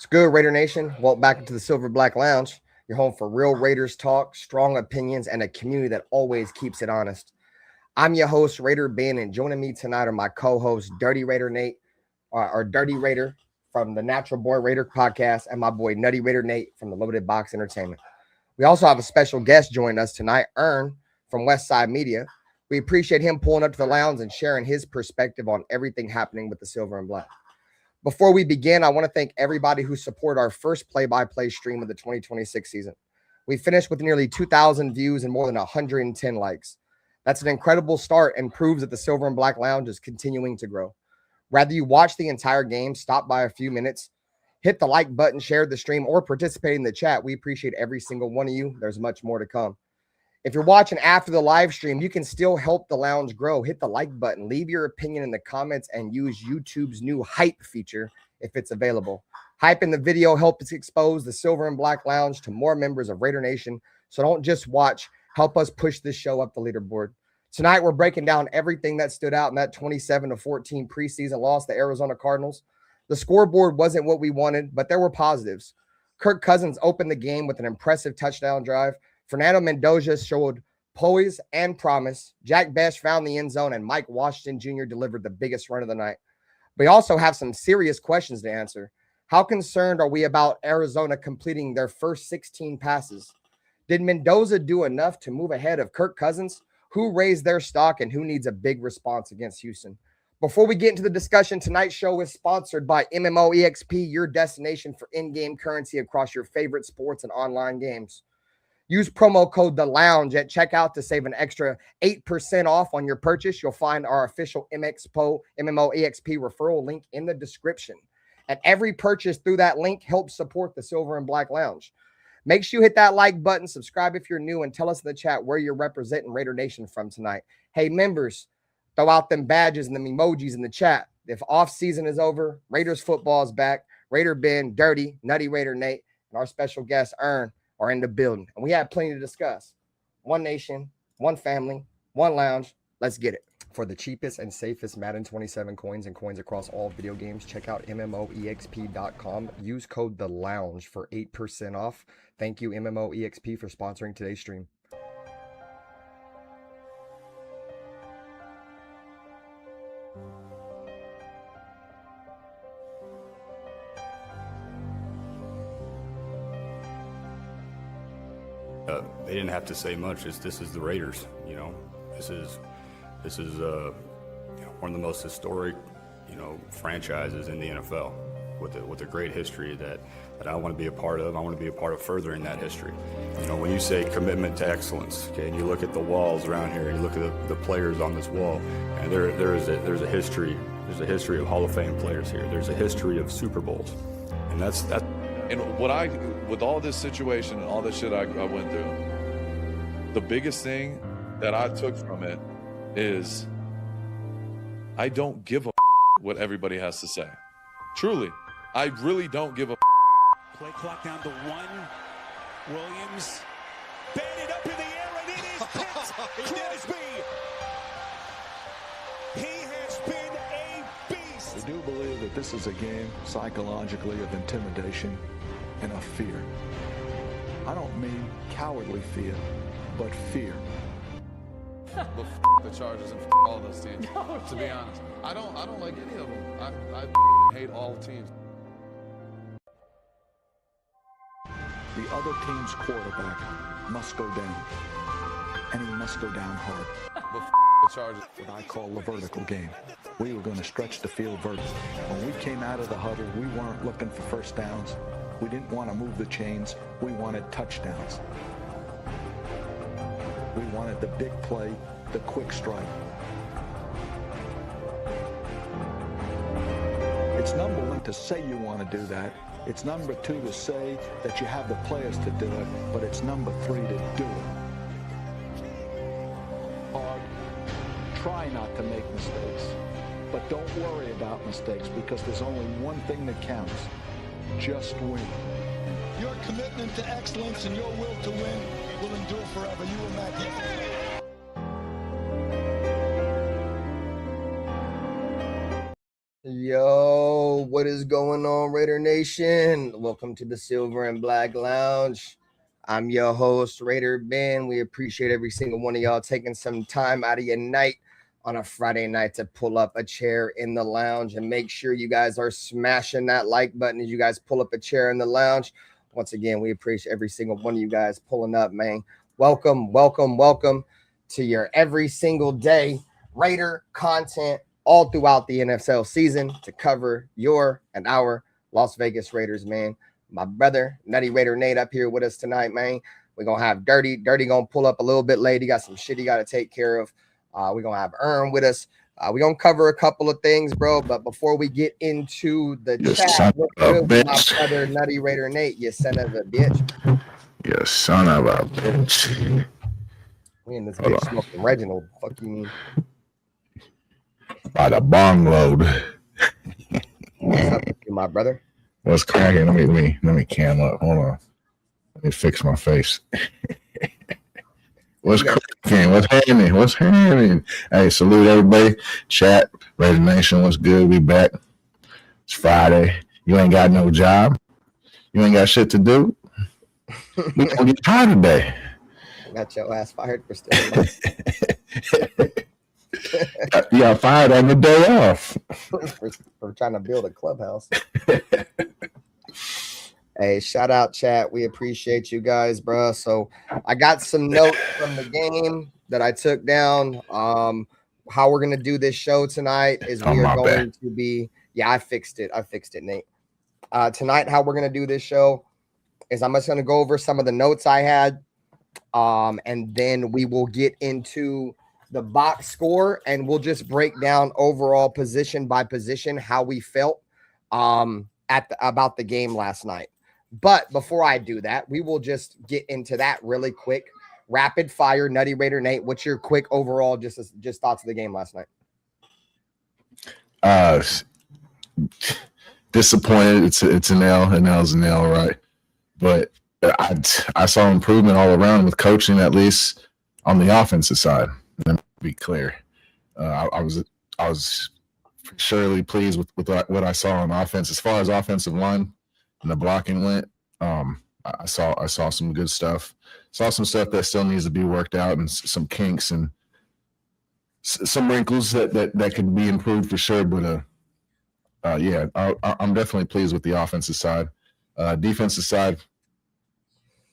It's good, Raider Nation. Welcome back into the Silver Black Lounge. Your home for real Raiders talk, strong opinions, and a community that always keeps it honest. I'm your host, Raider Ben, and joining me tonight are my co-hosts, Dirty Raider Nate, or Dirty Raider from the Natural Boy Raider podcast, and my boy Nutty Raider Nate from the Loaded Box Entertainment. We also have a special guest joining us tonight, Ern from Westside Media. We appreciate him pulling up to the lounge and sharing his perspective on everything happening with the Silver and Black. Before we begin, I want to thank everybody who supported our first play-by-play stream of the 2026 season. We finished with nearly 2,000 views and more than 110 likes. That's an incredible start and proves that the Silver and Black Lounge is continuing to grow. Whether you watch the entire game, stop by a few minutes, hit the like button, share the stream, or participate in the chat, we appreciate every single one of you. There's much more to come. If you're watching after the live stream, you can still help the lounge grow. Hit the like button, leave your opinion in the comments, and use YouTube's new hype feature if it's available. Hype in the video helps expose the Silver and Black Lounge to more members of Raider Nation. So don't just watch, help us push this show up the leaderboard. Tonight, we're breaking down everything that stood out in that 27-14 preseason loss to the Arizona Cardinals. The scoreboard wasn't what we wanted, but there were positives. Kirk Cousins opened the game with an impressive touchdown drive. Fernando Mendoza showed poise and promise. Jack Bech found the end zone, and Mike Washington Jr. delivered the biggest run of the night. We also have some serious questions to answer. How concerned are we about Arizona completing their first 16 passes? Did Mendoza do enough to move ahead of Kirk Cousins? Who raised their stock, and who needs a big response against Houston? Before we get into the discussion, tonight's show is sponsored by MMOEXP, your destination for in-game currency across your favorite sports and online games. Use promo code The Lounge at checkout to save an extra 8% off on your purchase. You'll find our official MMOEXP referral link in the description. And every purchase through that link helps support the Silver and Black Lounge. Make sure you hit that like button, subscribe if you're new, and tell us in the chat where you're representing Raider Nation from tonight. Hey, members, throw out them badges and them emojis in the chat. If off season is over, Raiders football is back. Raider Ben, Dirty, Nutty Raider Nate, and our special guest, Ern, are in the building. And we have plenty to discuss. One nation, one family, one lounge. Let's get it. For the cheapest and safest Madden 27 coins and coins across all video games, check out MMOEXP.com. Use code The Lounge for 8% off. Thank you, MMOEXP, for sponsoring today's stream. They didn't have to say much. This is the Raiders, you know. This is one of the most historic, franchises in the NFL with a great history that I want to be a part of. I want to be a part of furthering that history. You know, when you say commitment to excellence, okay, and you look at the walls around here, you look at the players on this wall, and there's a history. There's a history of Hall of Fame players here. There's a history of Super Bowls, and that's. And with all this situation and all this shit I went through, the biggest thing that I took from it is I don't give a what everybody has to say. Truly, I really don't give a. Play clock down to 1. Williams batted up in the air, and it is picked. Crosby. He has been a beast. We do believe that this is a game psychologically of intimidation and of fear. I don't mean cowardly fear, but fear. Well, the Chargers and all those teams. No, to be honest, I don't like any of them. I hate all teams. The other team's quarterback must go down, and he must go down hard. Well, the Chargers. What I call the vertical game. We were going to stretch the field vertically. When we came out of the huddle, we weren't looking for first downs. We didn't want to move the chains. We wanted touchdowns. We wanted the big play, the quick strike. It's number one to say you want to do that. It's number two to say that you have the players to do it, but it's number three to do it. Hard. Try not to make mistakes, but don't worry about mistakes because there's only one thing that counts. Just win. Your commitment to excellence and your will to win will endure forever. You will not get it. Yo, What is going on, Raider Nation? Welcome to the Silver and Black Lounge. I'm your host, Raider Ben. We appreciate every single one of y'all taking some time out of your night on a Friday night to pull up a chair in the lounge, and make sure you guys are smashing that like button as you guys pull up a chair in the lounge. Once again, we appreciate every single one of you guys pulling up, man. Welcome to your every single day Raider content all throughout the NFL season to cover your and our Las Vegas Raiders, man. My brother, Nutty Raider Nate, up here with us tonight, man. We're going to have Dirty. Dirty going to pull up a little bit late. He got some shit he got to take care of. We're going to have Ern with us. We're going to cover a couple of things, bro. But before we get into the chat, what's good with my brother, Nutty Raider Nate, you son of a bitch. You son of a bitch. We in this bitch smoking Reginald. Fuck you mean? By the bong load. What's up with you, my brother? What's cracking? Let me cam up. Hold on. Let me fix my face. What's cracking? What's happening? What's happening? Hey, salute everybody. Chat, Raider Nation, what's good? We back. It's Friday. You ain't got no job. You ain't got shit to do. We gonna get tired today. Got your ass fired for still. You got fired on the day off. for trying to build a clubhouse. Hey, shout out chat. We appreciate you guys, bro. So I got some notes from the game that I took down. How we're gonna do this show tonight is we are going to be. Yeah, I fixed it, Nate. Tonight, how we're gonna do this show is I'm just gonna go over some of the notes I had, and then we will get into the box score, and we'll just break down overall position by position how we felt about the game last night. But before I do that, we will just get into that really quick. Rapid fire, Nutty Raider Nate, what's your quick overall just thoughts of the game last night? Disappointed. It's an L. An L's an L, right? But I saw improvement all around with coaching, at least on the offensive side. Let me be clear. I was surely pleased with what I saw on offense. As far as offensive line and the blocking went, I saw some good stuff. Saw some stuff that still needs to be worked out, and some kinks and some wrinkles that could be improved for sure. But yeah, I'm definitely pleased with the offensive side. Defensive side,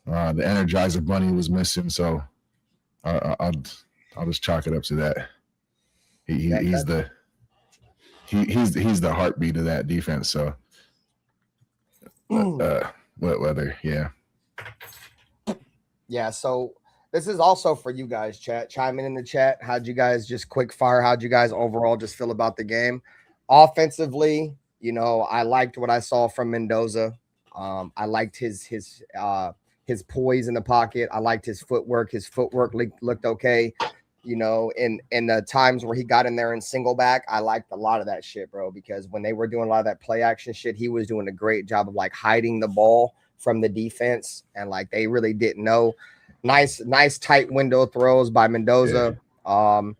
the Energizer Bunny was missing, so I'll just chalk it up to that. He's the heartbeat of that defense. So, whether yeah. So this is also for you guys. Chat, chime in the chat. How'd you guys just quick fire? How'd you guys overall just feel about the game? Offensively, I liked what I saw from Mendoza. I liked his poise in the pocket. I liked his footwork. His footwork looked okay. In the times where he got in there and single back, I liked a lot of that shit, bro, because when they were doing a lot of that play action shit, he was doing a great job of like hiding the ball from the defense, and like they really didn't know. Nice tight window throws by Mendoza. Yeah.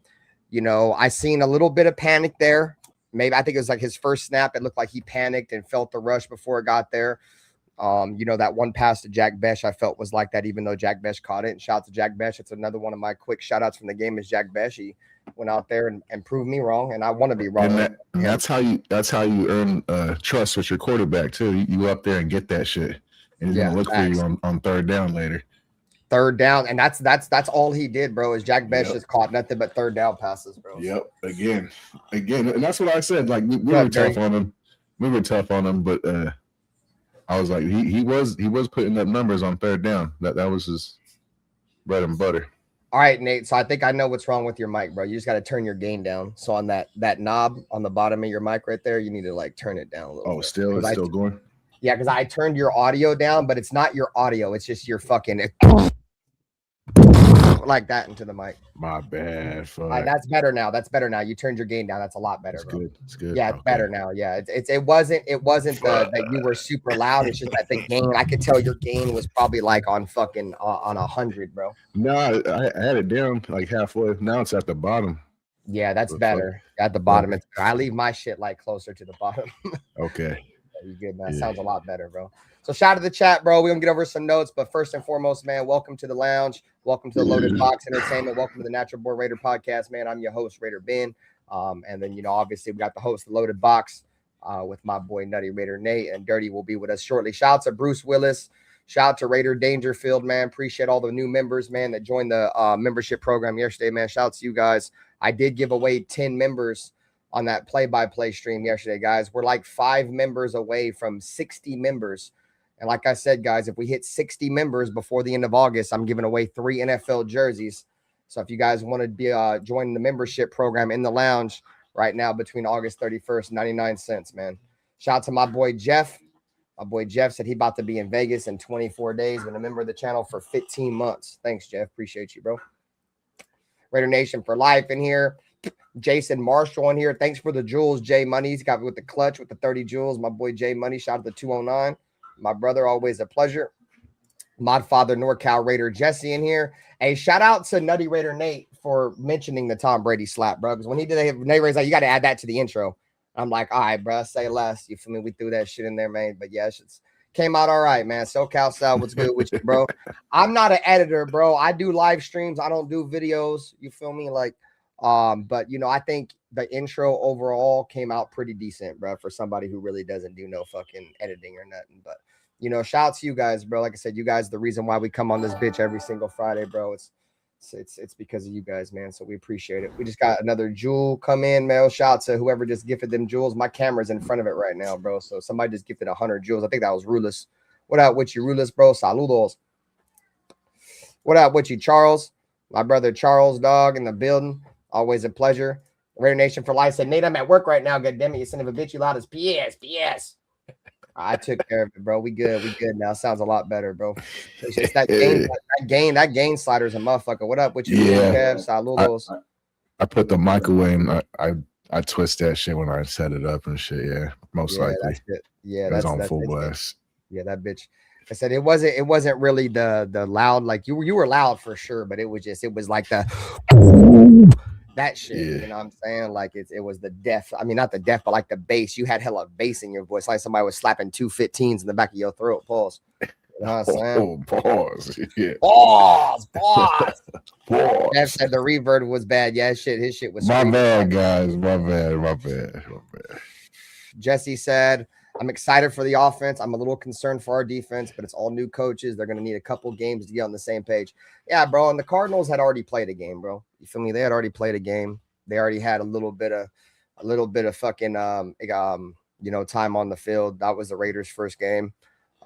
I seen a little bit of panic there. Maybe I think it was like his first snap. It looked like he panicked and felt the rush before it got there. That one pass to Jack Besh, I felt was like that, even though Jack Besh caught it. And shout out to Jack Besh. It's another one of my quick shout outs from the game is Jack Besh. He went out there and proved me wrong, and I want to be wrong. And that's how you earn trust with your quarterback too. You up there and get that shit, and he's gonna look for you on third down later. Third down, and that's all he did, bro. Is Jack Besh has caught nothing but third down passes, bro. Yep. Again, and that's what I said. Like we were tough on him. We were tough on him, but I was like, he was putting up numbers on third down. That was his bread and butter. All right, Nate. So I think I know what's wrong with your mic, bro. You just got to turn your gain down. So on that knob on the bottom of your mic right there, you need to like turn it down a little bit. It's still going? Yeah, because I turned your audio down, but it's not your audio. It's just your fucking like that into the mic. My bad. That's better now. You turned your gain down. That's a lot better. It's good. Yeah, it's better now. Yeah, it wasn't that you were super loud. It's just that the gain. I could tell your gain was probably like on fucking on 100, bro. No, I had it down like halfway. Now it's at the bottom. Yeah, that's But better. At the bottom, it's better. I leave my shit like closer to the bottom. Okay. You good, man? Yeah. Sounds a lot better, bro. So shout out to the chat, bro. We're gonna get over some notes, but first and foremost, man, welcome to the lounge. Welcome to the Loaded Box Entertainment. Welcome to the Natural Born Raider podcast, man. I'm your host, Raider Ben. And then obviously we got the host of the Loaded Box with my boy Nutty Raider Nate, and Dirty will be with us shortly. Shout out to Bruce Willis. Shout out to Raider Dangerfield, man. Appreciate all the new members, man, that joined the membership program yesterday, man. Shout out to you guys. I did give away 10 members on that play-by-play stream yesterday, guys. We're like 5 members away from 60 members. And like I said, guys, if we hit 60 members before the end of August, I'm giving away 3 NFL jerseys. So if you guys want to be joining the membership program in the lounge right now between August 31st, 99 cents, man. Shout out to my boy Jeff. My boy Jeff said he about to be in Vegas in 24 days. Been a member of the channel for 15 months. Thanks, Jeff. Appreciate you, bro. Raider Nation for life in here. Jason Marshall in here. Thanks for the jewels, Jay Money. He's got me with the clutch with the 30 jewels. My boy Jay Money. Shout out to 209. My brother, always a pleasure. Modfather NorCal Raider Jesse in here. Hey, shout out to Nutty Raider Nate for mentioning the Tom Brady slap, bro. Because when he did it, Nate Raider's like, you got to add that to the intro. I'm like, all right, bro, say less. You feel me? We threw that shit in there, man. But yeah, it's came out all right, man. SoCal South, what's good with you, bro? I'm not an editor, bro. I do live streams. I don't do videos. You feel me? Like, but I think the intro overall came out pretty decent, bro, for somebody who really doesn't do no fucking editing or nothing. But shout out to you guys, bro. Like I said, you guys, the reason why we come on this bitch every single Friday, bro. It's because of you guys, man. So we appreciate it. We just got another jewel come in, man. Shout out to whoever just gifted them jewels. My camera's in front of it right now, bro. So somebody just gifted 100 jewels. I think that was Rulus. What up with you, Rulus, bro? Saludos. What up with you, Charles? My brother Charles, dog, in the building. Always a pleasure. Raider Nation for life said, Nate, I'm at work right now. God damn it, you son of a bitch. You loud as PS. I took care of it, bro. We good now. Sounds a lot better, bro. It's just that gain slider is a motherfucker. What up with you, Kev? Saludos. I put the microwave. I twist that shit when I set it up and shit. Yeah, most likely. That's it. Yeah, that's on full blast. Yeah, that bitch. I said it wasn't really the loud, like you were loud for sure, but it was like the that shit. Yeah. You know what I'm saying? Like it was the deaf. I mean, not the deaf, but like the bass. You had hella bass in your voice, like somebody was slapping 2 15s in the back of your throat. Pause. You know what I'm saying? Pause. Yeah. Pause. Jeff said the reverb was bad. Yeah, his shit was my bad, guys. My bad. Jesse said, I'm excited for the offense. I'm a little concerned for our defense, but it's all new coaches. They're going to need a couple games to get on the same page. Yeah, bro. And the Cardinals had already played a game, bro. You feel me? They had already played a game. They already had a little bit of fucking time on the field. That was the Raiders' first game.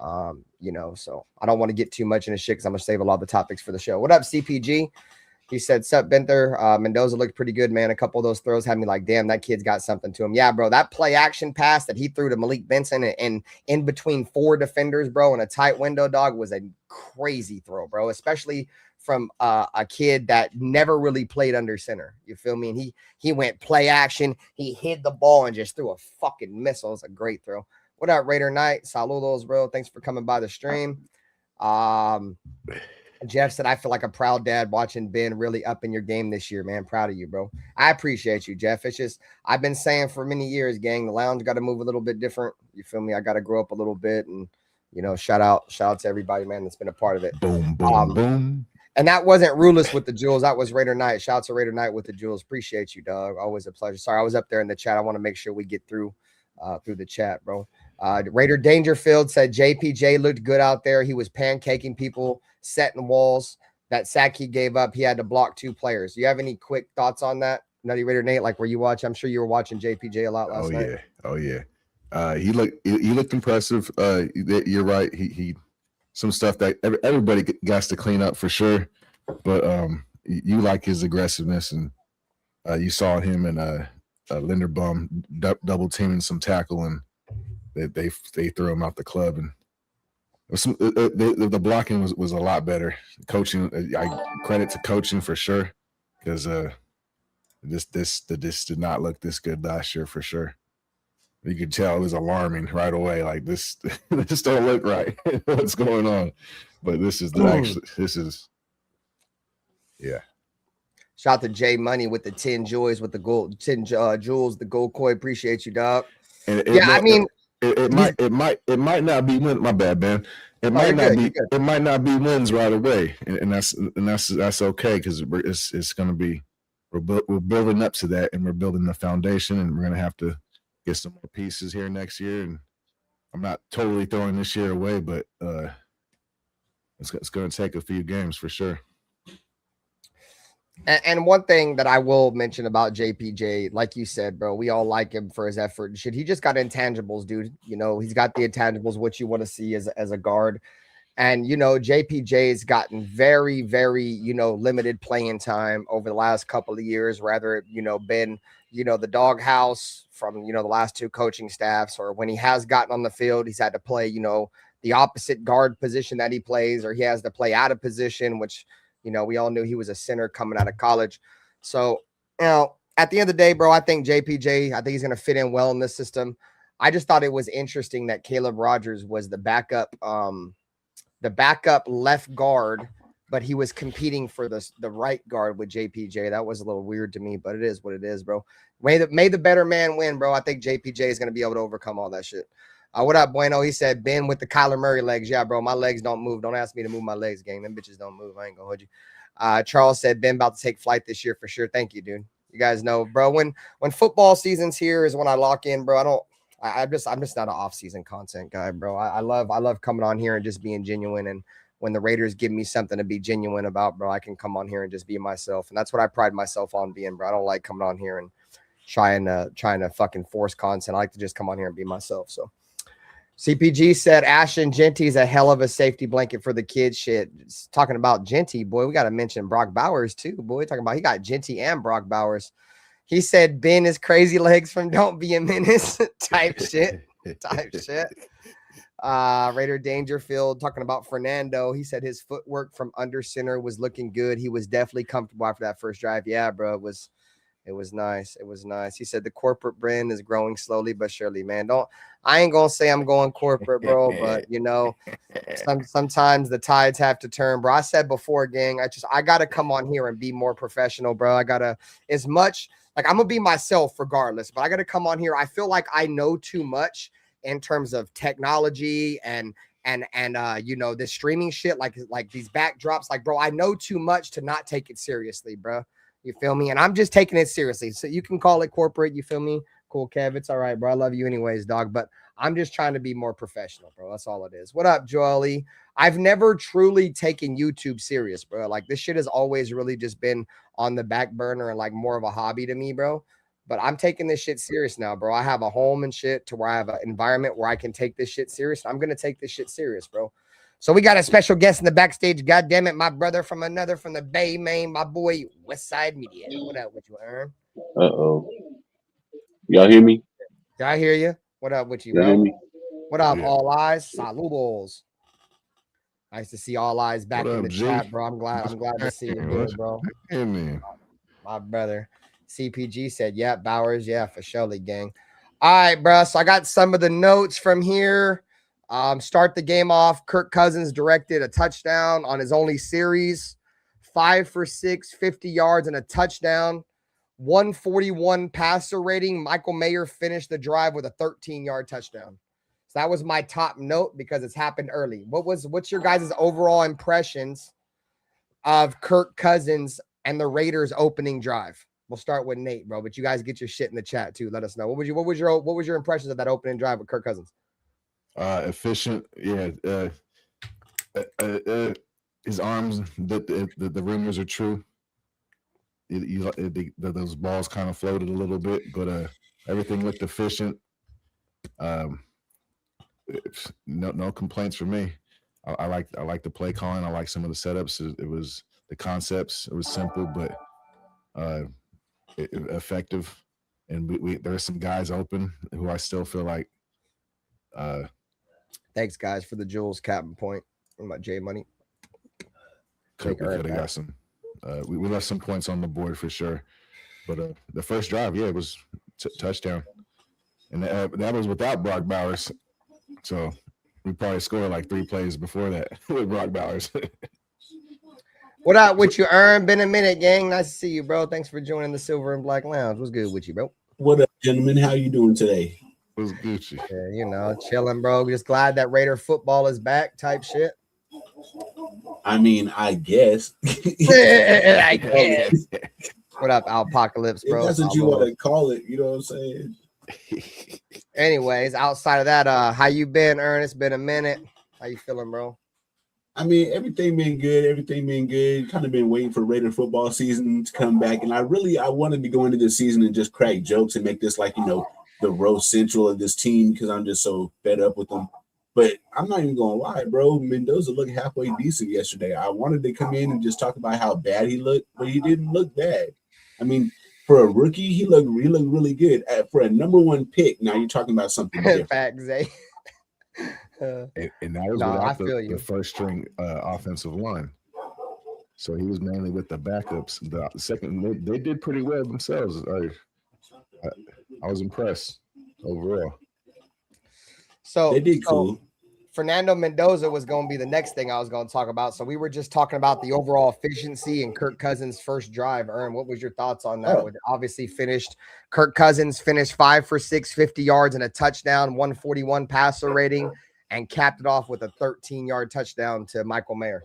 So I don't want to get too much into shit because I'm gonna save a lot of the topics for the show. What up, CPG? He said, sup, Benther. Mendoza looked pretty good, man. A couple of those throws had me like, damn, that kid's got something to him. Yeah, bro, that play action pass that he threw to Malik Benson and in between 4 defenders, bro, in a tight window, dog, was a crazy throw, bro, especially from a kid that never really played under center. You feel me? And he went play action. He hid the ball and just threw a fucking missile. It's a great throw. What up, Raider Knight? Saludos, bro. Thanks for coming by the stream. Jeff said, I feel like a proud dad watching Ben really up in your game this year, man. Proud of you, bro. I appreciate you, Jeff. It's just, I've been saying for many years, gang, the lounge got to move a little bit different. You feel me? I got to grow up a little bit and, shout out to everybody, man, that's been a part of it. Boom, boom. And that wasn't Rulus with the jewels. That was Raider Knight. Shout out to Raider Knight with the jewels. Appreciate you, dog. Always a pleasure. Sorry, I was up there in the chat. I want to make sure we get through the chat, bro. Raider Dangerfield said JPJ looked good out there. He was pancaking people, setting walls. That sack he gave up, he had to block 2 players. Do you have any quick thoughts on that, Nutty Raider Nate? Like, were you watching? I'm sure you were watching JPJ a lot last night. Oh yeah. He looked impressive. You're right. He some stuff that everybody got to clean up for sure. But you like his aggressiveness, and you saw him and Linderbaum double teaming some tackle, and they threw him out the club, and the blocking was a lot better. Coaching, I credit to coaching for sure, because this did not look this good last year for sure. You could tell it was alarming right away. Like this don't look right. What's going on? But this is yeah. Shout out to J Money with the 10 joys with the gold 10 jewels, the gold coin. Appreciate you, dog. And I mean, it might not be win. My bad, man. It might you're not good, be. It might not be wins right away, and that's okay because it's going to be. We're building up to that, and we're building the foundation, and we're going to have to get some more pieces here next year. And I'm not totally throwing this year away, but it's going to take a few games for sure. And one thing that I will mention about JPJ, like you said, bro, we all like him for his effort and shit. He just got intangibles, dude. You know, he's got the intangibles, what you want to see as a guard. And, you know, JPJ's gotten very, very, you know, limited playing time over the last couple of years, rather, you know, been, you know, the doghouse from, you know, the last two coaching staffs, or when he has gotten on the field, he's had to play, you know, the opposite guard position that he plays, or he has to play out of position, which, you know, we all knew he was a center coming out of college. So, you know, at the end of the day, bro, I think JPJ, I think he's going to fit in well in this system. I just thought it was interesting that Caleb Rogers was the backup left guard, but he was competing for the right guard with JPJ. That was a little weird to me, but it is what it is, bro. May the better man win, bro. I think JPJ is going to be able to overcome all that shit. What up, Bueno? He said, Ben with the Kyler Murray legs. Yeah, bro, my legs don't move. Don't ask me to move my legs, gang. Them bitches don't move. I ain't gonna hold you. Charles said, Ben about to take flight this year for sure. Thank you, dude. You guys know, bro, when football season's here is when I lock in, bro. I'm just not an off-season content guy, bro. I love coming on here and just being genuine. And when the Raiders give me something to be genuine about, bro, I can come on here and just be myself. And that's what I pride myself on being, bro. I don't like coming on here and trying to fucking force content. I like to just come on here and be myself. So CPG said Ashton Genty's a hell of a safety blanket for the kids. Shit, talking about Genty, boy, we got to mention Brock Bowers too, boy. Talking about he got Genty and Brock Bowers. He said Ben is crazy legs from Don't Be a Menace type shit. Raider Dangerfield talking about Fernando. He said his footwork from under center was looking good. He was definitely comfortable after that first drive. Yeah, bro, it was nice. It was nice. He said the corporate brand is growing slowly but surely, man. I ain't gonna say I'm going corporate, bro, but you know, sometimes the tides have to turn, bro. I said before, gang, I gotta come on here and be more professional, bro. I gotta, as much like I'm gonna be myself regardless, but I gotta come on here. I feel like I know too much in terms of technology and you know, this streaming shit, like these backdrops, like, bro, I know too much to not take it seriously, bro. You feel me? And I'm just taking it seriously. So you can call it corporate. You feel me? Cool, Kev. It's all right, bro. I love you anyways, dog. But I'm just trying to be more professional, bro. That's all it is. What up, Joely? I've never truly taken YouTube serious, bro. Like, this shit has always really just been on the back burner and like more of a hobby to me, bro. But I'm taking this shit serious now, bro. I have a home and shit to where I have an environment where I can take this shit serious. I'm going to take this shit serious, bro. So we got a special guest in the backstage. God damn it, my brother from the Bay, Maine, my boy, Westside Media. What up with you, Aaron? Uh-oh. Y'all hear me? Yeah, I hear you. What up with you, Y'all bro? hear me? What up, All Eyes? Saludos. Nice to see All Eyes back in the chat, bro. I'm glad to see you here, bro. My brother. CPG said, yeah, Bowers, yeah, for surely, gang. All right, bro. So I got some of the notes from here. Start the game off. Kirk Cousins directed a touchdown on his only series. 5 for 6, 50 yards and a touchdown. 141 passer rating. Michael Mayer finished the drive with a 13-yard touchdown. So that was my top note because it's happened early. What's your guys' overall impressions of Kirk Cousins and the Raiders opening drive? We'll start with Nate, bro. But you guys get your shit in the chat too. Let us know. What was your impressions of that opening drive with Kirk Cousins? Efficient, yeah. His arms, the rumors are true. Those balls kind of floated a little bit, but everything looked efficient. No complaints for me. I like the play calling. I like some of the setups. It was the concepts. It was simple, but effective. And there's some guys open who I still feel like. Thanks, guys, for the Jules Captain point. What about J Money? Could have got some. We left some points on the board for sure, but the first drive, yeah, it was touchdown, and that was without Brock Bowers. So we probably scored like 3 plays before that with Brock Bowers. What up with you, Ern? Been a minute, gang. Nice to see you, bro. Thanks for joining the Silver and Black Lounge. What's good with you, bro? What up, gentlemen? How you doing today? What's Gucci? Yeah, chilling, bro. Just glad that Raider football is back, type shit. I mean, I guess. I guess. What up, Apocalypse, bro? If that's what you want to call it, you know what I'm saying? Anyways, outside of that, how you been, Ern? It's been a minute. How you feeling, bro? I mean, everything been good. Kind of been waiting for Raider football season to come back. And I wanted to go into this season and just crack jokes and make this like, the roast central of this team because I'm just so fed up with them. But I'm not even going to lie, bro. Mendoza looked halfway decent yesterday. I wanted to come in and just talk about how bad he looked, but he didn't look bad. I mean, for a rookie, he looked really good. For a number one pick, now you're talking about something different. Fact, Zay. And that was without the first string offensive line. So he was mainly with the backups. The second, they did pretty well themselves. I was impressed overall. So they did cool. Fernando Mendoza was going to be the next thing I was going to talk about. So we were just talking about the overall efficiency in Kirk Cousins' first drive. Ern, what was your thoughts on that? Obviously Kirk Cousins finished 5 for 6, 50 yards and a touchdown, 141 passer rating, and capped it off with a 13-yard touchdown to Michael Mayer.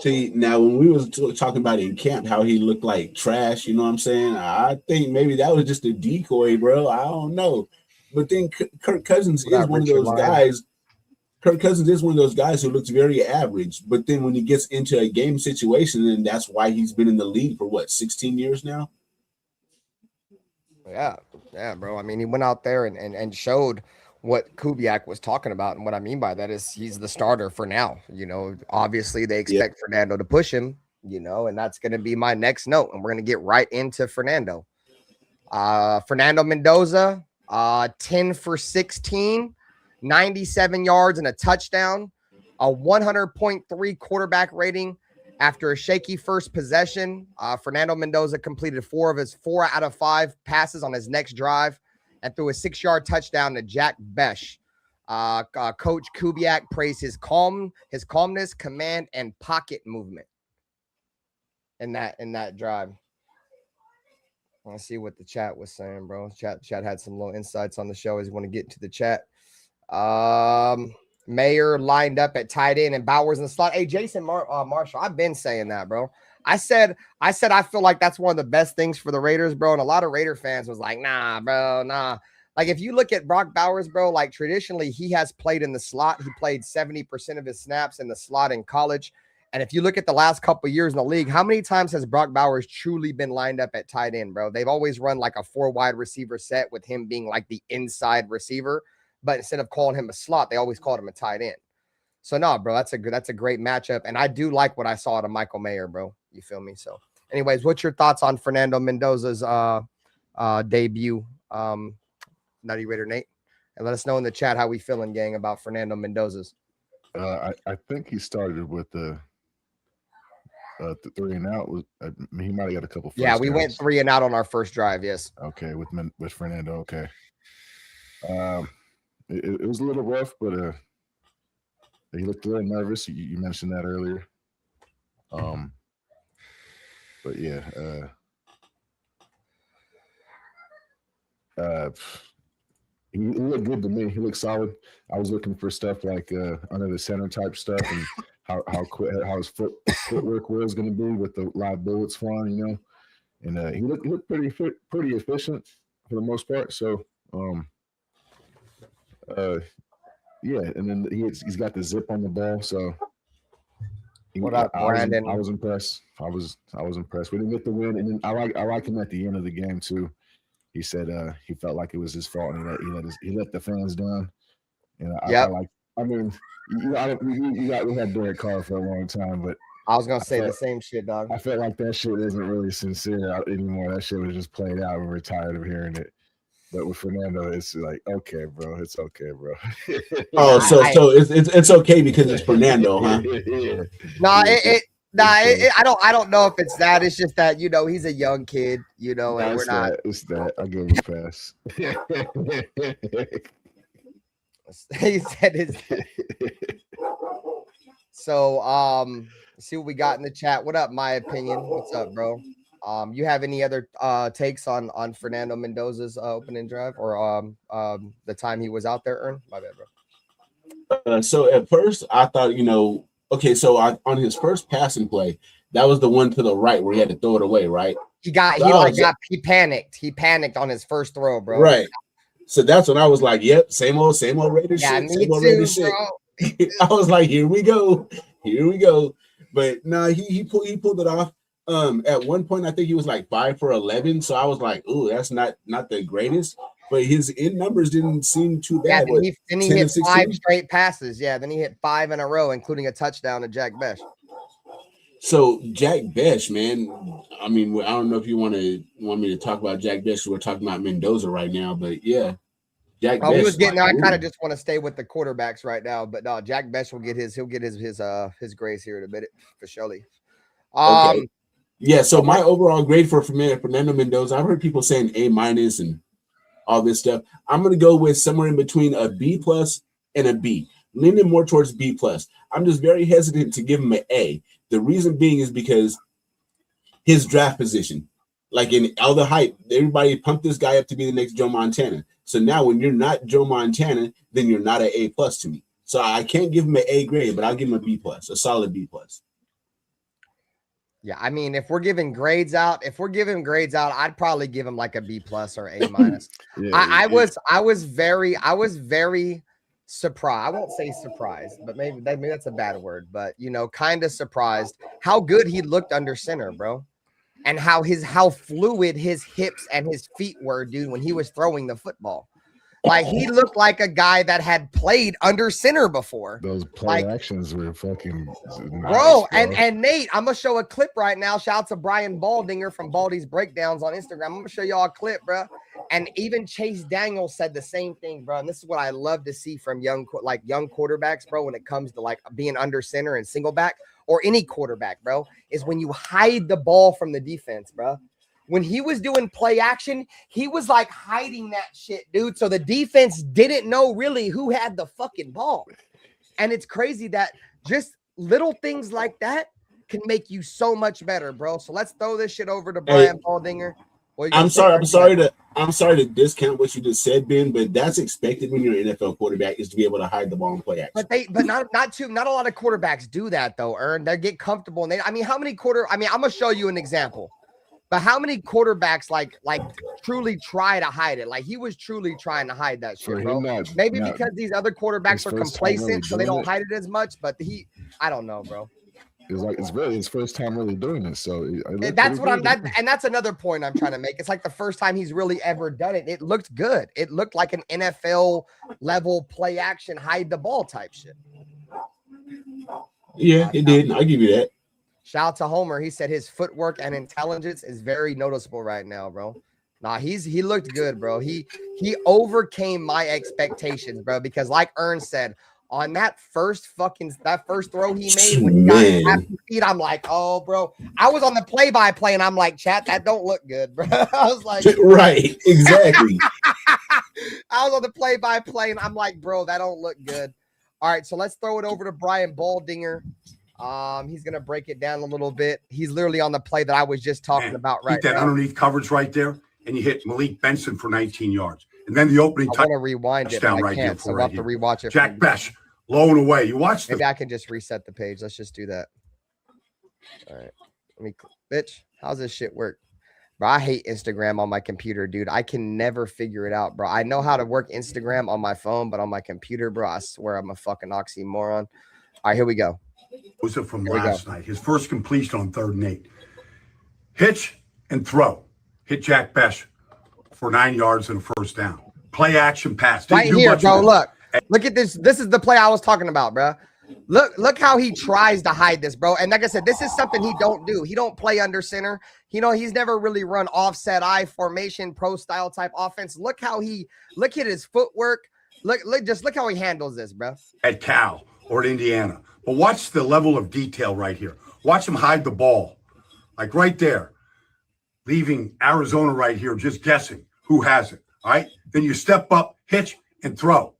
See, now when we was talking about in camp how he looked like trash, you know what I'm saying? I think maybe that was just a decoy, bro. I don't know. But then Kirk Cousins is one of those guys. Kirk Cousins is one of those guys who looks very average. But then when he gets into a game situation, and that's why he's been in the league for 16 years now? Yeah, bro. I mean, he went out there and showed what Kubiak was talking about. And what I mean by that is he's the starter for now. Obviously they expect Fernando to push him, and that's going to be my next note. And we're going to get right into Fernando. Fernando Mendoza, 10 for 16, 97 yards and a touchdown, a 100.3 quarterback rating. After a shaky first possession, Fernando Mendoza completed 4 out of 5 passes on his next drive and threw a 6-yard touchdown to Jack Besh. Coach Kubiak praised his calmness, command, and pocket movement in that drive. Let's see what the chat was saying, bro. Chat had some little insights on the show as you want to get into the chat. Mayer lined up at tight end and Bowers in the slot. Hey, Jason Marshall, I've been saying that, bro. I said I feel like that's one of the best things for the Raiders, bro. And a lot of Raider fans was like, nah, bro, nah. Like, if you look at Brock Bowers, bro, like traditionally he has played in the slot. He played 70% of his snaps in the slot in college. And if you look at the last couple of years in the league, how many times has Brock Bowers truly been lined up at tight end, bro? They've always run like a 4 wide receiver set with him being like the inside receiver. But instead of calling him a slot, they always called him a tight end. So no, bro, that's a great matchup. And I do like what I saw out of Michael Mayer, bro. You feel me? So anyways, what's your thoughts on Fernando Mendoza's debut? Nutty Raider Nate. And let us know in the chat how we feeling, gang, about Fernando Mendoza's. I think he started with the 3 and out. He might have got a couple. Yeah, we went 3 and out on our first drive. Yes. Okay, with Fernando. Okay. It was a little rough, but he looked a little nervous. You mentioned that earlier. But yeah, he looked good to me. He looked solid. I was looking for stuff like under the center type stuff and how his footwork was going to be with the live bullets flying, And he looked pretty efficient for the most part. So. Yeah, and then he's got the zip on the ball, so what up, Brandon? I was impressed. I was impressed. We didn't get the win, and then I like him at the end of the game too. He said he felt like it was his fault, and he let the fans down. And we had Derek Carr for a long time, but I was gonna say the same shit, dog. I felt like that shit isn't really sincere anymore. That shit was just played out, and we're tired of hearing it. But with Fernando, it's like, okay, bro, it's okay, bro. So it's okay because it's Fernando, huh? I don't know if it's that. It's just that he's a young kid, and we're not. It's that. I give him a pass. He said it's. So see what we got in the chat. What up, my opinion? What's up, bro? You have any other takes on Fernando Mendoza's opening drive or the time he was out there? Ern? My bad, bro. So at first I thought, okay, so on his first passing play, that was the one to the right where he had to throw it away, right? He panicked. He panicked on his first throw, bro. Right. So that's when I was like, yep, same old Raiders shit. Me too, bro. I was like, here we go. But no, he pulled it off. At one point, I think he was like 5 for 11. So I was like, ooh, that's not the greatest. But his end numbers didn't seem too bad. Yeah, then he hit 5 straight passes. Yeah, then he hit 5 in a row, including a touchdown to Jack Besh. So Jack Besh, man, I mean, I don't know if you want me to talk about Jack Besh. We're talking about Mendoza right now, but yeah, Jack Besh. We was getting. I kind of just want to stay with the quarterbacks right now, but no, Jack Besh will get his. He'll get his grace here in a minute for surely. Okay. Yeah. So my overall grade for Fernando Mendoza, I've heard people saying A- and all this stuff. I'm gonna go with somewhere in between a B+ and a B, leaning more towards B+. I'm just very hesitant to give him an A. The reason being is because his draft position, like in all the hype, everybody pumped this guy up to be the next Joe Montana. So now when you're not Joe Montana, then you're not an A+ to me. So I can't give him an A grade, but I'll give him a B+, a solid B+. Yeah, I mean, if we're giving grades out, I'd probably give him like a B+ or A-. I was very surprised. I won't say surprised, but maybe that's a bad word, but kind of surprised how good he looked under center, bro. And how fluid his hips and his feet were, dude, when he was throwing the football. Like he looked like a guy that had played under center before. Those play actions were fucking nice, bro. And Nate, I'm gonna show a clip right now. Shout out to Brian Baldinger from Baldy's Breakdowns on Instagram. I'm gonna show y'all a clip, bro. And even Chase Daniels said the same thing, bro. And this is what I love to see from young quarterbacks, bro, when it comes to like being under center and single back or any quarterback, bro, is when you hide the ball from the defense, bro. When he was doing play action, he was like hiding that shit, dude. So the defense didn't know really who had the fucking ball. And it's crazy that just little things like that can make you so much better, bro. So let's throw this shit over to Brian Baldinger. I'm sorry to discount what you just said, Ben, but that's expected when you're an NFL quarterback is to be able to hide the ball and play action. But not a lot of quarterbacks do that though, Ern. They get comfortable and I'm gonna show you an example. But how many quarterbacks like truly try to hide it? Like he was truly trying to hide that shit, bro. Maybe because these other quarterbacks are complacent, so they don't hide it as much. But I don't know, bro. It's really his first time really doing this, so that's what and that's another point I'm trying to make. It's like the first time he's really ever done it. It looked good. It looked like an NFL level play action, hide the ball type shit. Yeah, it did. I'll give you that. Shout out to Homer. He said his footwork and intelligence is very noticeable right now, bro. Nah, he looked good, bro. He overcame my expectations, bro. Because like Ern said, on that first throw he made when he got happy feet, I'm like, oh, bro. I was on the play-by-play and I'm like, chat, that don't look good, bro. I was like, right, exactly. I was on the play-by-play and I'm like, bro, that don't look good. All right, so let's throw it over to Brian Baldinger. He's gonna break it down a little bit. He's literally on the play that I was just talking about right now. That underneath coverage right there, and you hit Malik Benson for 19 yards. And then the opening touchdown. I want to rewind it, but I can't, so I'll have to rewatch it. Jack Besh, low and away. You watched it. Maybe I can just reset the page. Let's just do that. All right. Bitch, how's this shit work? Bro, I hate Instagram on my computer, dude. I can never figure it out, bro. I know how to work Instagram on my phone, but on my computer, bro, I swear I'm a fucking oxymoron. All right, here we go. Was it from last night? His first completion on 3rd and 8. Hitch and throw. Hit Jack Besh for 9 yards and a first down. Play action pass. Right here, bro. Look at this. This is the play I was talking about, bro. Look how he tries to hide this, bro. And like I said, this is something he don't do. He don't play under center. He's never really run offset eye formation, pro style type offense. Look at his footwork. Look how he handles this, bro. At Cal or at Indiana. But watch the level of detail right here. Watch him hide the ball. Like right there. Leaving Arizona right here, just guessing who has it. All right. Then you step up, hitch, and throw.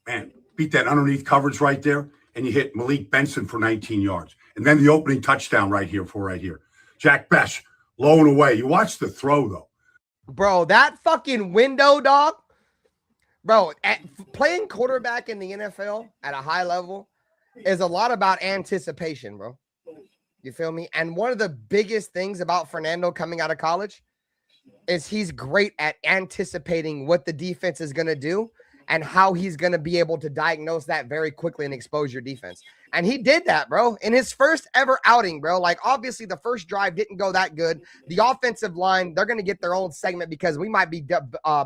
Man, beat that underneath coverage right there, and you hit Malik Benson for 19 yards. And then the opening touchdown right here. Jack Besh, low and away. You watch the throw, though. Bro, that fucking window, dog. Bro, playing quarterback in the NFL at a high level is a lot about anticipation, bro. You feel me? And one of the biggest things about Fernando coming out of college is he's great at anticipating what the defense is going to do and how he's going to be able to diagnose that very quickly and expose your defense. And he did that, bro, in his first ever outing, bro. Like, obviously, the first drive didn't go that good. The offensive line, they're going to get their own segment because we might be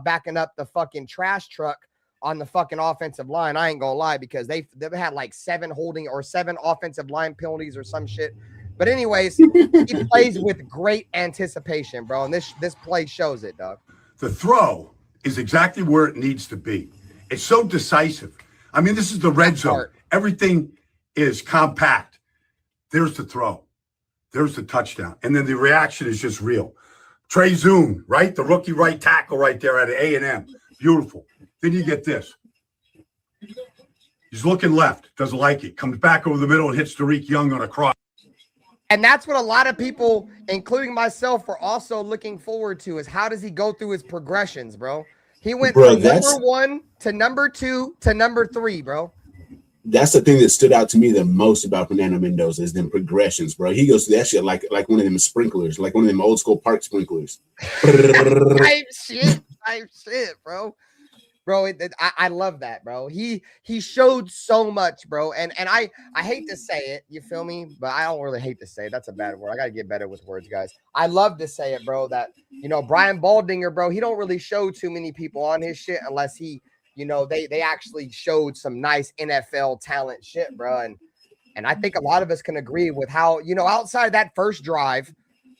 backing up the fucking trash truck on the fucking offensive line. I ain't going to lie, because they've had like 7 offensive line penalties or some shit. But anyways, he plays with great anticipation, bro. And this play shows it, dog. The throw is exactly where it needs to be. It's so decisive. I mean, this is the red zone. Everything is compact. There's the throw. There's the touchdown. And then the reaction is just real. Trey Zoom, right? The rookie right tackle right there at A&M. Beautiful. Then you get this. He's looking left. Doesn't like it. Comes back over the middle and hits Tariq Young on a cross. And that's what a lot of people, including myself, are also looking forward to, is how does he go through his progressions, bro? He went from number 1 to number 2 to number 3, bro. That's the thing that stood out to me the most about Fernando Mendoza is them progressions, bro. He goes through that shit like one of them sprinklers, like one of them old school park sprinklers. Type shit, bro. Bro, I love that, bro. He showed so much, bro. And I hate to say it, you feel me? But I don't really hate to say it. That's a bad word. I got to get better with words, guys. I love to say it, bro, that, Brian Baldinger, bro, he don't really show too many people on his shit unless he, they actually showed some nice NFL talent shit, bro. And I think a lot of us can agree with how, outside that first drive,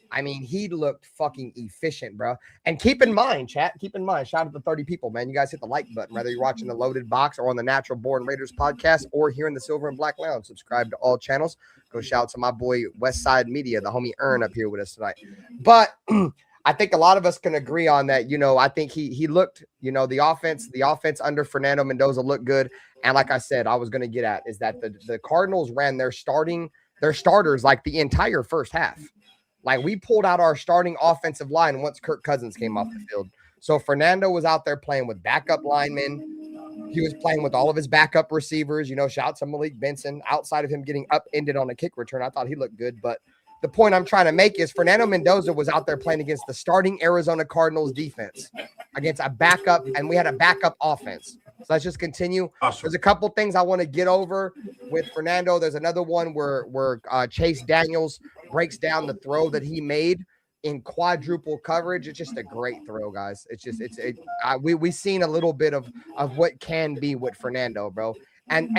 I mean, he looked fucking efficient, bro. And keep in mind, chat, shout out to 30 people, man. You guys hit the like button, whether you're watching the Loaded Box or on the Natural Born Raiders podcast or here in the Silver and Black Lounge. Subscribe to all channels. Go shout out to my boy Westside Media, the homie Ern up here with us tonight. But I think a lot of us can agree on that. I think he looked, the offense under Fernando Mendoza looked good. And like I said, I was going to get at is that the Cardinals ran their starters like the entire first half. Like, we pulled out our starting offensive line once Kirk Cousins came off the field. So Fernando was out there playing with backup linemen. He was playing with all of his backup receivers. Shout out to Malik Benson. Outside of him getting upended on a kick return, I thought he looked good. But the point I'm trying to make is Fernando Mendoza was out there playing against the starting Arizona Cardinals defense, against a backup, and we had a backup offense. So let's just continue. Awesome. There's a couple things I want to get over with Fernando. There's another one where Chase Daniels breaks down the throw that he made in quadruple coverage. It's just a great throw, guys. We've seen a little bit of what can be with Fernando, bro. And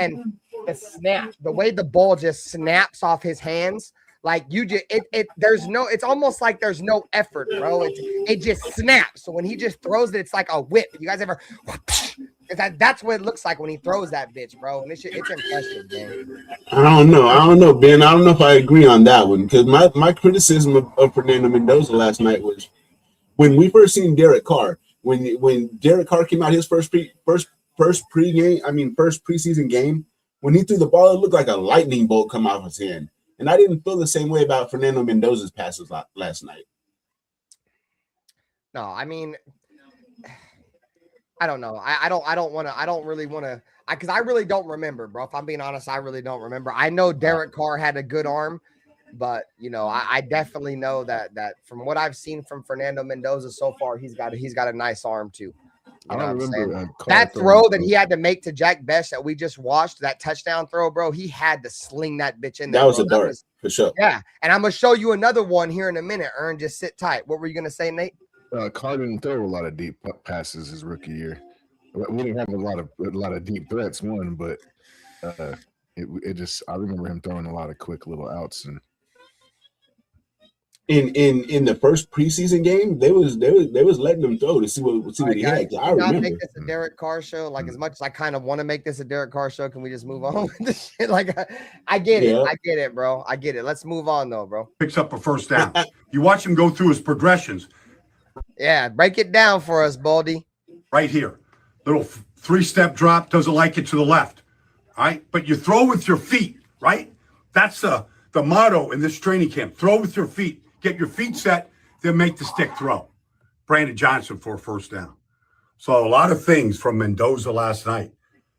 the snap, the way the ball just snaps off his hands. Like it's almost like there's no effort, bro. It just snaps. So when he just throws it, it's like a whip. You guys ever? That's what it looks like when he throws that bitch, bro. And it's impressive, man. I don't know, Ben. I don't know if I agree on that one, because my criticism of Fernando Mendoza last night was when we first seen Derek Carr. When Derek Carr came out his first preseason game, when he threw the ball, it looked like a lightning bolt come off his hand. And I didn't feel the same way about Fernando Mendoza's passes last night. No, I mean, I don't know. I don't really want to, because I really don't remember, bro. If I'm being honest, I really don't remember. I know Derek Carr had a good arm, but I definitely know that from what I've seen from Fernando Mendoza so far, he's got a nice arm too. You know what I'm saying? That throw that he had to make to Jack Besh that we just watched, that touchdown throw, bro, he had to sling that bitch in there. That was a dart, for sure. Yeah, and I'm going to show you another one here in a minute, Ern. Just sit tight. What were you going to say, Nate? Carr didn't throw a lot of deep passes his rookie year. We didn't have a lot of deep threats, but it just, I remember him throwing a lot of quick little outs. And in the first preseason game, they was letting them throw to see what he had. I remember. Make this a Derek Carr show. Like, as much as I kind of want to make this a Derek Carr show, can we just move on with this shit? Like, I get it. I get it, bro. I get it. Let's move on though, bro. Picks up a first down. You watch him go through his progressions. Yeah, break it down for us, Baldy. Right here. Little 3-step drop, doesn't like it to the left. All right. But you throw with your feet, right? That's the The motto in this training camp: throw with your feet. Get your feet set, then make the stick throw. Brandon Johnson for a first down. So a lot of things from Mendoza last night.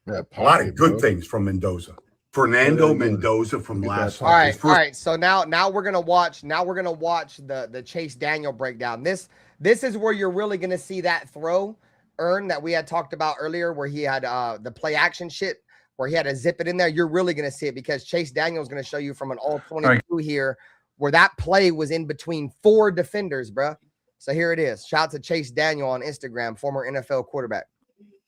A lot of good things from Mendoza. Fernando Mendoza from last night. All right. So now we're gonna watch. Now we're gonna watch the Chase Daniel breakdown. This is where you're really gonna see that throw that we had talked about earlier, where he had the play action shit, where he had to zip it in there. You're really gonna see it because Chase Daniel is gonna show you from an all 22 here, where that play was in between 4 defenders, bro. So here it is. Shout out to Chase Daniel on Instagram, former NFL quarterback.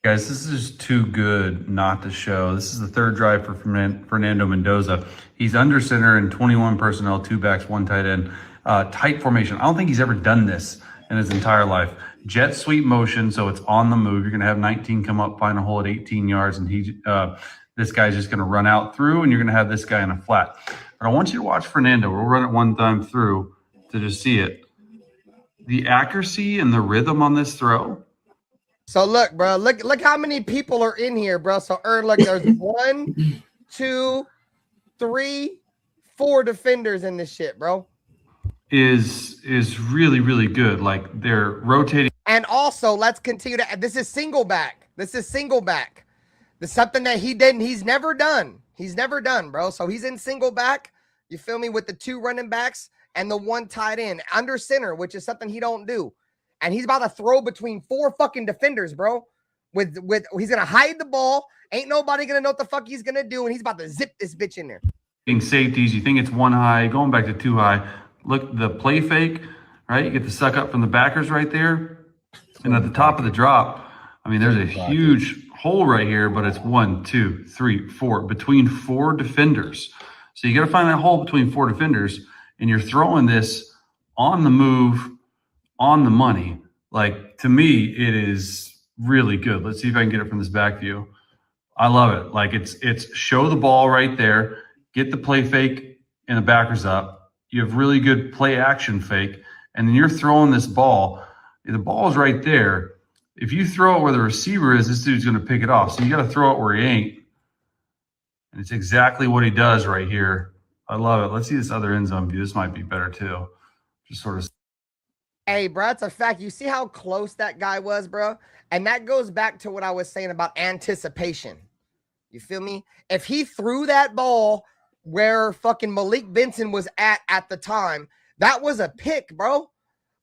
Guys, this is just too good not to show. This is the third drive for Fernando Mendoza. He's under center in 21 personnel, 2 backs, 1 tight end, tight formation. I don't think he's ever done this in his entire life. Jet sweep motion, so it's on the move. You're going to have 19 come up, find a hole at 18 yards, and this guy's just going to run out through, and you're going to have this guy in a flat. But I want you to watch Fernando. We'll run it one time through to just see it. The accuracy and the rhythm on this throw. So look, bro, look how many people are in here, bro. So look, there's 1, 2, 3, 4 defenders in this shit, bro. Is really, really good. Like they're rotating. And also, let's continue to. This is single back. This is something that he's never done. He's never done, bro. So he's in single back. You feel me? With the 2 running backs and the 1 tight end under center, which is something he don't do. And he's about to throw between 4 fucking defenders, bro. With he's gonna hide the ball. Ain't nobody gonna know what the fuck he's gonna do, and he's about to zip this bitch in there. Safeties, you think it's 1 high, going back to 2 high. Look, the play fake, right? You get the suck up from the backers right there. And at the top of the drop, I mean, there's a huge hole right here, but it's 1, 2, 3, 4, between 4 defenders. So you got to find that hole between 4 defenders, and you're throwing this on the move, on the money. Like, to me, it is really good. Let's see if I can get it from this back view. I love it. Like, it's show the ball right there, get the play fake and the backers up. You have really good play action fake, and then you're throwing this ball. The ball is right there. If you throw it where the receiver is, this dude's going to pick it off. So you got to throw it where he ain't. And it's exactly what he does right here. I love it. Let's see this other end zone view. This might be better too. Just sort of. Hey, bro, it's a fact. You see how close that guy was, bro? And that goes back to what I was saying about anticipation. You feel me? If he threw that ball where fucking Malik Benson was at the time, that was a pick, bro.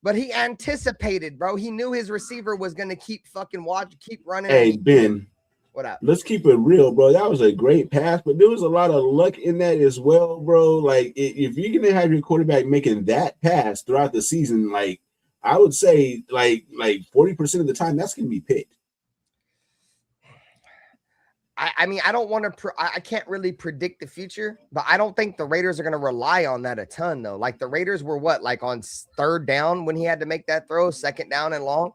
But he anticipated, bro. He knew his receiver was going to keep running. Hey, Ben. What up? Let's keep it real, bro. That was a great pass, but there was a lot of luck in that as well, bro. Like, if you're going to have your quarterback making that pass throughout the season, like, I would say, like 40% of the time, that's going to be picked. I mean, I don't want to. I can't really predict the future, but I don't think the Raiders are going to rely on that a ton, though. Like the Raiders were like on 3rd down when he had to make that throw, 2nd down and long.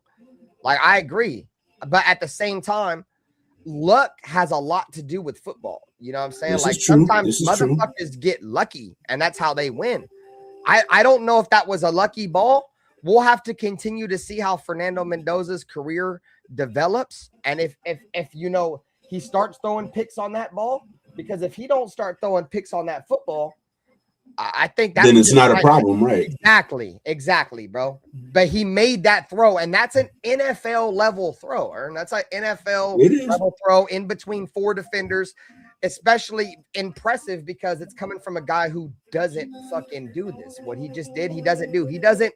Like I agree, but at the same time, luck has a lot to do with football. You know what I'm saying? Like sometimes motherfuckers get lucky, and that's how they win. I don't know if that was a lucky ball. We'll have to continue to see how Fernando Mendoza's career develops, and if you know. He starts throwing picks on that ball, because if he don't start throwing picks on that football, I think that's then it's not a problem, right? Exactly, bro. But he made that throw, and that's an NFL level throw, and that's an NFL level throw in between 4 defenders, especially impressive because it's coming from a guy who doesn't fucking do this. What he just did, he doesn't do. He doesn't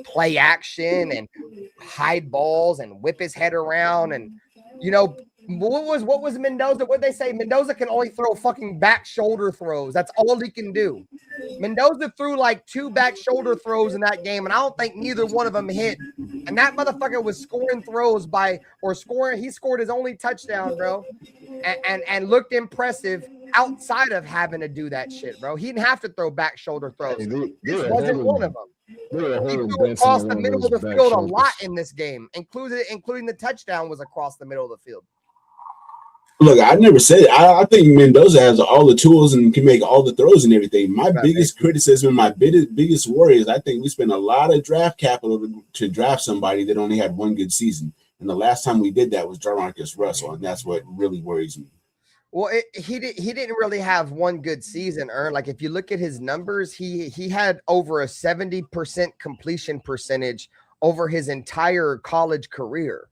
play action and hide balls and whip his head around and, you know. What was Mendoza? What'd they say? Mendoza can only throw fucking back shoulder throws. That's all he can do. Mendoza threw like 2 back shoulder throws in that game, and I don't think neither one of them hit. And that motherfucker was scoring throws he scored his only touchdown, bro. And looked impressive outside of having to do that shit, bro. He didn't have to throw back shoulder throws. This wasn't one of them. He threw across the middle of the field a lot in this game, including the touchdown was across the middle of the field. Look, I never said it. I think Mendoza has all the tools and can make all the throws and everything. My biggest criticism, my biggest worry is I think we spent a lot of draft capital to draft somebody that only had 1 good season. And the last time we did that was Jarmarcus Russell, and that's what really worries me. Well, he didn't really have one good season, Ern. Like if you look at his numbers, he had over a 70% completion percentage over his entire college career,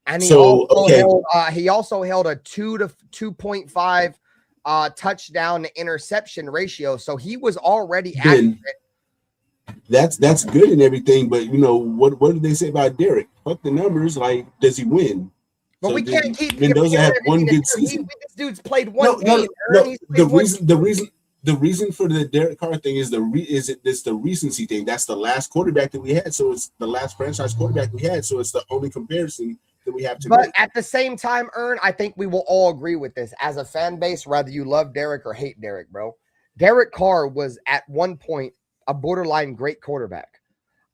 and he also held a 2 to 2.5 touchdown to interception ratio. So he was already accurate. That's good and everything, but you know what did they say about Derek? Fuck the numbers. Like, does he win? But So we can't keep Mendoza had one good season. This dude's played one game. The reason for the Derek Carr thing is it's the recency thing. That's the last quarterback that we had, so it's the last franchise quarterback we had, so it's the only comparison that we have to make. At the same time, Ern, I think we will all agree with this as a fan base, whether you love Derek or hate Derek, bro. Derek Carr was at one point a borderline great quarterback.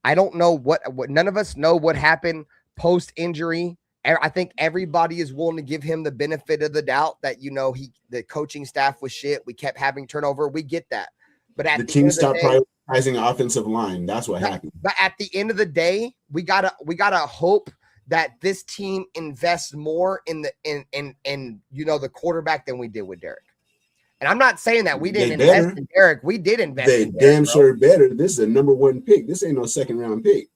I don't know what none of us know what happened post injury. I think everybody is willing to give him the benefit of the doubt that, you know, the coaching staff was shit. We kept having turnover. We get that. But at the team stopped prioritizing offensive line. That's what happened. But at the end of the day, we gotta hope that this team invests more in you know, the quarterback than we did with Derek. And I'm not saying that we didn't invest in Derek. We did invest in Derek. Damn sure better. This is a number 1 pick. This ain't no second round pick.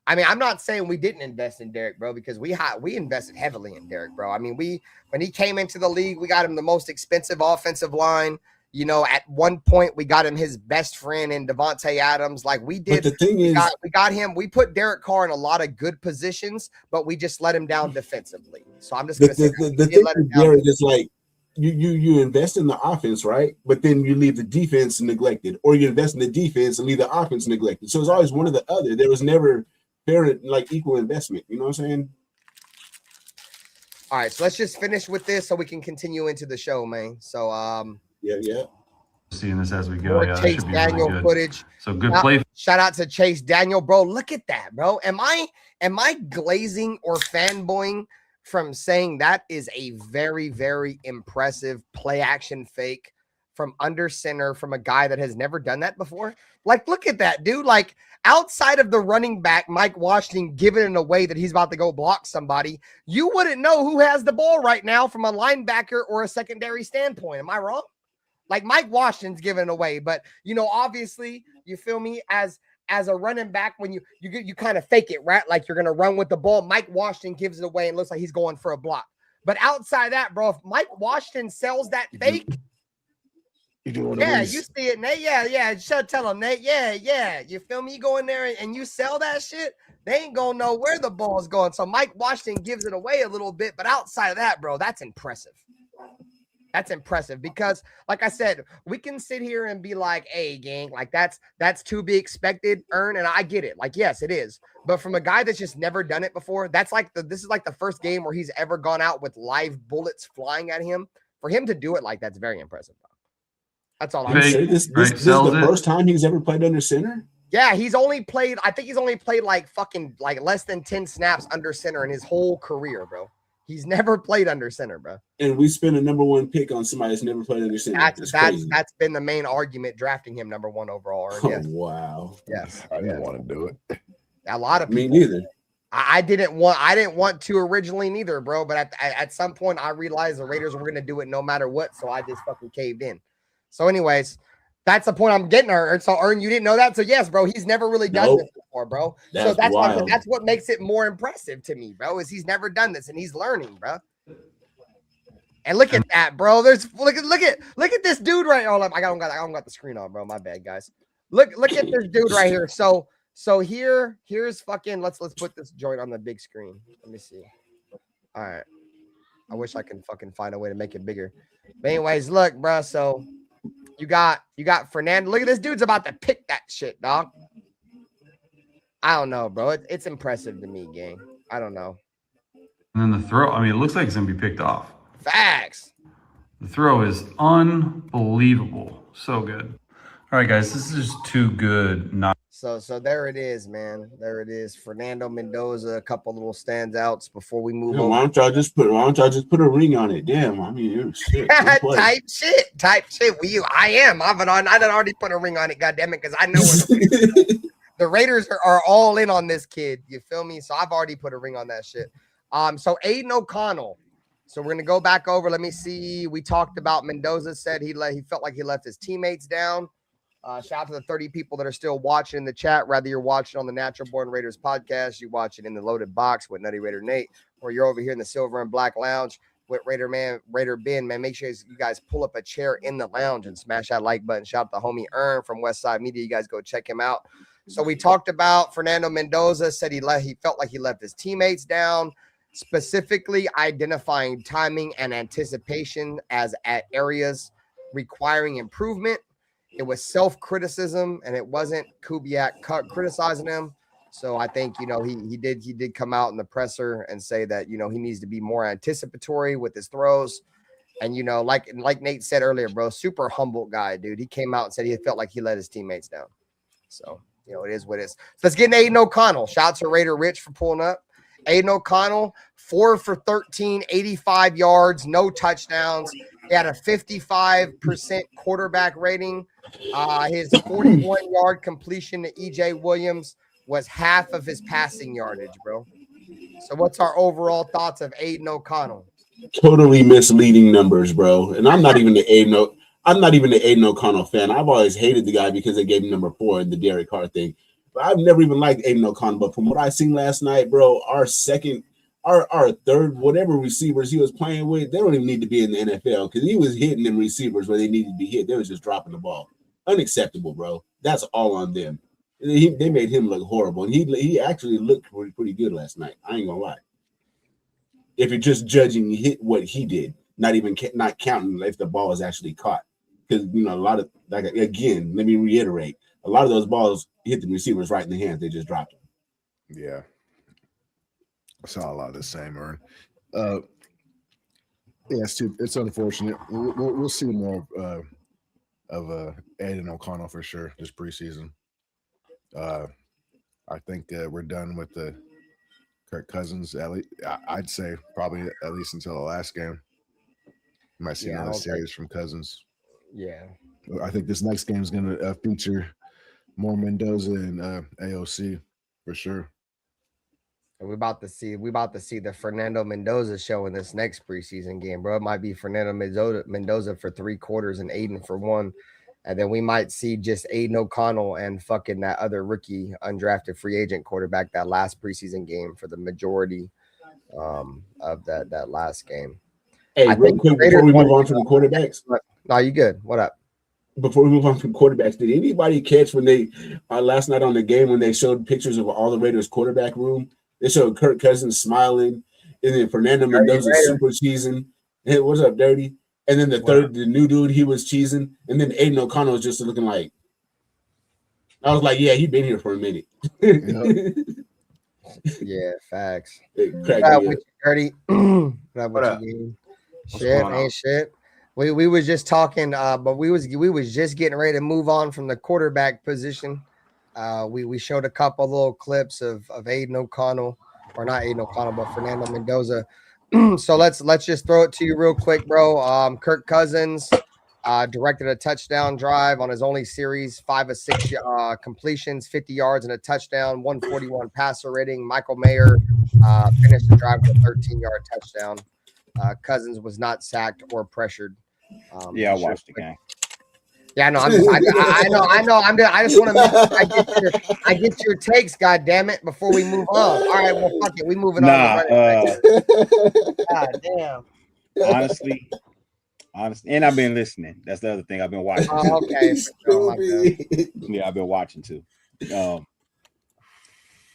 I mean, I'm not saying we didn't invest in Derek, bro, because we invested heavily in Derek, bro. I mean, when he came into the league, we got him the most expensive offensive line. You know, at one point, we got him his best friend in Devontae Adams. Like we did. But the thing is, we got him. We put Derek Carr in a lot of good positions, but we just let him down defensively. So I'm just going to say the thing with Derek is like you invest in the offense, right? But then you leave the defense neglected, or you invest in the defense and leave the offense neglected. So it's always one or the other. There was never fair, like equal investment. You know what I'm saying? All right, so let's just finish with this so we can continue into the show, man. So yeah. Seeing this as we go, yeah, Chase Daniel really good footage. So good play. Shout out to Chase Daniel, bro. Look at that, bro. Am I glazing or fanboying from saying that is a very, very impressive play action fake from under center from a guy that has never done that before? Like, look at that, dude. Like, outside of the running back, Mike Washington, giving it away that he's about to go block somebody, you wouldn't know who has the ball right now from a linebacker or a secondary standpoint. Am I wrong? Like, Mike Washington's giving it away, but, you know, obviously, you feel me, as a running back, when you kind of fake it, right? Like, you're going to run with the ball. Mike Washington gives it away and looks like he's going for a block. But outside that, bro, if Mike Washington sells that fake, yeah, you see it, Nate. Yeah. Tell him, Nate. Yeah. You feel me? You go in there and you sell that shit, they ain't gonna know where the ball's going. So Mike Washington gives it away a little bit, but outside of that, bro, that's impressive. That's impressive because, like I said, we can sit here and be like, hey, gang, like that's to be expected, Ern, and I get it. Like, yes, it is. But from a guy that's just never done it before, this is like the first game where he's ever gone out with live bullets flying at him. For him to do it like that's very impressive. That's all I'm saying. This is the first time he's ever played under center? Yeah, I think he's only played like fucking like less than 10 snaps under center in his whole career, bro. He's never played under center, bro. And we spent a number 1 pick on somebody that's never played under center. That's been the main argument drafting him number 1 overall. Yes. Oh, wow. Yes. I didn't want to do it. A lot of people. Me neither. I didn't want to originally neither, bro. But at some point I realized the Raiders were gonna do it no matter what, so I just fucking caved in. So, anyways, that's the point I'm getting, Ern. So, Ern, you didn't know that? So, yes, bro, he's never really done this before, bro. That's what makes it more impressive to me, bro, is he's never done this and he's learning, bro. And look at that, bro. Look at this dude right. Hold up, I don't got the screen on, bro. My bad, guys. Look at this dude right here. So here's fucking. Let's put this joint on the big screen. Let me see. All right. I wish I can fucking find a way to make it bigger. But anyways, look, bro. So. You got Fernando. Look at this dude's about to pick that shit, dog. I don't know, bro. It's impressive to me, gang. I don't know. And then the throw, I mean, it looks like it's going to be picked off. Facts. The throw is unbelievable. So good. All right, guys, this is just too good not. So there it is, man. There it is. Fernando Mendoza, a couple little standouts before we move on. Why don't y'all just put a ring on it? Damn, I mean, shit. Type shit. I done already put a ring on it, goddamn it, because I know the Raiders are all in on this kid. You feel me? So I've already put a ring on that shit. So Aiden O'Connell. So we're gonna go back over. Let me see. We talked about Mendoza said he felt like he left his teammates down. Shout out to the 30 people that are still watching in the chat. Whether you're watching on the Natural Born Raiders podcast, you watch it in the Loaded Box with Nutty Raider Nate, or you're over here in the Silver and Black Lounge with Raider Ben, man. Make sure you guys pull up a chair in the lounge and smash that like button. Shout out to homie Ern from Westside Media. You guys go check him out. So we talked about Fernando Mendoza said he felt like he left his teammates down, specifically identifying timing and anticipation as at areas requiring improvement. It was self-criticism, and it wasn't Kubiak criticizing him. So I think, he did come out in the presser and say that, he needs to be more anticipatory with his throws. And, like Nate said earlier, bro, super humble guy, dude. He came out and said he felt like he let his teammates down. So, it is what it is. So let's get Aiden O'Connell. Shout out to Raider Rich for pulling up. Aiden O'Connell, 4 for 13, 85 yards, no touchdowns. He had a 55% quarterback rating. His 41-yard completion to E.J. Williams was half of his passing yardage, bro. So what's our overall thoughts of Aiden O'Connell? Totally misleading numbers, bro. And I'm not even the Aiden O'Connell fan. I've always hated the guy because they gave him number 4 in the Derek Carr thing. But I've never even liked Aiden O'Connell. But from what I seen last night, bro, our third, whatever receivers he was playing with, they don't even need to be in the NFL because he was hitting them receivers where they needed to be hit. They was just dropping the ball. Unacceptable, bro. That's all on them. They made him look horrible, and he actually looked pretty good last night. I ain't gonna lie. If you're just judging what he did, not counting if the ball is actually caught, because a lot of again, let me reiterate, a lot of those balls hit the receivers right in the hands. They just dropped them. Yeah, I saw a lot of the same, Ern. Yeah, it's unfortunate. We'll see more of Aiden O'Connell for sure this preseason. I think we're done with the Kirk Cousins. At least, I'd say probably at least until the last game. You might see another series from Cousins. Yeah, I think this next game is going to feature more Mendoza and AOC for sure. And we're about to see the Fernando Mendoza show in this next preseason game, bro. It might be Fernando Mendoza for 3 quarters and Aiden for 1. And then we might see just Aiden O'Connell and fucking that other rookie undrafted free agent quarterback that last preseason game for the majority of that last game. Hey, real quick before we move on from the quarterbacks. No, you good. What up? Before we move on from quarterbacks, did anybody catch when they last night on the game when they showed pictures of all the Raiders quarterback room? They showed Kirk Cousins smiling, and then Fernando Mendoza super cheesing. Hey, what's up, Dirty? And then the new dude, he was cheesing. And then Aiden O'Connell was just looking like, I was like, yeah, he's been here for a minute. Yeah, facts. Dirty. What up? Shit, ain't shit. We was just talking, but we was just getting ready to move on from the quarterback position. We showed a couple little clips of Aiden O'Connell, or not Aiden O'Connell, but Fernando Mendoza. So let's just throw it to you real quick, bro. Kirk Cousins directed a touchdown drive on his only series, 5 of 6 completions, 50 yards and a touchdown, 141 passer rating. Michael Mayer finished the drive with a 13-yard touchdown. Cousins was not sacked or pressured. I watched the game. Yeah, no, I just want to I get your takes, God damn it, before we move on. All right, well, fuck it, we moving on. God damn. Honestly, and I've been listening. That's the other thing I've been watching. Oh, okay. Yeah, I've been watching too.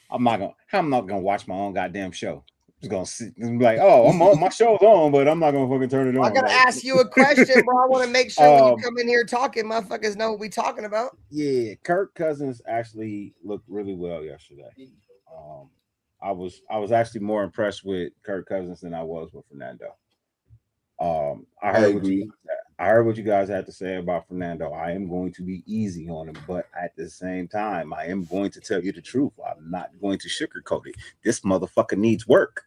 I'm not gonna watch my own goddamn show. Just gonna sit and be like, oh, my show's on, but I'm not gonna fucking turn it on. I gotta ask you a question, bro. I want to make sure when you come in here talking, motherfuckers know what we talking about. Yeah, Kirk Cousins actually looked really well yesterday. I was actually more impressed with Kirk Cousins than I was with Fernando. I heard what you guys had to say about Fernando. I am going to be easy on him, but at the same time, I am going to tell you the truth. I'm not going to sugarcoat it. This motherfucker needs work.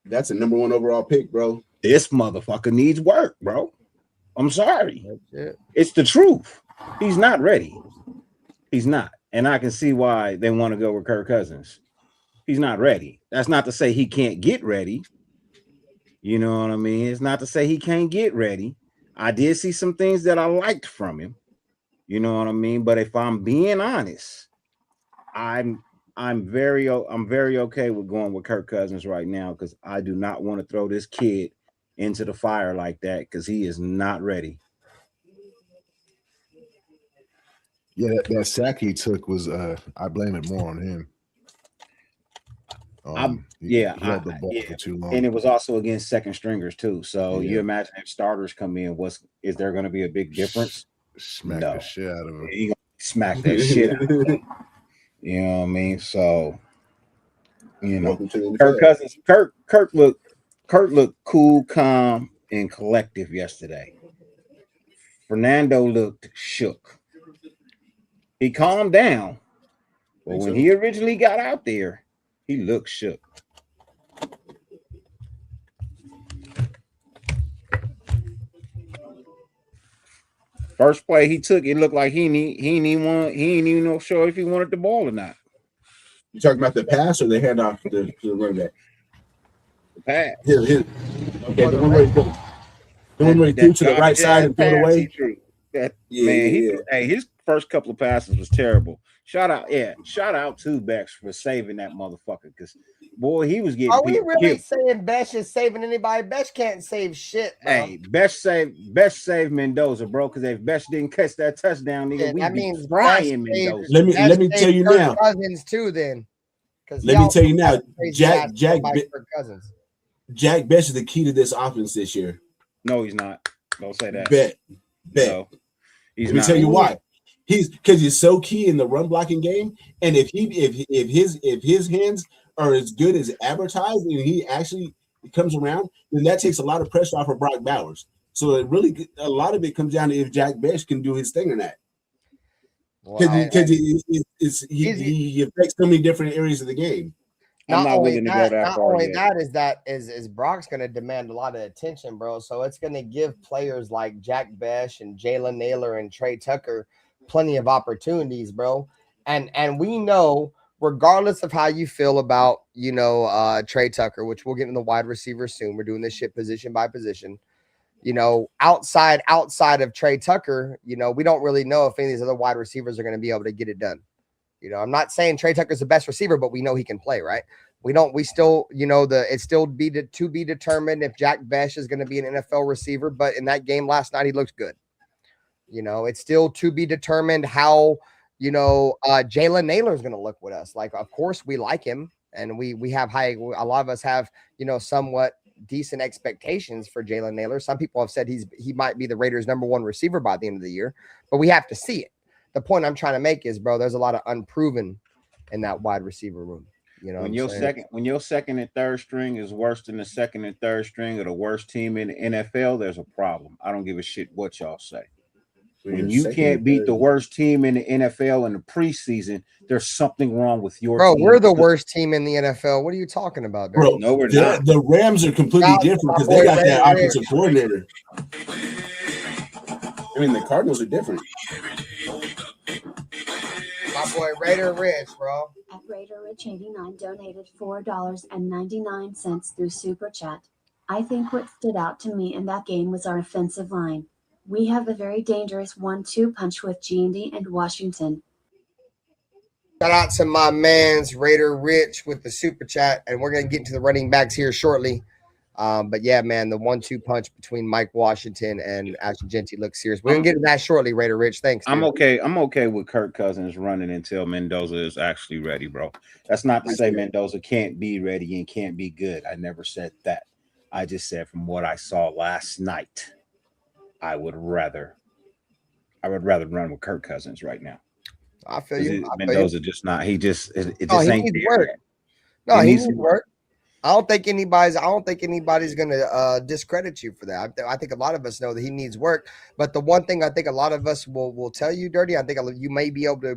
That's a number 1 overall pick, bro. This motherfucker needs work, bro. I'm sorry. It's the truth. He's not ready. He's not. And I can see why they want to go with Kirk Cousins. He's not ready. That's not to say he can't get ready. You know what I mean? It's not to say he can't get ready. I did see some things that I liked from him. You know what I mean? But if I'm being honest, I'm very okay with going with Kirk Cousins right now because I do not want to throw this kid into the fire like that because he is not ready. Yeah, that sack he took was I blame it more on him. He held the ball for too long. And it was also against second stringers too. So you imagine if starters come in, is there going to be a big difference? Smack the shit out of him. He gonna smack that shit out of him. You know what I mean? So Kirk looked cool, calm, and collective yesterday. Fernando looked shook. He calmed down, but when he originally got out there, he looked shook. First play he took, it looked like he ain't even sure if he wanted the ball or not. You talking about the pass or the handoff to the running back? The pass. Okay, the one where he threw to the right side and threw it away. His first couple of passes was terrible. Shout out to Bex for saving that motherfucker because boy, he was getting. Are we really saying Besh is saving anybody? Besh can't save shit, bro. Hey, Besh saved Mendoza, bro. Because if Besh didn't catch that touchdown, nigga, we'd be frying Mendoza. Let me tell you now. Cousins too, then. Let me tell you now, Jack Besh is the key to this offense this year. No, he's not. Don't say that. Bet. No, Let me tell you why. He's so key in the run blocking game, and if his hands are as good as advertised, and he actually comes around, then that takes a lot of pressure off of Brock Bowers. So a lot of it comes down to if Jack Besh can do his thing or not. Because he affects so many different areas of the game. Not only that is Brock's going to demand a lot of attention, bro. So it's going to give players like Jack Besh and Jalen Naylor and Trey Tucker plenty of opportunities, bro. And we know, regardless of how you feel about Trey Tucker, which we'll get in the wide receiver soon. We're doing this shit position by position. Outside of Trey Tucker, we don't really know if any of these other wide receivers are going to be able to get it done. I'm not saying Trey Tucker's the best receiver, but we know he can play, right? It's still to be determined if Jack Besh is going to be an NFL receiver, but in that game last night, he looked good. It's still to be determined how, Jalen Naylor is going to look with us. Like, of course we like him and we have a lot of us have, somewhat decent expectations for Jalen Naylor. Some people have said he might be the Raiders' #1 receiver by the end of the year, but we have to see it. The point I'm trying to make is, bro, there's a lot of unproven in that wide receiver room. When your second and third string is worse than the second and third string of the worst team in the NFL, there's a problem. I don't give a shit what y'all say. When you can't beat the worst team in the NFL in the preseason, there's something wrong with your team. Bro, we're the worst team in the NFL. What are you talking about, bro? No, we're not. The Rams are completely different because they got that offensive coordinator. I mean, the Cardinals are different. My boy Raider Rich, bro. At Raider Rich 89 donated $4.99 through Super Chat. I think what stood out to me in that game was our offensive line. We have a very dangerous 1-2 punch with G&D and Washington. Shout out to my man's Raider Rich with the Super Chat, and we're going to get into the running backs here shortly. But yeah, man, the 1-2 punch between Mike Washington and Ashton Genty looks serious. We're gonna get to that shortly, Raider Rich. Thanks. Dude. I'm okay with Kirk Cousins running until Mendoza is actually ready, bro. That's not to say Mendoza can't be ready and can't be good. I never said that. I just said from what I saw last night, I would rather run with Kirk Cousins right now. I feel you. Mendoza just not. It just ain't there. Work. No, he needs work. I don't think anybody's going to discredit you for that. I think a lot of us know that he needs work. But the one thing I think a lot of us will tell you, Dirty, I think you may be able to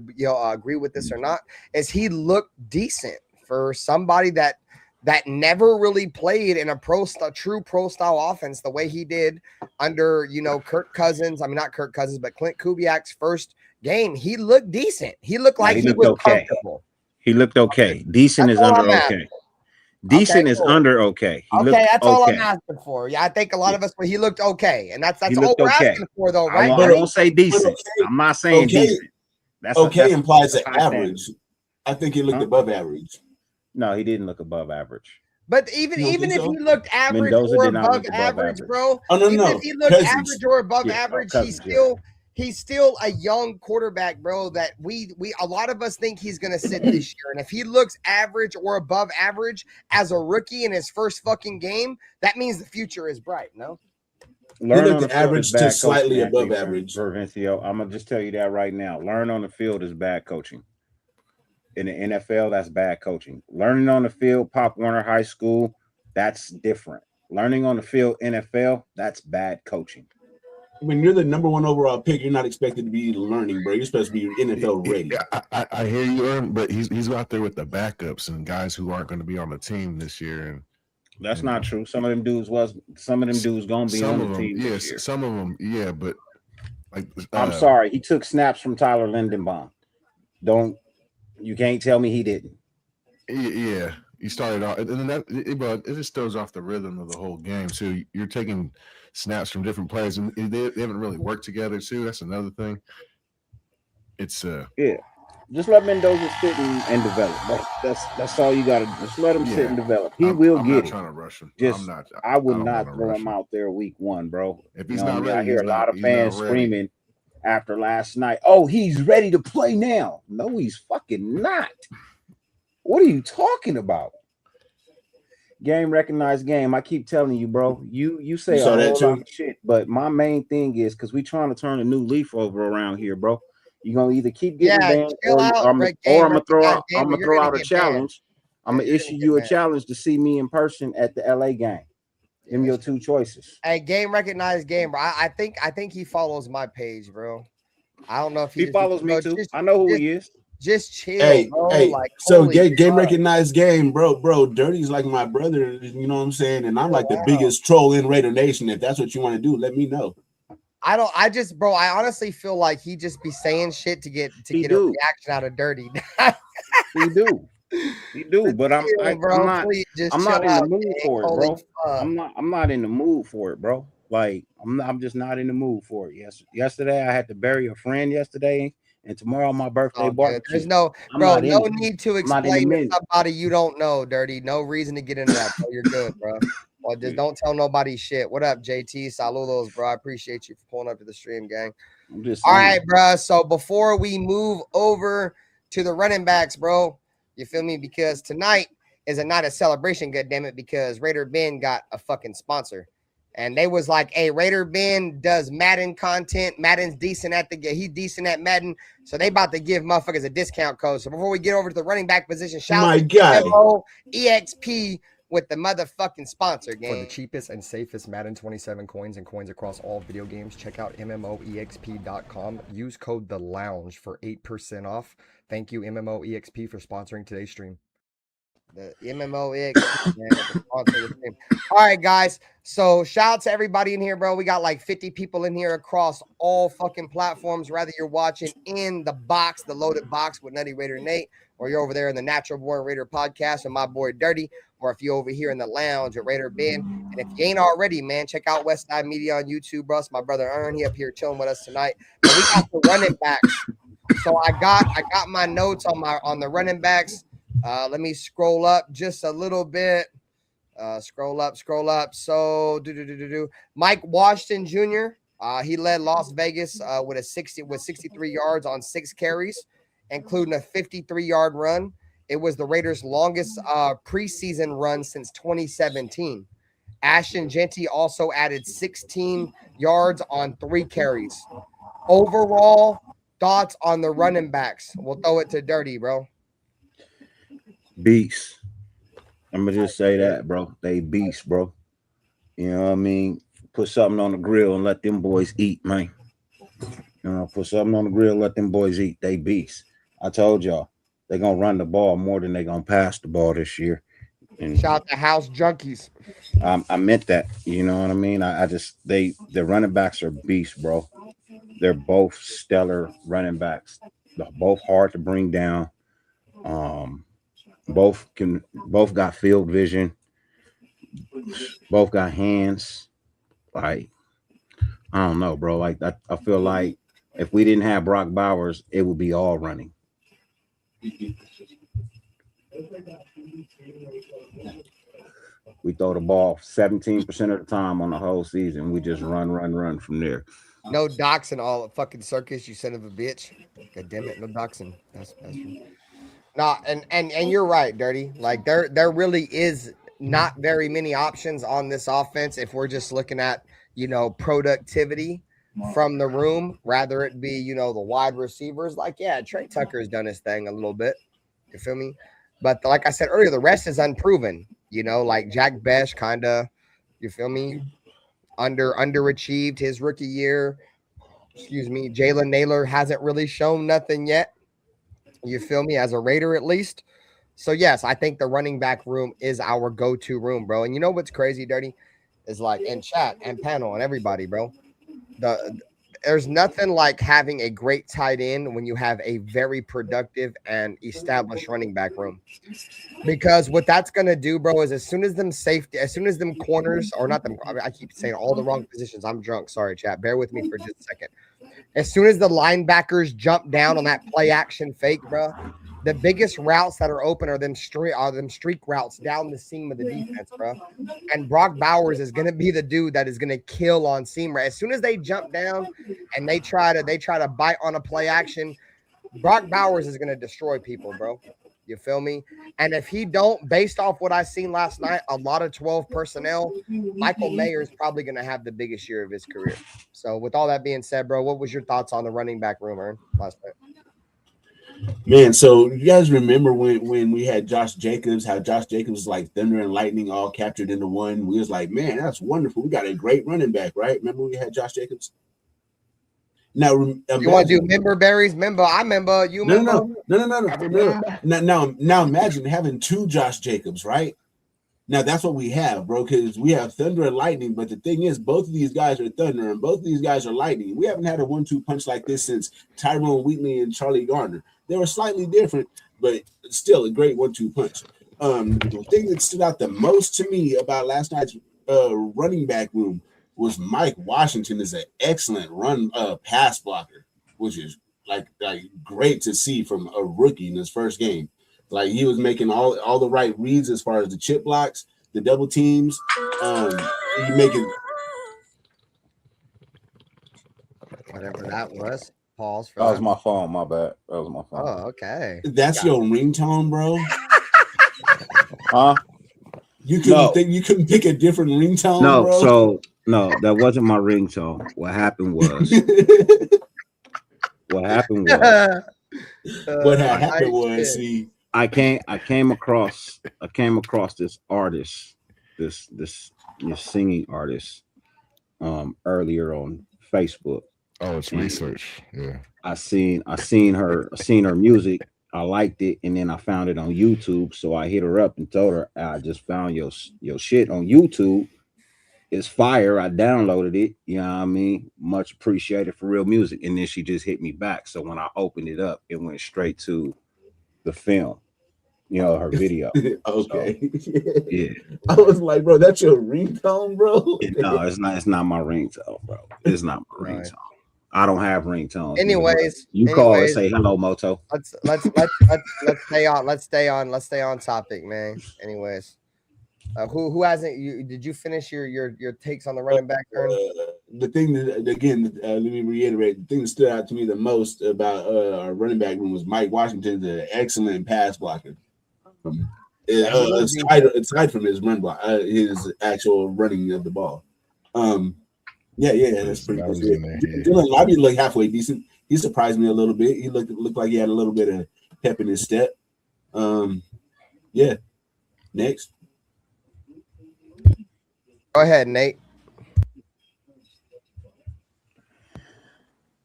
agree with this or not, is he looked decent for somebody that never really played in a true pro style offense the way he did under Kirk Cousins. I mean, not Kirk Cousins, but Clint Kubiak's first game. He looked decent. He looked like he was okay. comfortable. He looked okay. Decent is under okay. Decent is under okay. He looked that's all I'm asking for. Yeah, I think a lot of us, but he looked okay, and that's all we're asking for, though, right? I won't say decent. I'm not saying decent. That's implies an average. I think he looked above average. No, he didn't look above average. But even if he looked average or above average, bro. No. If he looked average or above average, he's still a young quarterback, bro. That we a lot of us think he's gonna sit this year. And if he looks average or above average as a rookie in his first fucking game, that means the future is bright, no? He looked average to slightly above average. Vervencio, I'm gonna just tell you that right now. Learn on the field is bad coaching. In the NFL, that's bad coaching. Learning on the field, Pop Warner High School, that's different. Learning on the field, NFL, that's bad coaching. When you're the number 1 overall pick, you're not expected to be learning, bro. You're supposed to be NFL ready. Yeah, I hear you, but he's out there with the backups and guys who aren't going to be on the team this year. And that's not true. Some of them dudes gonna be on the team. Yes, some of them, yeah, but like I'm sorry, he took snaps from Tyler Lindenbaum. You can't tell me he didn't. Yeah, he started off, and then it just throws off the rhythm of the whole game. So you're taking snaps from different players, and they haven't really worked together too. That's another thing. It's yeah. Just let Mendoza sit and develop. That's all you got to do. Just let him sit and develop. I'm not trying to rush him. I would not throw him out there week 1, bro. If he's not ready, I hear a lot of fans screaming after last night, oh, he's ready to play now. No, he's fucking not. What are you talking about? Game recognized game. I keep telling you, bro. You say a whole lot of shit, but my main thing is because we trying to turn a new leaf over around here, bro. You're gonna either keep getting banned or I'm gonna throw out a challenge. I'm gonna issue you a challenge to see me in person at the LA game. Give me your 2 choices. Hey, game recognized game, bro. I think he follows my page, bro. I don't know if he follows me too. I know who he is. Just chill, bro. Hey, so game recognized game, bro. Dirty's like my brother, you know what I'm saying? And I'm like the biggest troll in Raider Nation. If that's what you want to do, let me know. I honestly feel like he just be saying shit to get a reaction out of Dirty. He do, but I'm not in the mood for it, bro. I'm not in the mood for it, bro. Like I'm just not in the mood for it. Yesterday I had to bury a friend yesterday, and tomorrow my birthday barbecue. There's no need to explain to somebody you don't know, Dirty. No reason to get into that, bro. You're good, bro. Well, just don't tell nobody shit. What up, JT? Saludos, bro. I appreciate you for pulling up to the stream, gang. All right, bro. So before we move over to the running backs, bro, you feel me? Because tonight is a night of celebration, goddammit, because Raider Ben got a fucking sponsor. And they was like, hey, Raider Ben does Madden content. Madden's decent he's decent at Madden. So they about to give motherfuckers a discount code. So before we get over to the running back position, shout out to EXP with the motherfucking sponsor game. For the cheapest and safest Madden 27 coins and coins across all video games, check out MMOEXP.com. Use code The Lounge for 8% off. Thank you, MMOEXP, for sponsoring today's stream. The MMOEXP, man, the sponsor of the stream. All right, guys. So shout out to everybody in here, bro. We got like 50 people in here across all fucking platforms. Whether you're watching in the box, the loaded box with Nutty Raider Nate, or you're over there in the Natural Born Raider podcast with my boy Dirty, or if you're over here in the lounge at Raider Ben. And if you ain't already, man, check out Westside Media on YouTube, bro. It's my brother Ern. He up here chilling with us tonight. But we got the running backs. So I got my notes on the running backs. Let me scroll up just a little bit. Scroll up. So Mike Washington Jr. He led Las Vegas with 63 yards on 6 carries, including a 53-yard run. It was the Raiders' longest preseason run since 2017. Ashton Jeanty also added 16 yards on 3 carries. Overall thoughts on the running backs. We'll throw it to Dirty, bro. Beast. I'm gonna just say that, bro. They beast, bro. You know what I mean? Put something on the grill and let them boys eat, man. You know, put something on the grill, let them boys eat. They beast. I told y'all they're gonna run the ball more than they're gonna pass the ball this year. And shout out to House Junkies. I meant that. You know what I mean? The running backs are beasts, bro. They're both stellar running backs. They're both hard to bring down. Both got field vision. Both got hands. Like, I don't know, bro. Like I feel like if we didn't have Brock Bowers, it would be all running. We throw the ball 17% of the time on the whole season. We just run from there. No doxing all fucking circus, you son of a bitch. God damn it, no doxing. That's true. No, and you're right, Dirty. Like there really is not very many options on this offense if we're just looking at, productivity from the room, rather it be, the wide receivers. Like, yeah, Trey Tucker's done his thing a little bit. You feel me? But like I said earlier, the rest is unproven. Like Jack Besh kind of, you feel me? Underachieved his rookie year. Excuse me. Jalen Naylor hasn't really shown nothing yet. You feel me? As a Raider, at least. So, yes, I think the running back room is our go-to room, bro. And you know what's crazy, Dirty? Is like in chat and panel and everybody, bro. There's nothing like having a great tight end when you have a very productive and established running back room. Because what that's going to do, bro, is as soon as them corners, or not them, I keep saying all the wrong positions. I'm drunk. Sorry, chat. Bear with me for just a second. As soon as the linebackers jump down on that play action fake, bro, the biggest routes that are open are them streak routes down the seam of the defense, bro. And Brock Bowers is gonna be the dude that is gonna kill on seam. Right, as soon as they jump down and they try to bite on a play action, Brock Bowers is gonna destroy people, bro. You feel me? And if he don't, based off what I seen last night, a lot of 12 personnel, Michael Mayer is probably gonna have the biggest year of his career. So, with all that being said, bro, what was your thoughts on the running back room, Ern, last night? Man, so you guys remember when we had Josh Jacobs, how Josh Jacobs was like thunder and lightning all captured into one? We was like, man, that's wonderful. We got a great running back, right? Remember we had Josh Jacobs? Now, you want to do member berries? I remember you. No. Now imagine having two Josh Jacobs, right? Now that's what we have, bro, because we have thunder and lightning. But the thing is, both of these guys are thunder and both of these guys are lightning. We haven't had a 1-2 punch like this since Tyrone Wheatley and Charlie Gardner. They were slightly different, but still a great 1-2 punch. The thing that stood out the most to me about last night's running back room was Mike Washington is an excellent pass blocker, which is like great to see from a rookie in his first game. Like he was making all the right reads as far as the chip blocks, the double teams. He making whatever that was. Pause. That was my phone. My bad. That was my phone. Oh, okay. That's your ringtone, bro. Huh? You couldn't pick a different ringtone. No, bro? So no, that wasn't my ringtone. What happened was. See, I came across this artist, this singing artist, earlier on Facebook. Oh, it's research. Yeah. I seen her music. I liked it, and then I found it on YouTube. So I hit her up and told her, I just found your shit on YouTube. It's fire. I downloaded it. You know what I mean? Much appreciated for real music. And then she just hit me back. So when I opened it up, it went straight to the film. Her video. Okay. So, yeah. I was like, bro, that's your ringtone, bro? No, it's not my ringtone, bro. It's not my ringtone. I don't have ringtones. Anyways, you call and say hello, Moto. Let's stay on topic, man. Anyways, who hasn't? Did you finish your takes on the running back? The thing that again, let me reiterate. The thing that stood out to me the most about our running back room was Mike Washington's an excellent pass blocker. Aside from his run block, his actual running of the ball. Yeah, that's pretty good. Dylan Lobby looked halfway decent. He surprised me a little bit. He looked like he had a little bit of pep in his step. Yeah. Next. Go ahead, Nate.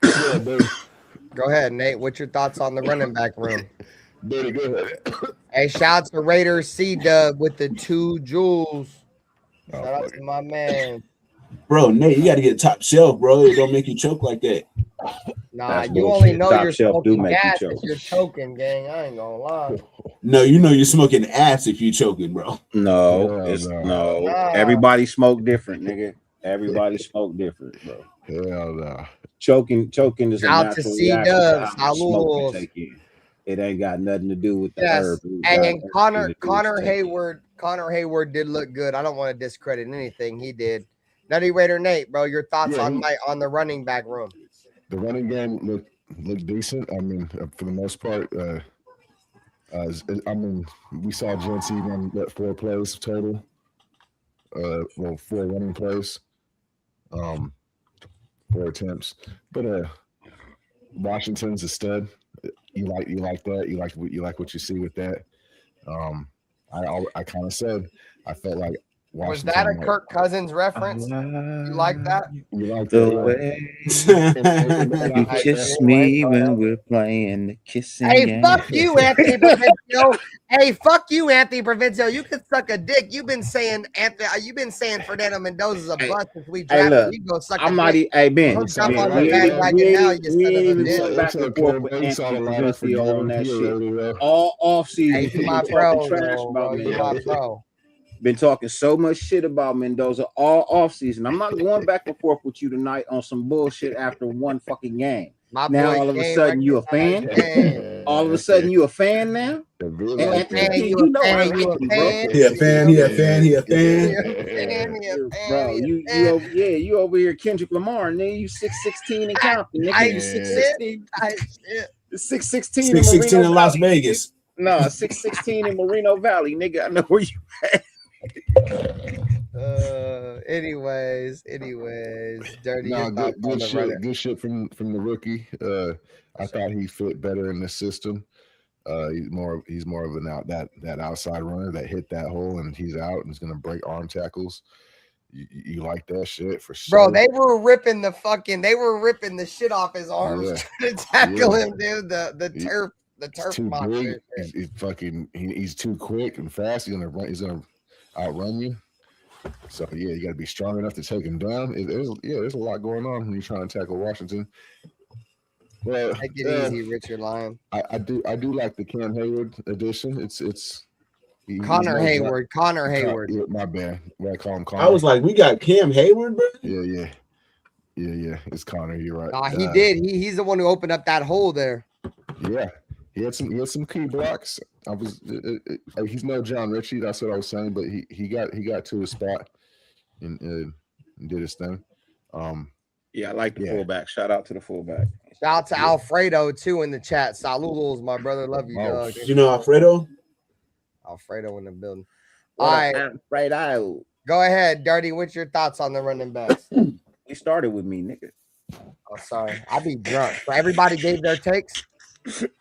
Go ahead, Nate. What's your thoughts on the running back room? Very good. Hey, shout out to Raiders C-Dub with the 2 jewels. Shout out to my man. Bro, Nate, you got to get top shelf, bro. It don't make you choke like that. Nah, you only know you're smoking gas if you're choking, gang. I ain't gonna lie. No, you know you're smoking ass if you choking, bro. No, no. Everybody smoke different, nigga. Everybody smoke different, bro. Hell no. Choking is a Out to natural C reaction to Dubs. how much smoke you Saludos. take in. It ain't got nothing to do with the Yes. herb. It Hey, got and everything to do with Connor you take in. Hayward did look good. I don't want to discredit anything he did. Nutty Raider Nate, bro, your thoughts on the running back room? The running game looked decent. I mean, for the most part, I mean, we saw Genty run 4 plays total. 4 running plays, 4 attempts. But Washington's a stud. You like that. You like what you see with that. I kind of said I felt like Washington. Was that a Kirk Cousins reference? You like that? You like the that? way you kiss me when we're playing the kissing Hey, game. fuck you, Anthony Provincial. Hey, fuck you, Anthony Provincial. You can suck a dick. You've been saying Fernando Mendoza's a bust since we drafted. Look, You go suck I'm a not. dick. Hey, Ben, Don't jump on the bandwagon now, you son of a bitch. Back and forth with Anthony Provincial on that shit. All offseason, Hey, you people my talking bro, trash about you my Mendoza. bro. Been talking so much shit about Mendoza all offseason. I'm not going back and forth with you tonight on some bullshit after one fucking game. Now all of a sudden you a fan? All of a sudden you a fan now? And Anthony, you know I like him, bro. He a fan. Bro, you over here Kendrick Lamar, nigga. You 6'16" in Compton, nigga. You 6'16". 6'16" 6'16" in Las Vegas. No, 6'16" in Moreno Valley, nigga. I know where you at. Anyways, dirty. No, good shit from the rookie. I thought he fit better in the system. He's more of that outside runner that hit that hole and he's out and is gonna break arm tackles. You like that shit for sure, bro? They were ripping the shit off his arms trying to tackle him, dude. The turf. The turf too monster. Big. He's too quick and fast. He's gonna outrun you. So you got to be strong enough to take him down. There's a lot going on when you're trying to tackle Washington. Well, take it easy, Richard Lyon. I do like the Cam Hayward addition. It's Connor Hayward. Yeah, my bad. What I call him Connor. I was like, we got Cam Hayward, bro. Yeah. It's Connor. You're right. Nah, he did. He's the one who opened up that hole there. Yeah. He had some key blocks. He's no John Ritchie. That's what I was saying. But he got to his spot and did his thing. I like the fullback. Shout out to the fullback. Shout out to Alfredo too in the chat. Saludos, my brother. Love you, dog. You know Alfredo? Alfredo in the building. All right, Alfredo. Go ahead, Dirty. What's your thoughts on the running backs? You started with me, nigga. Oh, sorry. I be drunk. So everybody gave their takes.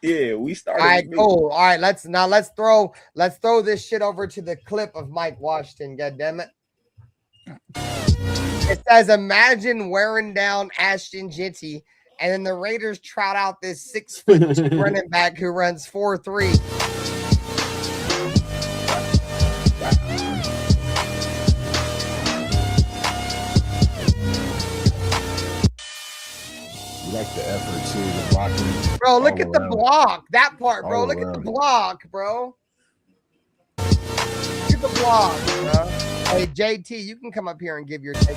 Yeah, we started. All right, cool. All right, let's throw this shit over to the clip of Mike Washington. God damn it! It says, "Imagine wearing down Ashton Genty, and then the Raiders trot out this 6'2" running back who runs 4.3." You like the effort too, the blocking. Bro, look at the block. That part, bro. Look at the block, bro. Look at the block, bro. Hey, JT, you can come up here and give your take.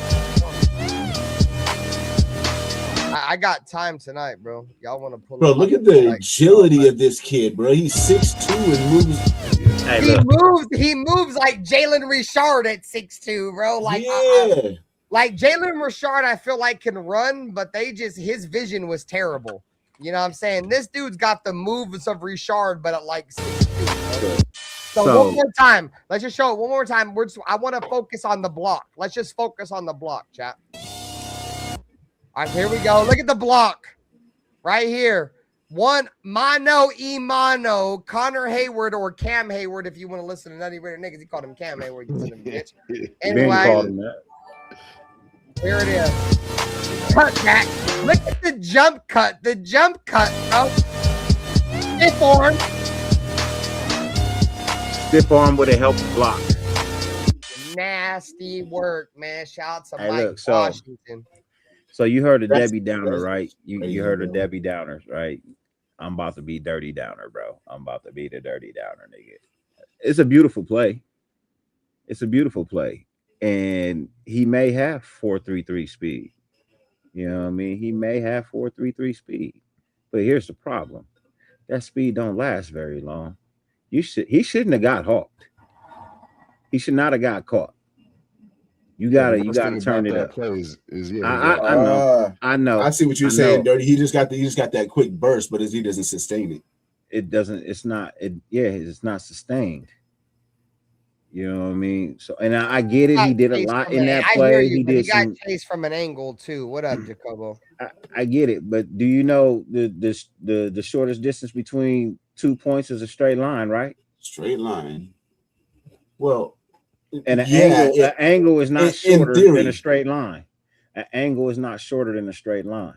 I got time tonight, bro. Y'all want to pull? Bro, look at the agility of this kid, bro. He's 6'2" and moves. He moves like Jalen Richard at 6'2", bro. Like like Jalen Richard, I feel like can run, but his vision was terrible. You know what I'm saying? This dude's got the moves of Richard, but at like 6'2". So one more time. Let's just show it one more time. I want to focus on the block. Let's just focus on the block, chat. All right, here we go. Look at the block right here. One mano e mano, Connor Hayward or Cam Hayward, if you want to listen to Nutty Raider niggas. He called him Cam Hayward. You son of a bitch. Anyway, here it is. Cut back. Look at the jump cut. The jump cut, bro. Stiff arm. Stiff arm would have helped block. Nasty work, man. Shout out to Mike Washington. So you heard of Debbie Downer, right? You heard of Debbie Downers, right? I'm about to be Dirty Downer, bro. I'm about to be the Dirty Downer, nigga. It's a beautiful play. It's a beautiful play. And he may have 4.33 speed. You know what I mean? He may have 4.33 speed. But here's the problem. That speed don't last very long. He shouldn't have got hawked. He should not have got caught. You gotta turn it up. I know. I see what you're saying, Dirty. He just got that quick burst, but he doesn't sustain it. It's not sustained. You know what I mean? So, and I get it. He did a lot in that play. He got chased from an angle too. What up, Jacobo? I get it, but do you know the shortest distance between 2 points is a straight line, right? Straight line. Well, and an angle is not shorter than a straight line. An angle is not shorter than a straight line.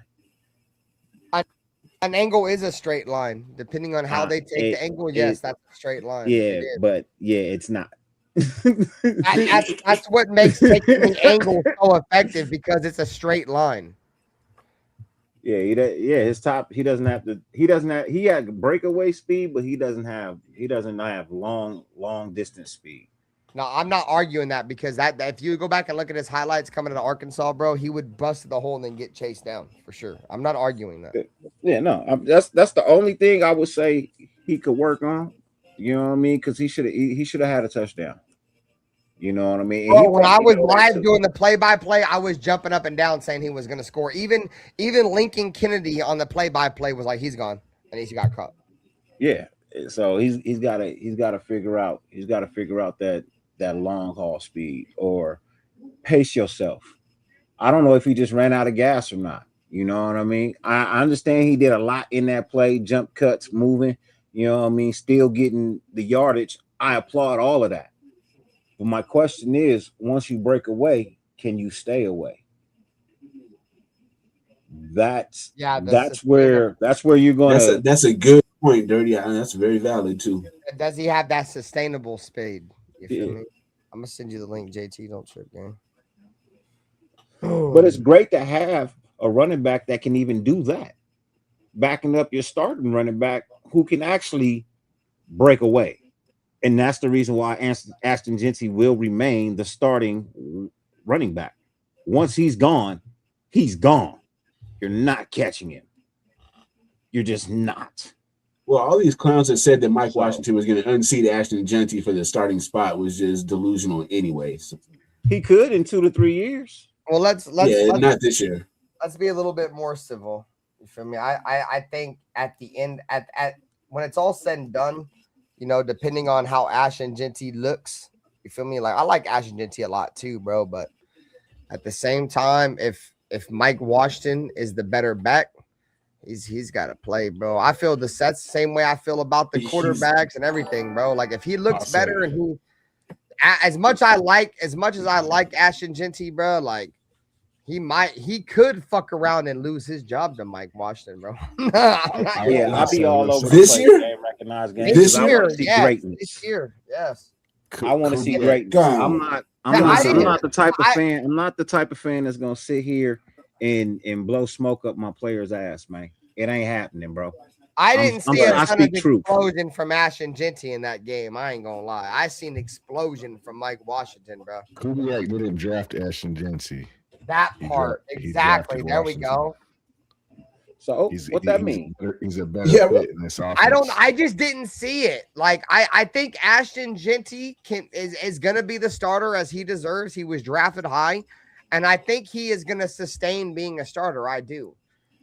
An angle is a straight line, depending on how they take the angle. Yes, that's a straight line. Yeah, but it's not. That's what makes taking the angle so effective, because it's a straight line. Yeah, his top, he had breakaway speed, but he doesn't have long distance speed. No, I'm not arguing that, because that if you go back and look at his highlights coming to Arkansas, bro, he would bust the hole and then get chased down for sure. I'm not arguing that. Yeah, no, that's the only thing I would say he could work on. You know what I mean? Because he should have had a touchdown. You know what I mean? Bro, when I was live doing the play-by-play, I was jumping up and down saying he was going to score. Even Lincoln Kennedy on the play-by-play was like, he's gone, and he got caught. Yeah, so he's got to figure out that long haul speed, or pace yourself. I don't know if he just ran out of gas or not. You know what I mean? I understand he did a lot in that play, jump cuts, moving. You know what I mean? Still getting the yardage. I applaud all of that. But my question is, once you break away, can you stay away? That's where you're going to. That's a good point, Dirty. That's very valid too. Does he have that sustainable speed? You feel me? I'm gonna send you the link, JT. Don't trip, gang. But it's great to have a running back that can even do that, backing up your starting running back who can actually break away. And that's the reason why Ashton Jeanty will remain the starting running back. Once he's gone, he's gone. You're not catching him. You're just not. Well, all these clowns that said that Mike Washington was going to unseat Ashton Jeanty for the starting spot was just delusional anyways. He could in 2 to 3 years. Well, let's not this year. Let's be a little bit more civil. You feel me? I think at the end, at when it's all said and done, you know, depending on how Ashton Jeanty looks, you feel me? Like, I like Ashton Jeanty a lot too, bro. But at the same time, if Mike Washington is the better back, he's got to play, bro. I feel the same way I feel about the quarterbacks and everything, bro. Like, if he looks better, and as much as I like Ashton Jeanty, bro, like, he could fuck around and lose his job to Mike Washington, bro. I'll be all over this year. This year, yes. I want to see greatness. I'm not the type of fan. I'm not the type of fan that's gonna sit here and blow smoke up my player's ass, man. It ain't happening, bro. I didn't see a ton of explosion from Ashton Jeanty in that game. I ain't gonna lie. I seen explosion from Mike Washington, bro. Kubiak didn't draft Ashton Jeanty. That part, exactly. There we go. So what that mean? He's a better fit in this offense. I just didn't see it. Like, I think Ashton Jeanty is gonna be the starter as he deserves. He was drafted high, and I think he is gonna sustain being a starter. I do.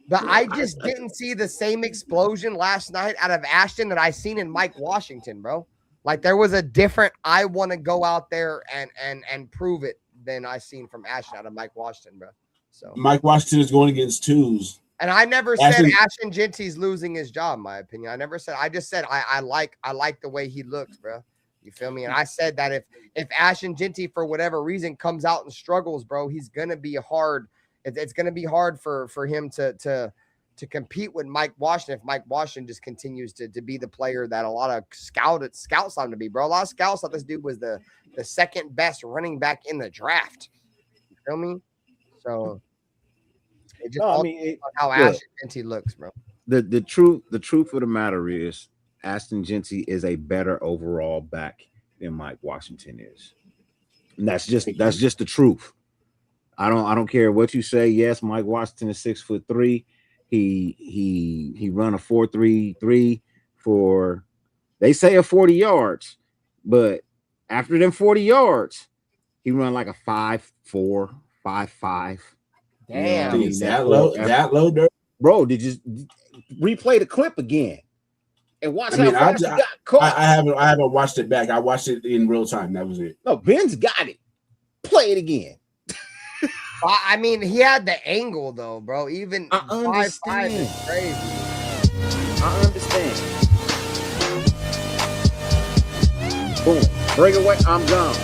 But I just didn't see the same explosion last night out of Ashton that I seen in Mike Washington, bro. Like, there was a different, I want to go out there and prove it than I seen from Ashton out of Mike Washington, bro. So Mike Washington is going against twos. And I never said Ashton Jeanty's losing his job, in my opinion. I never said. I just said I like the way he looks, bro. You feel me? And I said that if Ashton Jeanty for whatever reason comes out and struggles, bro, he's gonna be hard. It's gonna be hard for him to compete with Mike Washington if Mike Washington just continues to be the player that a lot of scouts thought him to be, bro. A lot of scouts thought this dude was the second best running back in the draft. You feel me? So it just how Ashton Jeanty looks, bro. the truth of the matter is Ashton Genty is a better overall back than Mike Washington is. And that's just the truth. I don't care what you say. Yes, Mike Washington is 6'3". He run a 4.33 for, they say, a 40 yards, but after them 40 yards, he run like a 5.4, 5.5. Damn, is that low, Dirk? Bro, did you replay the clip again and watch how fast he got caught? I haven't watched it back. I watched it in real time. That was it. No, Ben's got it. Play it again. I mean, he had the angle though, bro. Even 5'5" is crazy. I understand. Boom. Break away. I'm gone.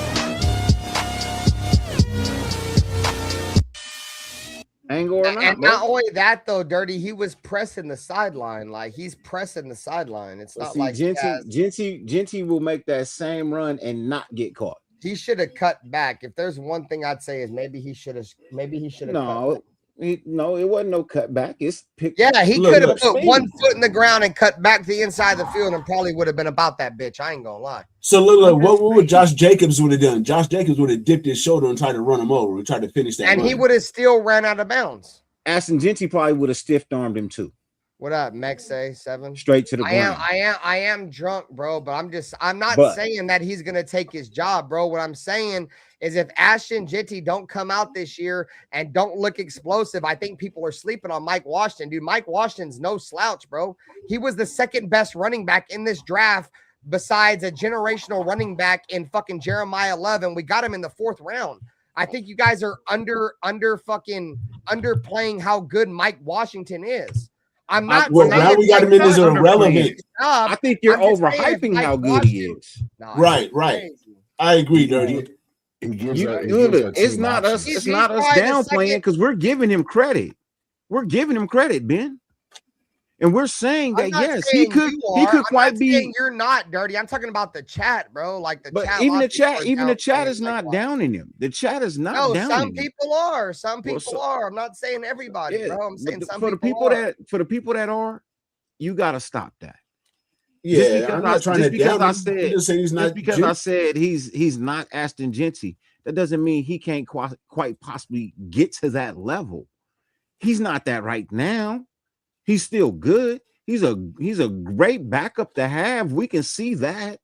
Angle or not, and not only that though, Dirty, he was pressing the sideline. Like he's pressing the sideline. It's not like Genty will make that same run and not get caught. He should have cut back. If there's one thing I'd say is maybe he should have. No, it wasn't no cut back. It's picked. Yeah, he could have put 1 foot in the ground and cut back to the inside of the field, and probably would have been about that bitch. I ain't gonna lie. So look, what would Josh Jacobs would have done? Josh Jacobs would have dipped his shoulder and tried to run him over. We tried to finish that, and he would have still ran out of bounds. Ashton Genty probably would have stiff armed him too. What up, Mexe 7? Straight to the ground. I am drunk, bro, but I'm not saying that he's gonna take his job, bro. What I'm saying is if Ashton Genty don't come out this year and don't look explosive, I think people are sleeping on Mike Washington. Dude, Mike Washington's no slouch, bro. He was the second best running back in this draft besides a generational running back in fucking Jeremiah Love, and we got him in the 4th round. I think you guys are underplaying how good Mike Washington is. I'm not. Now we got him in as irrelevant. I think you're overhyping how good he is. Right. I agree, Dirty. It's not us downplaying because we're giving him credit. We're giving him credit, Ben. And we're saying that yes, he could quite be. You're not, Dirty. I'm talking about the chat, bro. Like the chat. Even the chat is not downing him. The chat is not downing him. Some people are. Some people are. I'm not saying everybody, bro. I'm saying some people are. For the people that are, you got to stop that. Yeah, I'm not trying to down him. Because I said he's not Ashton Genty. That doesn't mean he can't quite possibly get to that level. He's not that right now. He's still good. He's a great backup to have. We can see that.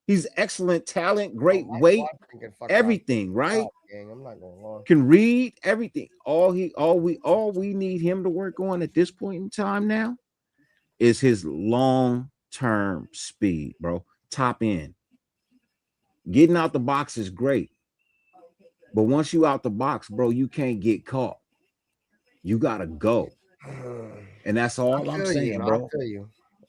He's excellent talent, great weight, everything, right? I'm not gonna lie. Can read everything. All we need him to work on at this point in time now is his long-term speed, bro. Top end. Getting out the box is great. But once you out the box, bro, you can't get caught. You gotta go. And that's all I'm saying, bro.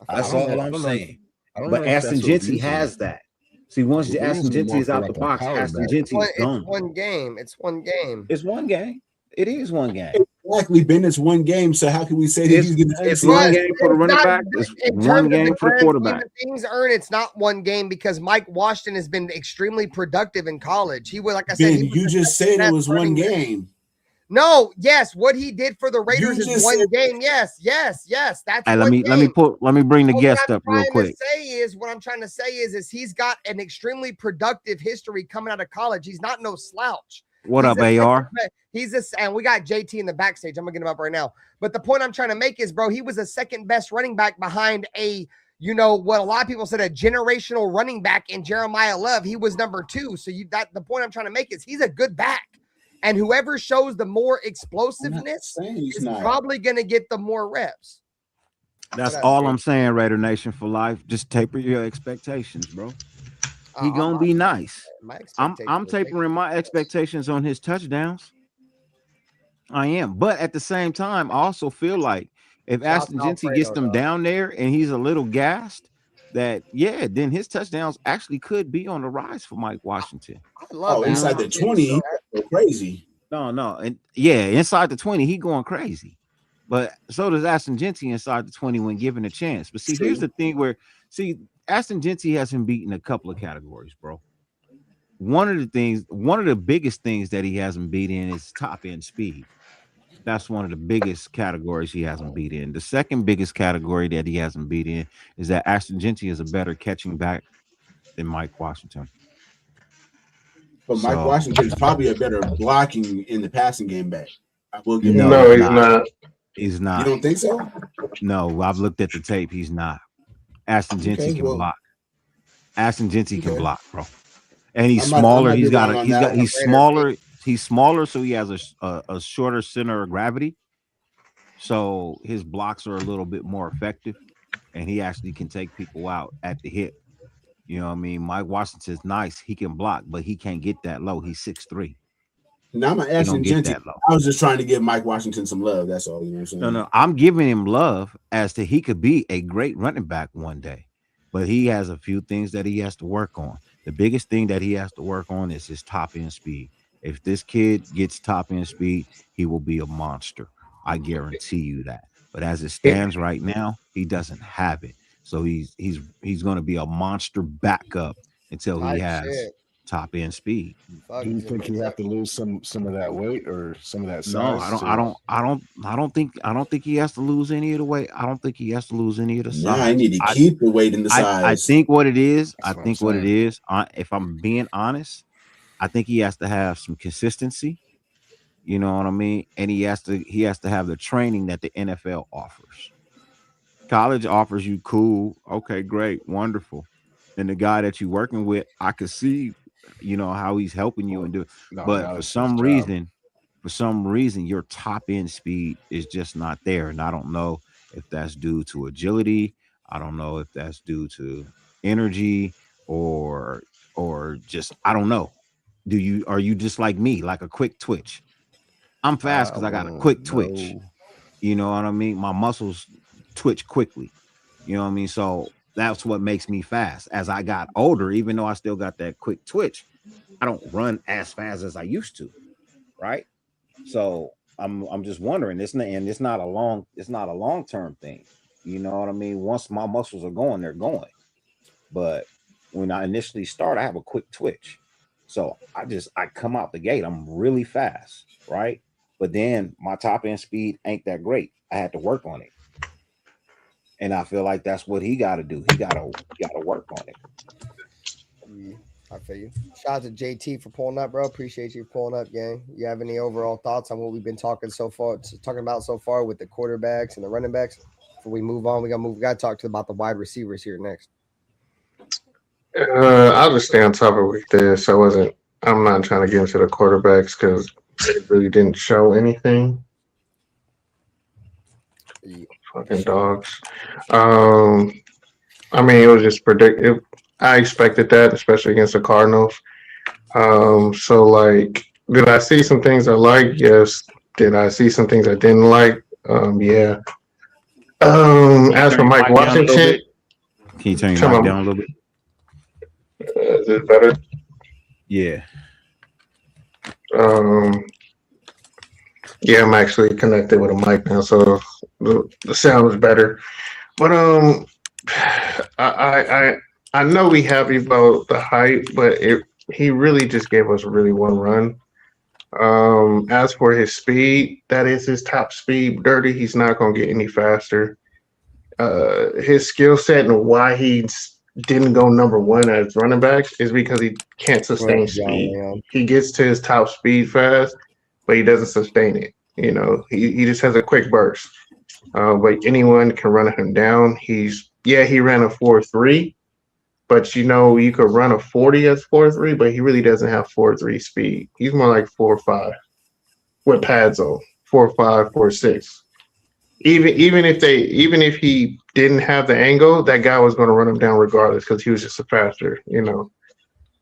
That's all I'm saying. But Ashton Genty has that. See, once Ashton Genty is out the box, Ashton Genty is gone. It's one game. It's one game. It is one game. Exactly, Ben. It's one game. So how can we say that he's going to? It's one game for the running back. It's one game for the quarterback. Things earn. It's not one game because Mike Washington has been extremely productive in college. He was, like I said, you just said it was one game. No, yes, what he did for the Raiders is one game. Yes. That's let me bring the guest up real quick. What I'm trying to say is he's got an extremely productive history coming out of college. He's not no slouch. What up, AR? And we got JT in the backstage. I'm gonna get him up right now. But the point I'm trying to make is, bro, he was a second best running back behind what a lot of people said, a generational running back in Jeremiah Love. He was number 2. So the point I'm trying to make is he's a good back. And whoever shows the more explosiveness is probably going to get the more reps. That's all I'm saying, Raider Nation for life. Just taper your expectations, bro. He gonna be nice. I'm tapering my expectations on his touchdowns. I am. But at the same time, I also feel like if Ashton Genty gets them down there and he's a little gassed, then his touchdowns actually could be on the rise for Mike Washington. Inside the 20, crazy. No, and inside the 20, he going crazy. But so does Ashton Genty inside the 20 when given a chance. But see, here's the thing Ashton Genty has been beaten a couple of categories, bro. One of the biggest things that he hasn't beat in is top end speed. That's one of the biggest categories he hasn't beat in. The second biggest category that he hasn't beat in is that Ashton Genty is a better catching back than Mike Washington. But Mike Washington's probably a better blocking in the passing game back. I will give him No, he's not. He's not. You don't think so? No, I've looked at the tape. He's not. Ashton Genty can block. Ashton Genty can block, bro. And he's smaller. He's smaller. He's smaller, so he has a shorter center of gravity. So his blocks are a little bit more effective, and he actually can take people out at the hip. You know what I mean? Mike Washington's nice. He can block, but he can't get that low. He's 6'3". Now I'm asking Genty. I was just trying to give Mike Washington some love. That's all. You know what I'm saying? No. I'm giving him love as to he could be a great running back one day, but he has a few things that he has to work on. The biggest thing that he has to work on is his top end speed. If this kid gets top end speed, he will be a monster. I guarantee you that. But as it stands right now, he doesn't have it. So he's going to be a monster backup until he has top end speed. Do you think he have to lose some of that weight or some of that size? No, I don't think he has to lose any of the weight. I don't think he has to lose any of the size. I need to keep the weight in the size. I think what it is, if I'm being honest, I think he has to have some consistency. You know what I mean? And he has to have the training that the NFL offers. College offers you cool, okay, great, wonderful. And the guy that you're working with, I could see, how he's helping you and do it. But for some reason, your top end speed is just not there. And I don't know if that's due to agility. I don't know if that's due to energy or just, I don't know. Are you just like me, like a quick twitch? I'm fast because I got a quick twitch. You know what I mean? My muscles twitch quickly. You know what I mean? So that's what makes me fast. As I got older, even though I still got that quick twitch, I don't run as fast as I used to. Right? So I'm just wondering. It's not a long-term thing. You know what I mean? Once my muscles are going, they're going. But when I initially start, I have a quick twitch. So I come out the gate, I'm really fast, right? But then my top end speed ain't that great. I had to work on it. And I feel like that's what he got to do. He got to work on it. I feel you. Shout out to JT for pulling up, bro. Appreciate you pulling up, gang. You have any overall thoughts on what we've been talking about so far with the quarterbacks and the running backs? Before we move on, we got to talk about the wide receivers here next. I'll just stay on topic with this. I'm not trying to get into the quarterbacks because they really didn't show anything. Fucking dogs. It was just predictive. I expected that, especially against the Cardinals. Did I see some things I liked? Yes. Did I see some things I didn't like? Yeah. As for Mike Washington, can you turn your mic down a little bit? Is it better? Yeah. Yeah, I'm actually connected with a mic now, so the sound is better. But I know we have about the hype, but he really just gave us really one run. As for his speed, that is his top speed. Dirty, he's not going to get any faster. His skill set and why he didn't go number one as running backs is because he can't sustain speed. He gets to his top speed fast, but he doesn't sustain it. He just has a quick burst. But anyone can run him down. He ran a 4.3, but you could run a 40 as 4.3, but he really doesn't have 4.3 speed. He's more like 4.5 with pads on, 4.5, 4.6. Even if he didn't have the angle, that guy was going to run him down regardless because he was just a faster,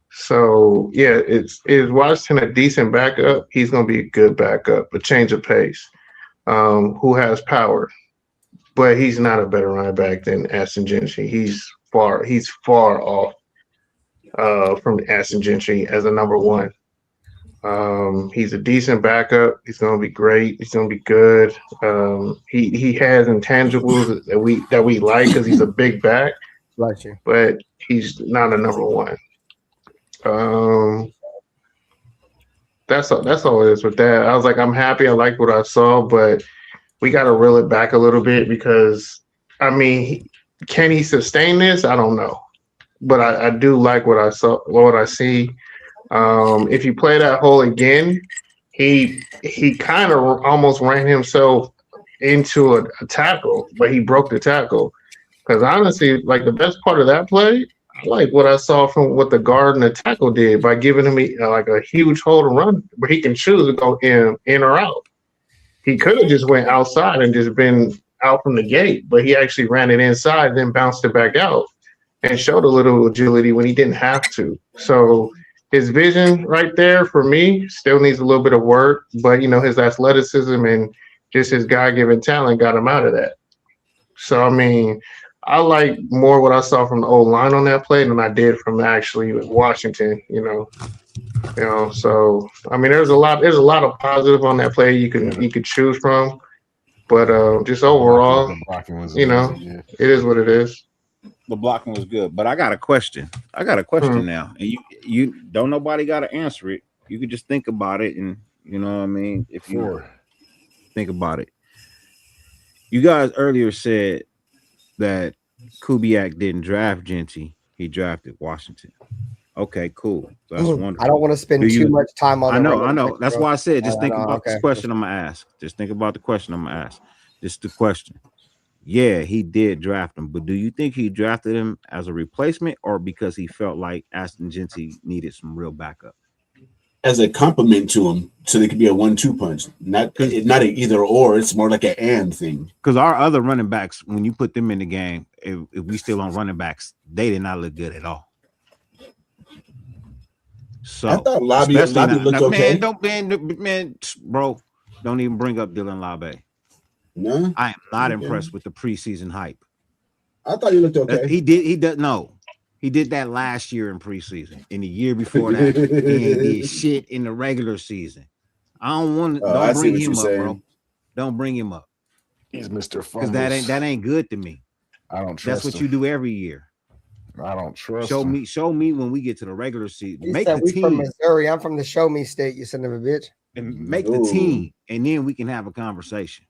So is Washington a decent backup? He's going to be a good backup, a change of pace, who has power, but he's not a better running back than Ashton Genty. He's far off from Ashton Genty as a number one. He's a decent backup. He's going to be great. He's going to be good. He has intangibles that we like because he's a big back, but he's not a number one. The That's all it is with that. I was like, I'm happy. I like what I saw, but we got to reel it back a little bit because, I mean, can he sustain this? I don't know, but I do like what I saw, what I see. If you play that hole again, he kind of almost ran himself into a tackle, but he broke the tackle. Because honestly, like the best part of that play, I like what I saw from what the guard and the tackle did by giving him like a huge hole to run where he can choose to go in or out. He could have just went outside and just been out from the gate, but he actually ran it inside, then bounced it back out and showed a little agility when he didn't have to. So his vision right there for me still needs a little bit of work, but his athleticism and just his God-given talent got him out of that. So, I mean, I like more what I saw from the old line on that play than I did from actually Washington, So I mean, there's a lot of positive on that play you could choose from, but just overall, it is what it is. The blocking was good, but I got a question. Now, and you don't nobody got to answer it. You could just think about it, and you know what I mean. If you think about it, you guys earlier said that Kubiak didn't draft Genty; he drafted Washington. Okay, cool. That's wonderful. I don't want to spend too much time on. I know. That's why I said just think about this question I'm gonna ask. Just think about the question I'm gonna ask. Just the question. Yeah, he did draft him, but do you think he drafted him as a replacement or because he felt like Ashton Genty needed some real backup? As a compliment to him, so they could be a 1-2 punch, not an either or. It's more like an and thing. Because our other running backs, when you put them in the game, if we still on running backs, they did not look good at all. So I thought Lobby looked okay. Bro, don't even bring up Dylan Labe. No, I am not impressed with the preseason hype. I thought he looked okay. He did that last year in preseason. In the year before that, he ain't did shit in the regular season. I don't want to. Don't bring him up, bro. Don't bring him up. He's Mr. Because that ain't good to me. I don't trust. That's what you do every year. I don't trust. Show me when we get to the regular season. You make said the team. From Missouri. I'm from the Show Me State. You son of a bitch. And make the team, and then we can have a conversation.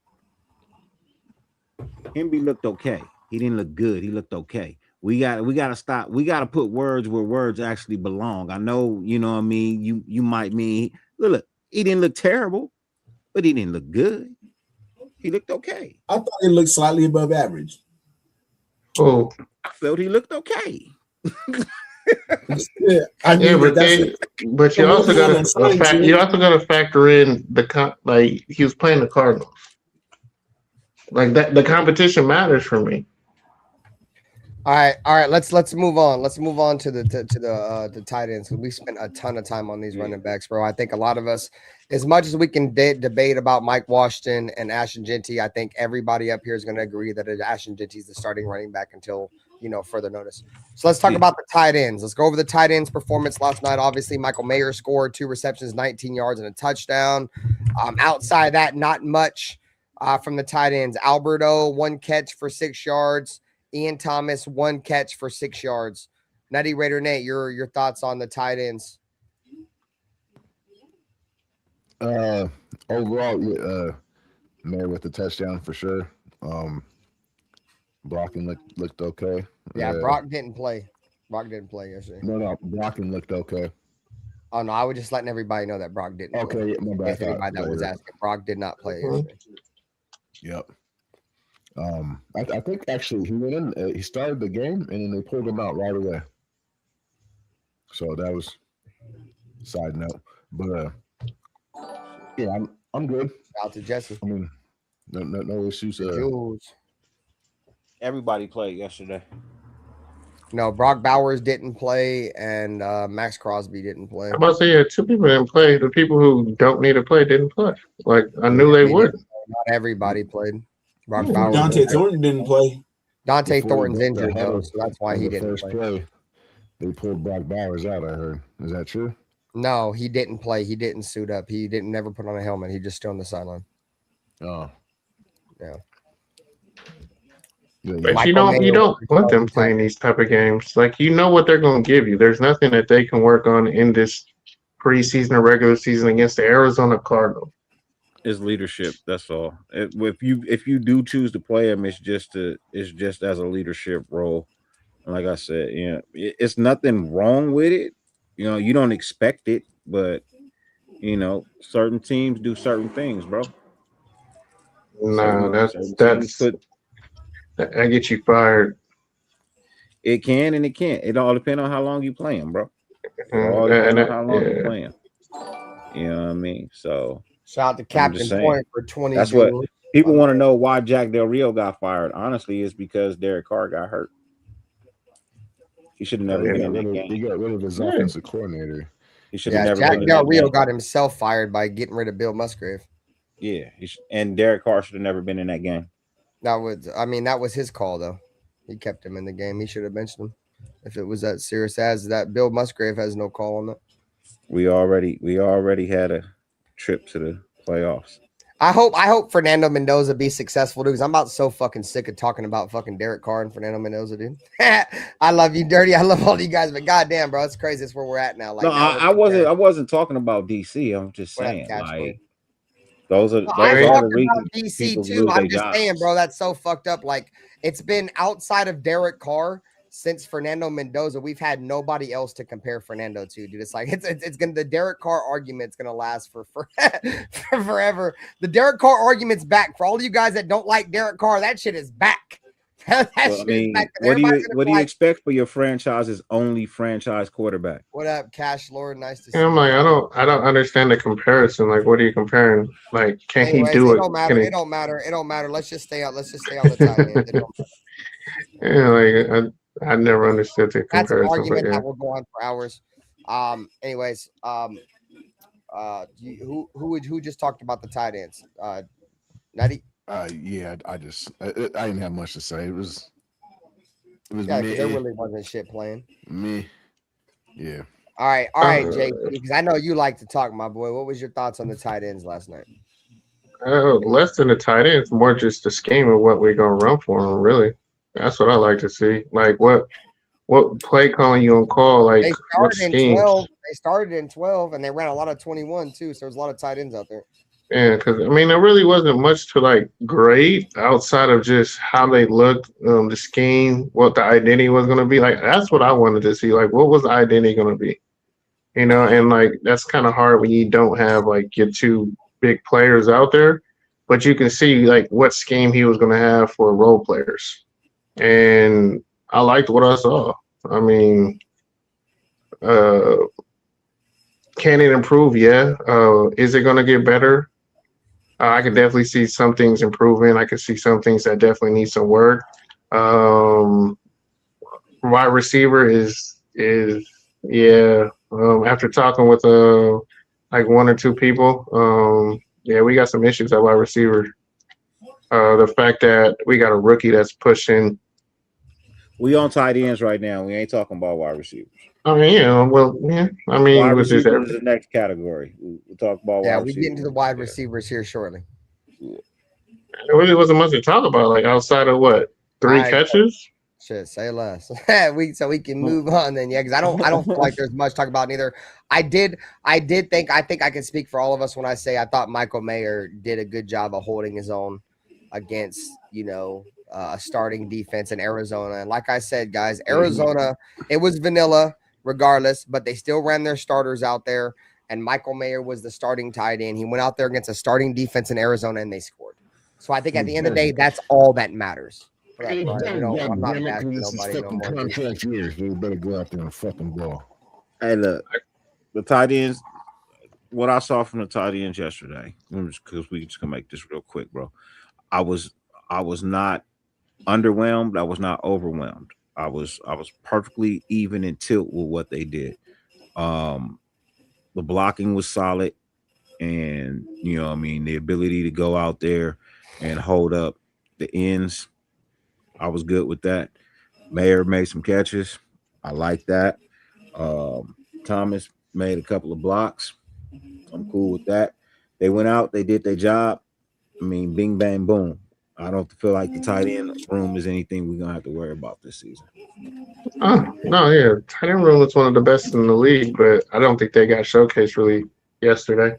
Hemby looked okay. He didn't look good. He looked okay. We got to stop. We got to put words where words actually belong. I know, you know what I mean. You might mean look. He didn't look terrible, but he didn't look good. He looked okay. I thought he looked slightly above average. Oh, I felt he looked okay. But you also got to factor in like he was playing the Cardinals. Like that, the competition matters for me. All right. Let's move on. Let's move on to the tight ends. We spent a ton of time on these running backs, bro. I think a lot of us, as much as we can debate about Mike Washington and Ashton Genty, I think everybody up here is going to agree that Ashton Genty is the starting running back until further notice. So let's talk about the tight ends. Let's go over the tight ends performance last night. Obviously, Michael Mayer scored 2 receptions, 19 yards, and a touchdown. Outside that, not much. From the tight ends, Alberto, 1 catch for 6 yards. Ian Thomas, 1 catch for 6 yards. Nutty Raider Nate, your thoughts on the tight ends? Overall, Mayer with the touchdown for sure. Blocking looked okay. Yeah, Brock didn't play. Brock didn't play yesterday. No, blocking looked okay. Oh no, I was just letting everybody know that Brock didn't. Okay, play. my bad. Everybody that was asking, Brock did not play yesterday. Yep. I think actually he went in. He started the game and then they pulled him out right away. So that was a side note, but yeah, I'm good. Out to Jesse. I mean, no issues. Jules. Everybody played yesterday. No, Brock Bowers didn't play, and Max Crosby didn't play. I'm about to say, 2 people didn't play. The people who don't need to play didn't play. Like I knew they would. Not everybody played. Brock Bowers. Dante Thornton didn't play. Dante Thornton's injured though, so that's why he didn't play. They pulled Brock Bowers out. I heard. Is that true? No, he didn't play. He didn't suit up. He didn't never put on a helmet. He just stood on the sideline. Oh, yeah. But you don't want them playing these type of games. Like what they're going to give you. There's nothing that they can work on in this preseason or regular season against the Arizona Cardinals. It's leadership. That's all. If you do choose to play him, it's just as a leadership role. And like I said, it's nothing wrong with it. You don't expect it, but certain teams do certain things, bro. Nah, Certain that's teams that gets you fired. It can and it can't. It all depends on how long you playing, bro. It all depends on how long you playing. You know what I mean? So shout out to Captain Point for 20. That's what people want to know why Jack Del Rio got fired. Honestly, is because Derek Carr got hurt. He should have never been in that game. He got rid of his offensive coordinator. He should have never Jack been in Del that Rio game. got himself fired by getting rid of Bill Musgrave. Yeah, and Derek Carr should have never been in that game. That was his call though. He kept him in the game. He should have benched him if it was that serious as that. Bill Musgrave has no call on that. We already had a trip to the playoffs. I hope Fernando Mendoza be successful, dude, because I'm about so fucking sick of talking about fucking Derek Carr and Fernando Mendoza, dude. I love you, Dirty. I love all you guys, but goddamn, bro, it's crazy. It's where we're at now. Like, no, I wasn't talking about DC. I'm just saying, like, those are the reasons DC too. I'm just saying, bro, that's so fucked up. Like, it's been outside of Derek Carr since Fernando Mendoza. We've had nobody else to compare Fernando to, dude. It's like it's gonna, the Derek Carr argument's gonna last for forever. The Derek Carr argument's back for all of you guys that don't like Derek Carr. That shit is back. What do you expect for your franchise's only franchise quarterback? What up, Cash Lord? Nice to see you. I'm like, I don't understand the comparison. Like, what are you comparing? Like, can he do it? It don't matter. Let's just stay on the tight end. It don't matter. Yeah, like I never understood the comparison. That's an argument that will go on for hours. Anyways, who just talked about the tight ends? Nutty. Yeah, I didn't have much to say. It was me. There really wasn't shit playing. Me. Yeah. All right, Jake, because I know you like to talk, my boy. What was your thoughts on the tight ends last night? Less than the tight ends, more just the scheme of what we're gonna run for them, really. That's what I like to see. Like what play calling you on call? Like what schemes? They started in 12 and they ran a lot of 21 too. So there's a lot of tight ends out there. Yeah, because I mean, there really wasn't much to like grade outside of just how they looked, the scheme, what the identity was going to be. Like that's what I wanted to see. Like, what was the identity going to be? And like that's kind of hard when you don't have like your two big players out there, but you can see like what scheme he was going to have for role players. And I liked what I saw. I mean, can it improve? Yeah. Is it going to get better? I could definitely see some things improving. I could see some things that definitely need some work. Wide receiver is after talking with like one or two people, we got some issues at wide receiver. The fact that we got a rookie that's pushing. We on tight ends right now. We ain't talking about wide receivers. I mean, I mean, wide receivers is the next category. We'll talk about. Yeah, we get into the wide receivers here shortly. There really wasn't much to talk about, like outside of what 3 catches. Shit, say less. So we can move on then, yeah, because I don't feel like there's much to talk about neither. I think I can speak for all of us when I say I thought Michael Mayer did a good job of holding his own against a starting defense in Arizona. And like I said, guys, Arizona, it was vanilla regardless, but they still ran their starters out there. And Michael Mayer was the starting tight end. He went out there against a starting defense in Arizona and they scored. So I think at the end of the day, that's all that matters. I'm not bashing nobody no more. Contract years, they better go out there and fucking ball. Hey, look, the tight ends. What I saw from the tight ends yesterday, because we just gonna make this real quick, bro. I was not underwhelmed. I was not overwhelmed. I was perfectly even in tilt with what they did. The blocking was solid, and the ability to go out there and hold up the ends. I was good with that. Mayer made some catches. I like that. Thomas made a couple of blocks. I'm cool with that. They went out. They did their job. I mean, bing, bang, boom. I don't feel like the tight end room is anything we're gonna have to worry about this season. Oh no, yeah, tight end room is one of the best in the league, but I don't think they got showcased really yesterday.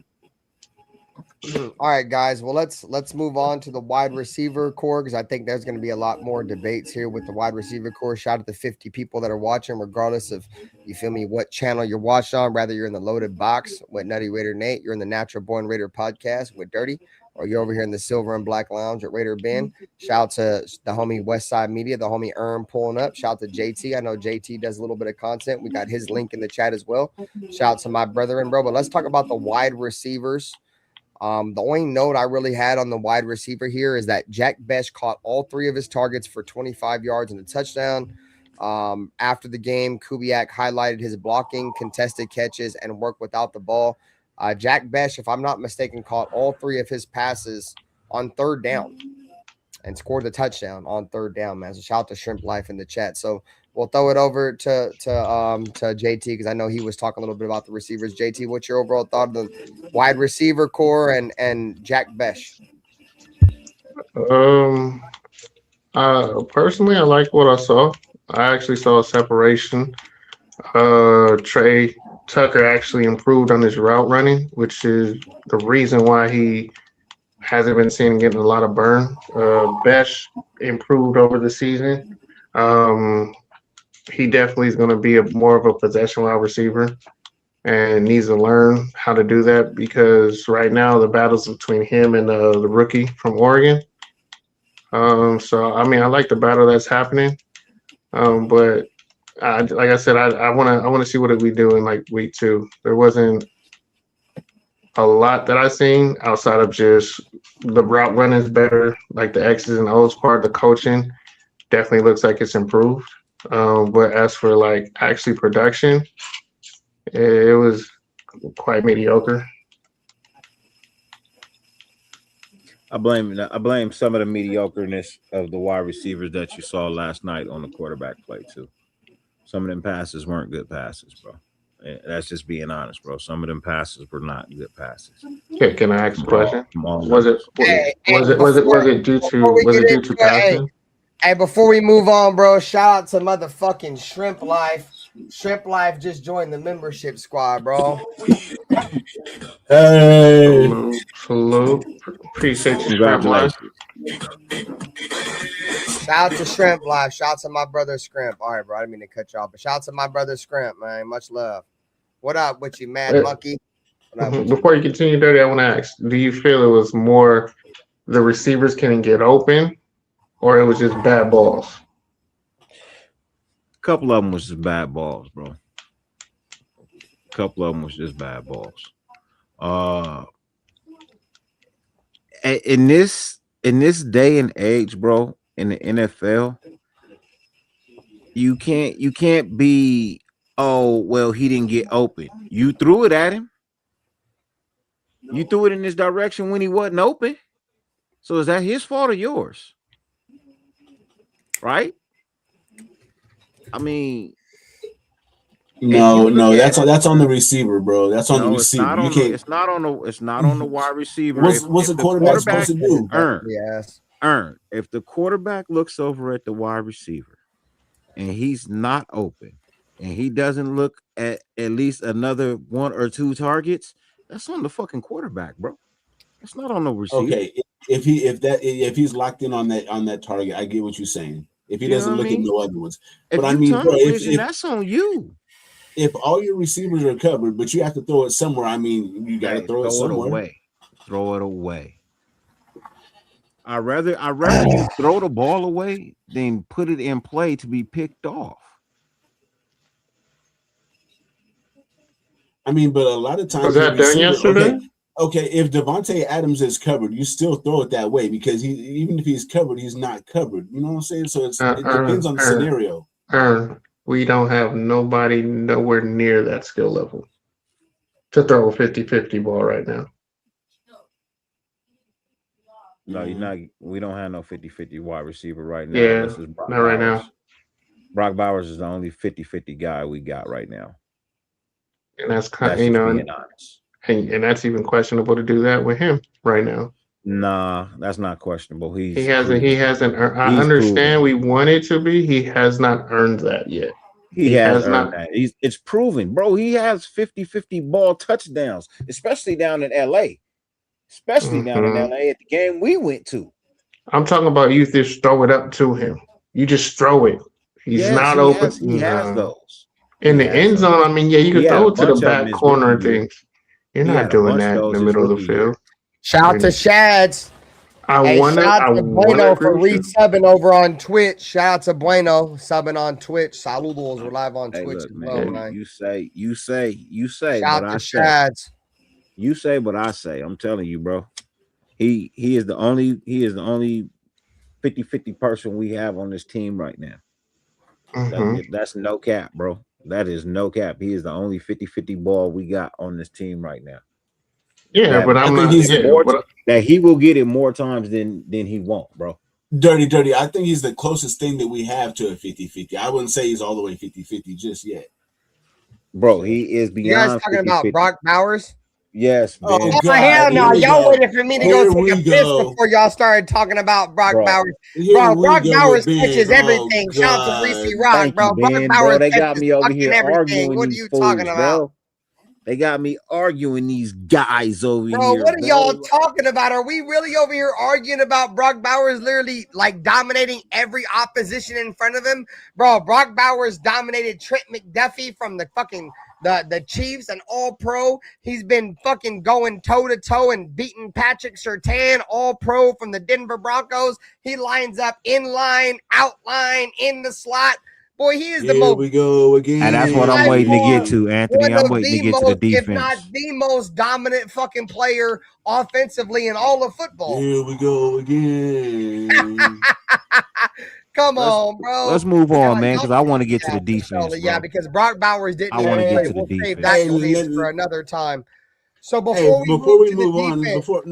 All right, guys. Well, let's move on to the wide receiver core because I think there's going to be a lot more debates here with the wide receiver core. Shout out to the 50 people that are watching, regardless of you feel me what channel you're watching on. Whether you're in the Loaded Box with Nutty Raider Nate, you're in the Natural Born Raider podcast with Dirty, or you're over here in the Silver and Black Lounge at Raider Ben. Shout out to the homie Westside Media, the homie pulling up. Shout out to JT. I know JT does a little bit of content. We got his link in the chat as well. Shout out to my brethren, bro. But let's talk about the wide receivers. The only note I really had on the wide receiver here is that Jack Besh caught all 3 of his targets for 25 yards and a touchdown. After the game, Kubiak highlighted his blocking, contested catches, and work without the ball. Jack Besh, if I'm not mistaken, caught all 3 of his passes on third down and scored the touchdown on third down, man. So shout out to Shrimp Life in the chat. So we'll throw it over to JT because I know he was talking a little bit about the receivers. JT, what's your overall thought of the wide receiver core and Jack Besh? Personally, I like what I saw. I actually saw a separation. Trey Tucker actually improved on his route running, which is the reason why he hasn't been seen getting a lot of burn. Besh improved over the season. He definitely is going to be more of a possession wide receiver and needs to learn how to do that because right now the battle's between him and the rookie from Oregon. So, I mean, I like the battle that's happening. But like I said, I want to see what we do in like week 2. There wasn't a lot that I seen outside of just the route running is better, like the X's and O's part, the coaching definitely looks like it's improved. But as for like actually production, it was quite mediocre. I blame some of the mediocreness of the wide receivers that you saw last night on the quarterback play too. Some of them passes weren't good passes, bro. That's just being honest, bro. Some of them passes were not good passes. Okay, can I ask a question? Was it due to passing? Hey, before we move on, bro, shout out to motherfucking Shrimp Life. Shrimp Life just joined the membership squad, bro. Hey, salute. Appreciate you, Shrimp Life. Shout out to Shrimp Life. Shout out to my brother Scrimp. All right, bro. I didn't mean to cut you off, but shout out to my brother Scrimp, man. Much love. What up with you, Mad Monkey? Before you continue, Dirty, I want to ask: do you feel it was more the receivers couldn't get open, or it was just bad balls? A couple of them was just bad balls, bro. A couple of them was just bad balls. In this day and age, bro, in the NFL, you can't be, oh, well, he didn't get open. You threw it at him. You threw it in his direction when he wasn't open. So is that his fault or yours? Right? I mean, no, that's on the receiver, bro. That's on the receiver. It's not on the wide receiver. What's the quarterback supposed to do? Earn. If the quarterback looks over at the wide receiver and he's not open and he doesn't look at least another 1 or 2 targets, that's on the fucking quarterback, bro. That's not on the receiver. Okay, if he's locked in on that target, I get what you're saying. If he doesn't look at no other ones, but I mean, bro, if that's on you. If all your receivers are covered, but you have to throw it somewhere, I mean, you got to throw it somewhere. Throw it away. I'd rather you throw the ball away than put it in play to be picked off. I mean, but a lot of times was that done yesterday? Okay, if Devontae Adams is covered, you still throw it that way because even if he's covered, he's not covered. You know what I'm saying? So it depends on the scenario. We don't have nobody nowhere near that skill level to throw a 50-50 ball right now. No, you're not. We don't have no 50-50 wide receiver right now. Yeah, not right now. Brock Bowers is the only 50-50 guy we got right now. And that's kind of, being honest. And that's even questionable to do that with him right now. Nah, that's not questionable. He hasn't earned, I understand proven. we want it to be. He has not earned that yet. He has earned that. It's proven, bro. He has 50-50 ball touchdowns, especially down in LA. Especially down in LA at the game we went to. I'm talking about you just throw it up to him. You just throw it. He's not open. He has those. In the end zone, I mean, yeah, you can throw it to the back corner and things. You're not doing that in the middle of the field. Shout out to Shads. Shout out to Bueno for resubbing over on Twitch. Shout out to Bueno subbing on Twitch. Saludos. We're live on Twitch as well, man. You say. Shout out to Shads. You say, but I say. I'm telling you, bro. He is the only 50-50 person we have on this team right now. That's no cap, bro. That is no cap. He is the only 50-50 ball we got on this team right now. Yeah, but I'm not that he will get it more times than he won't, bro. Dirty. I think he's the closest thing that we have to a 50-50. I wouldn't say he's all the way 50-50 just yet. Bro, he is beyond. You guys talking 50-50. about Brock Bowers? Yes, man. Oh, hell no. Y'all waited for me to go take a piss before y'all started talking about Brock Bowers. Bro, Brock Bowers catches everything. Shout out to Reese Rock, bro. Brock Bowers they got me over here arguing. What are you talking about? They got me arguing these guys over here. Bro, what are y'all talking about? Are we really over here arguing about Brock Bowers literally like dominating every opposition in front of him? Bro, Brock Bowers dominated Trent McDuffie from the fucking the Chiefs, an all-pro. He's been fucking going toe-to-toe and beating Patrick Surtain, all-pro from the Denver Broncos. He lines up in line, out line, in the slot. Boy, he is the most. Here we go again. And that's what I'm waiting to get to, Anthony. I'm waiting to get to the defense. If not the most dominant fucking player offensively in all of football. Here we go again. Come on, bro. Let's move on, man, because I want to get to the defense. Yeah, because Brock Bowers didn't. I want to get to the defense. Save that for another time. So before we move on, before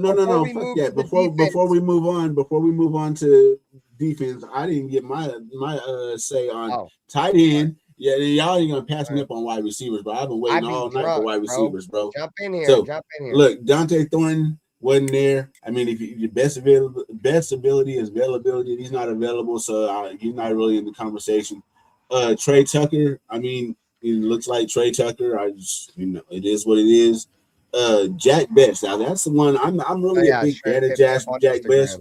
we move on to defense, I didn't get my say on tight end. Yeah, y'all ain't gonna pass me up on wide receivers, but I've been waiting all night for wide receivers, bro. Jump in here. Look, Dante Thornton wasn't there. I mean, if your best ability is availability, he's not available, so he's not really in the conversation. Trey Tucker, I mean, it looks like Trey Tucker. It is what it is. Jack Best. Now that's the one I'm really a big fan of Jack Best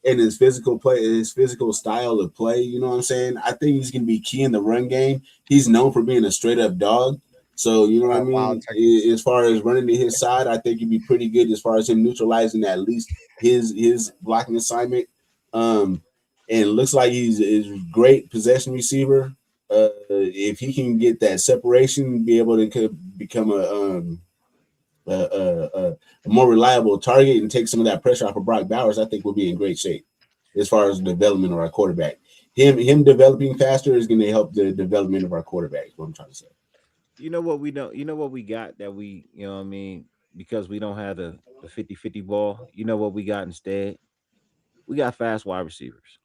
and his physical play, his physical style of play. You know what I'm saying? I think he's gonna be key in the run game. He's known for being a straight up dog. So you know what I mean? As far as running to his side, I think he'd be pretty good as far as him neutralizing at least his blocking assignment. And it looks like he's a great possession receiver. If he can get that separation, be able to become a more reliable target and take some of that pressure off of Brock Bowers, I think we'll be in great shape as far as the development of our quarterback. Him developing faster is going to help the development of our quarterback. Is what I'm trying to say. You know what we don't. You know what we got that we. You know what I mean, because we don't have the 50-50 ball. You know what we got instead? We got fast wide receivers.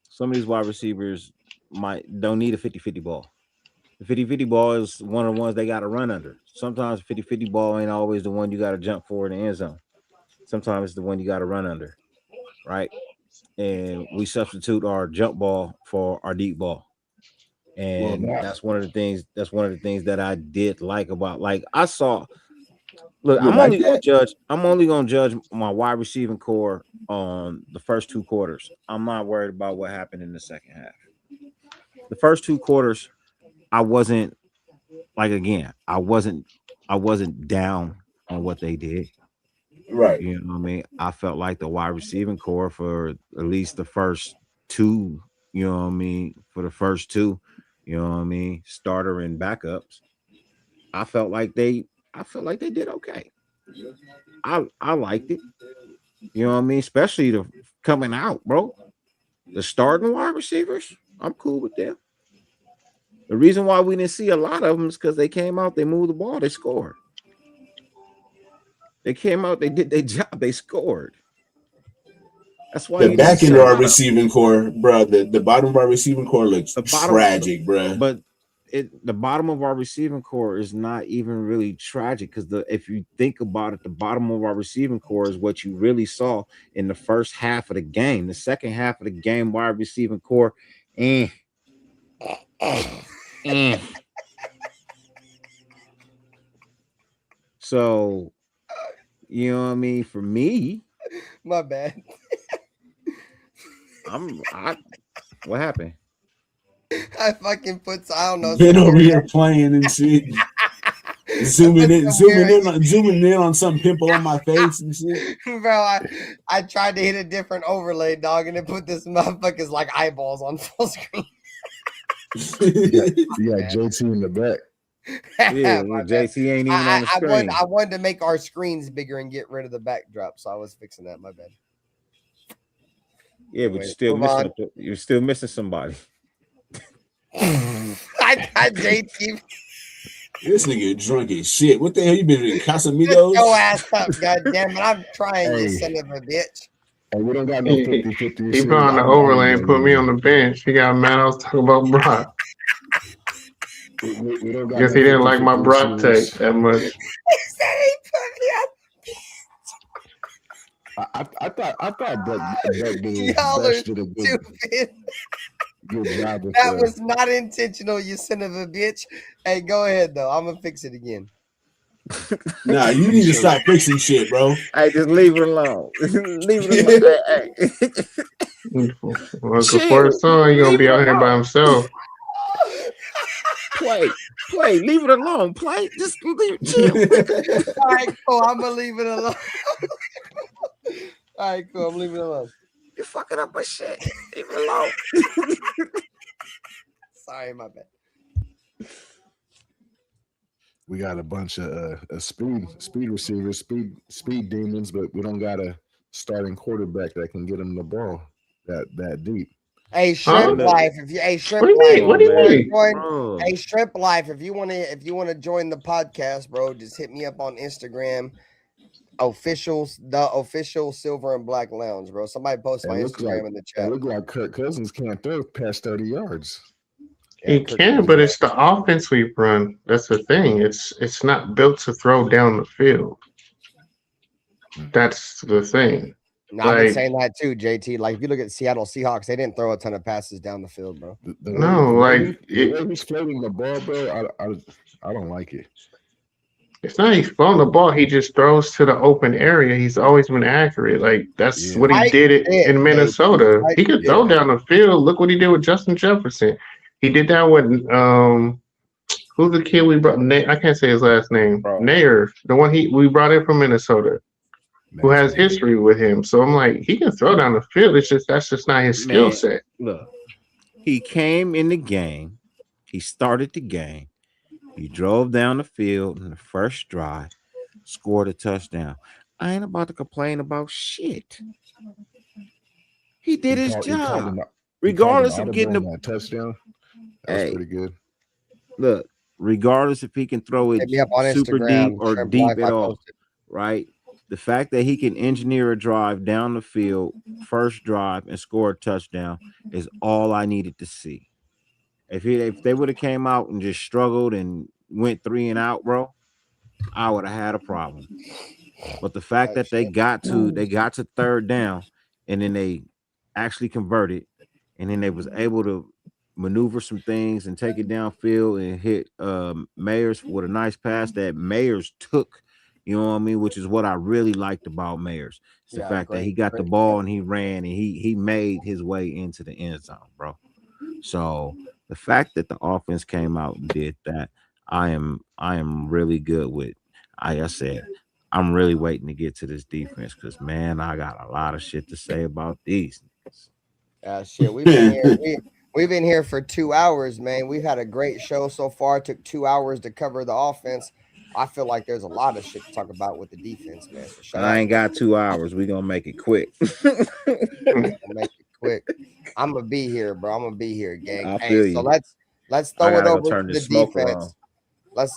Some of these wide receivers don't need a 50-50 ball. The 50-50 ball is one of the ones they got to run under. Sometimes 50-50 ball ain't always the one you got to jump for in the end zone. Sometimes it's the one you got to run under, right? And we substitute our jump ball for our deep ball. And that's one of the things. That's one of the things that I did like about. Like I saw. Look, I'm only gonna judge my wide receiving core on the first two quarters. I'm not worried about what happened in the second half. The first two quarters, I wasn't down on what they did. Right. You know what I mean? I felt like the wide receiving core for at least the first two, you know what I mean? For the first two, you know what I mean? Starter and backups. I felt like they did okay. I liked it. You know what I mean? Especially the coming out, bro. The starting wide receivers, I'm cool with them. The reason why we didn't see a lot of them is because they came out, they moved the ball, they scored. They came out, they did their job, they scored. That's why the back end of our receiving core, bro. The bottom of our receiving core looks tragic, bro. But the bottom of our receiving core is not even really tragic because if you think about it, the bottom of our receiving core is what you really saw in the first half of the game. The second half of the game, wide receiving core, So, you know what I mean? For me, my bad. What happened? I fucking put, I don't know. Been over here playing and shit. zooming in on some pimple on my face and shit. Bro, I tried to hit a different overlay, dog, and it put this motherfucker's like eyeballs on full screen. you got JT in the back. Yeah, JT ain't even on the screen. I wanted to make our screens bigger and get rid of the backdrop, so I was fixing that. My bad. Yeah, but you're still missing somebody. I JT. This nigga drunk as shit. What the hell you been doing? Casamigos? Go ass up, goddamn it! I'm trying, you son of a bitch. Hey, we don't got no 50-50. He put on the overlay and put me on the bench. He got mad I was talking about Brock. Guess he didn't like my Brock take that much. I thought Brock Y'all are stupid. Good job. That was not intentional, you son of a bitch. Hey, go ahead though. I'm gonna fix it again. Nah, you need to stop fixing shit, bro. Hey, just leave it alone. Leave it alone. Well, before the song, you're gonna be out here by himself. Play, leave it alone. Play, just leave it chill. All right, cool. I'm gonna leave it alone. All right, cool. I'm leaving it alone. You're fucking up my shit. Leave it alone. Sorry, my bad. We got a bunch of speed receivers, speed demons, but we don't got a starting quarterback that can get them the ball that deep. Hey, Shrimp Life, if you Shrimp Life, what do you mean? Hey, Shrimp Life, if you want to join the podcast, bro, just hit me up on Instagram. The official Silver and Black Lounge, bro. Somebody post my Instagram in the chat. It look like Kirk Cousins can't throw past 30 yards. He can, but it's the offense we run. That's the thing. It's not built to throw down the field. That's the thing. No, I've been saying that too, JT. Like if you look at Seattle Seahawks, they didn't throw a ton of passes down the field, bro. He's floating the ball, bro. I don't like it. It's not he's throwing the ball. He just throws to the open area. He's always been accurate. Like that's what he did in Minnesota. He could throw down the field. Look what he did with Justin Jefferson. He did that with who's the kid we brought? I can't say his last name. Nair, the one we brought in from Minnesota, who has history with him. So I'm like, he can throw down the field. It's just that's just not his skill set. Look, he came in the game. He started the game. He drove down the field in the first drive, scored a touchdown. I ain't about to complain about shit. He did his job, regardless of getting the touchdown. That was pretty good. Look, regardless if he can throw it super deep or deep at all, right? The fact that he can engineer a drive down the field, first drive, and score a touchdown is all I needed to see. If they would have came out and just struggled and went 3 and out, bro, I would have had a problem. But the fact that they got to third down and then they actually converted, and then they was able to maneuver some things and take it downfield and hit Mayers with a nice pass that Mayers took, you know what I mean, which is what I really liked about Mayers. It's the fact that he got the ball and he ran and he made his way into the end zone, bro. So the fact that the offense came out and did that, I am really good with. Like I said, I'm really waiting to get to this defense because, man, I got a lot of shit to say about these. Shit, we've been here. We've been here for 2 hours, man. We've had a great show so far. It took 2 hours to cover the offense. I feel like there's a lot of shit to talk about with the defense, man. So I ain't got 2 hours. We're gonna make it quick. I'm gonna be here, bro. I'm gonna be here, gang. I feel you. So let's throw it over to the defense. I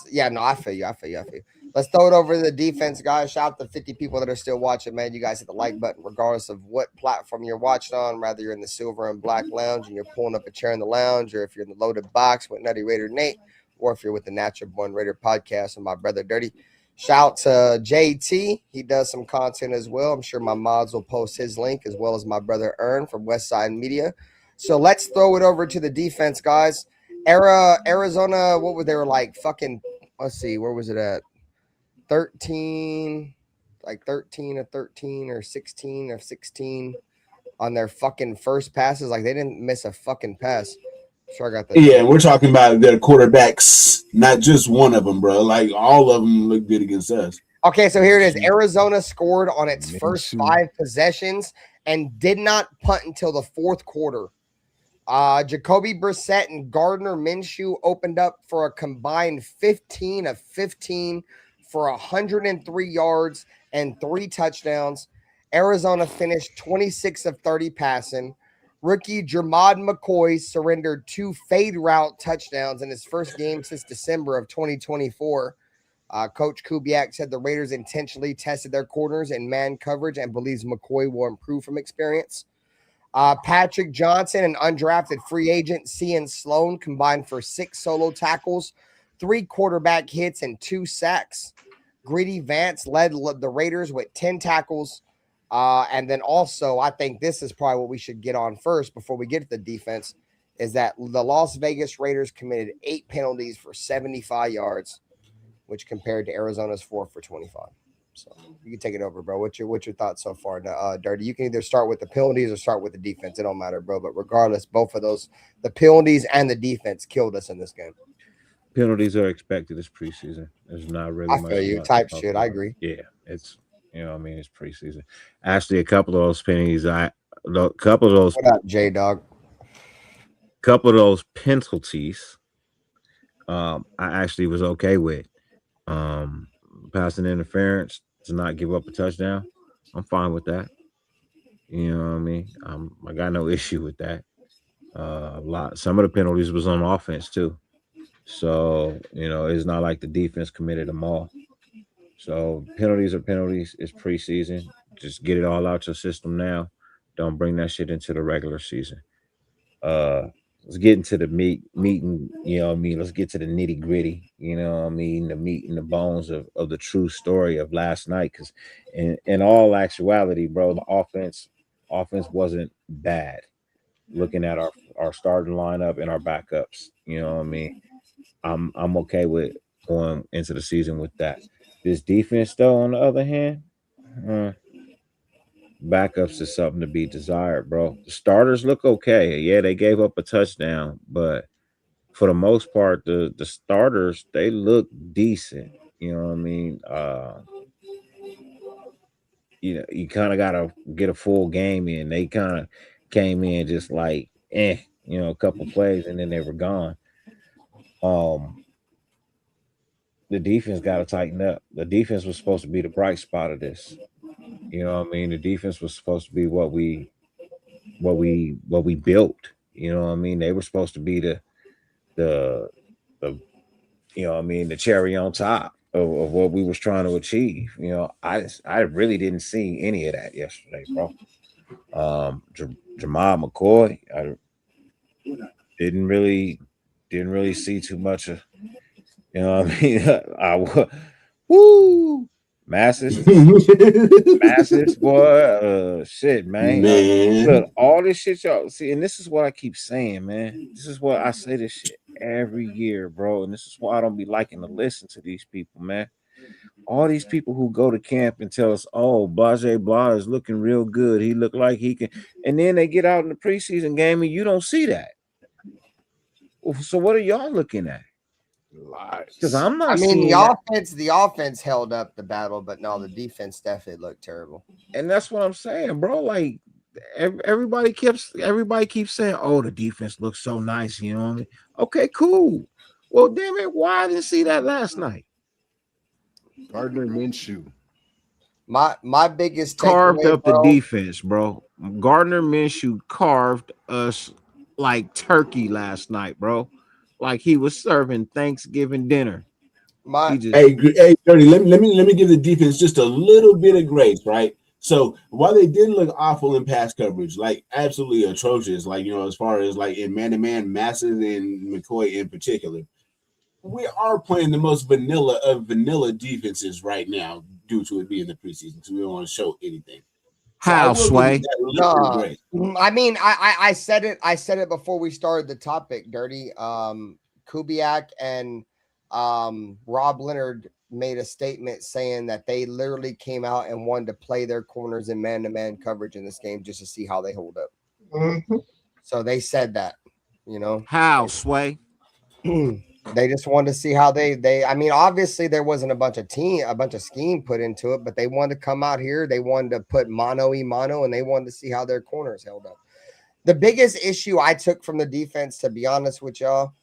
feel you. Let's throw it over to the defense, guys. Shout out to 50 people that are still watching, man. You guys hit the like button, regardless of what platform you're watching on, whether you're in the silver and black lounge and you're pulling up a chair in the lounge, or if you're in the loaded box with Nutty Raider Nate, or if you're with the Natural Born Raider podcast with my brother Dirty. Shout out to JT. He does some content as well. I'm sure my mods will post his link, as well as my brother Ern from Westside Media. So let's throw it over to the defense, guys. Arizona, what were they were like fucking, let's see, where was it at? 13 of 13 or 16 of 16 on their fucking first passes. Like they didn't miss a fucking pass. Sure, I got that. Yeah, we're talking about their quarterbacks, not just one of them, bro. Like all of them look good against us. Okay, so here it is. Arizona scored on its first 5 possessions and did not punt until the fourth quarter. Jacoby Brissett and Gardner Minshew opened up for a combined 15 of 15 for 103 yards and 3 touchdowns. Arizona finished 26 of 30 passing. Rookie Jermod McCoy surrendered 2 fade route touchdowns in his first game since December of 2024. Coach Kubiak said the Raiders intentionally tested their corners in man coverage and believes McCoy will improve from experience. Patrick Johnson, an undrafted free agent, Cian Sloan combined for 6 solo tackles, 3 quarterback hits, and 2 sacks. Greedy Vance led the Raiders with 10 tackles. And then also, I think this is probably what we should get on first before we get to the defense, is that the Las Vegas Raiders committed 8 penalties for 75 yards, which compared to Arizona's 4 for 25. So you can take it over, bro. What's your thoughts so far, Dirty? You can either start with the penalties or start with the defense. It don't matter, bro. But regardless, both of those, the penalties and the defense, killed us in this game. Penalties are expected this preseason. There's not really I feel you. Type shit. About. I agree. Yeah, it's it's preseason. Actually, a couple of those penalties, What up, J Dog? Couple of those penalties, I actually was okay with. Passing interference to not give up a touchdown, I'm fine with that. You know what I mean? I got no issue with that. Some of the penalties was on offense too. So, it's not like the defense committed them all. So penalties are penalties. It's preseason. Just get it all out your system now. Don't bring that shit into the regular season. Let's get into the meat and, let's get to the nitty gritty, the meat and the bones of the true story of last night. Because in all actuality, bro, the offense wasn't bad. Looking at our starting lineup and our backups, I'm okay with going into the season with that. This defense, though, on the other hand, backups is something to be desired, bro. The starters look okay. Yeah, they gave up a touchdown, but for the most part, the starters, they look decent. You know what I mean? You kind of got to get a full game in. They kind of came in just like, a couple plays, and then they were gone. The defense got to tighten up. The defense was supposed to be the bright spot of this. You know what I mean? The defense was supposed to be what we built. You know what I mean? They were supposed to be the cherry on top of what we was trying to achieve. I really didn't see any of that yesterday, bro. Jamal McCoy, I didn't really see too much of. You know what I mean? Woo! Masses, boy. Shit, man. Look, all this shit, y'all see, and this is what I keep saying, man. This is what I say this shit every year, bro. And this is why I don't be liking to listen to these people, man. All these people who go to camp and tell us, oh, Blase Blah is looking real good. He looked like he can, and then they get out in the preseason game and you don't see that. So what are y'all looking at? Because I'm not. I mean, the offense held up the battle, but no, the defense definitely looked terrible. And that's what I'm saying, bro. Like everybody keeps saying, "Oh, the defense looks so nice." You know what I mean? Okay, cool. Well, damn it, why I didn't see that last night? Gardner Minshew. My biggest carved up the defense, bro. Gardner Minshew carved us like turkey last night, bro. Like he was serving Thanksgiving dinner. Hey, Dirty. Let me give the defense just a little bit of grace, right? So while they did look awful in pass coverage, like absolutely atrocious, like as far as like in man-to-man, Masses and McCoy in particular, we are playing the most vanilla of vanilla defenses right now due to it being the preseason, because we don't want to show anything. So How, Sway? I mean, I said it. I said it before we started the topic, Dirty. Kubiak and Rob Leonard made a statement saying that they literally came out and wanted to play their corners in man-to-man coverage in this game just to see how they hold up. Mm-hmm. So they said that, How, Sway? They just wanted to see how they. I mean, obviously there wasn't a bunch of scheme put into it, but they wanted to come out here. They wanted to put mano y mano, and they wanted to see how their corners held up. The biggest issue I took from the defense, to be honest with y'all,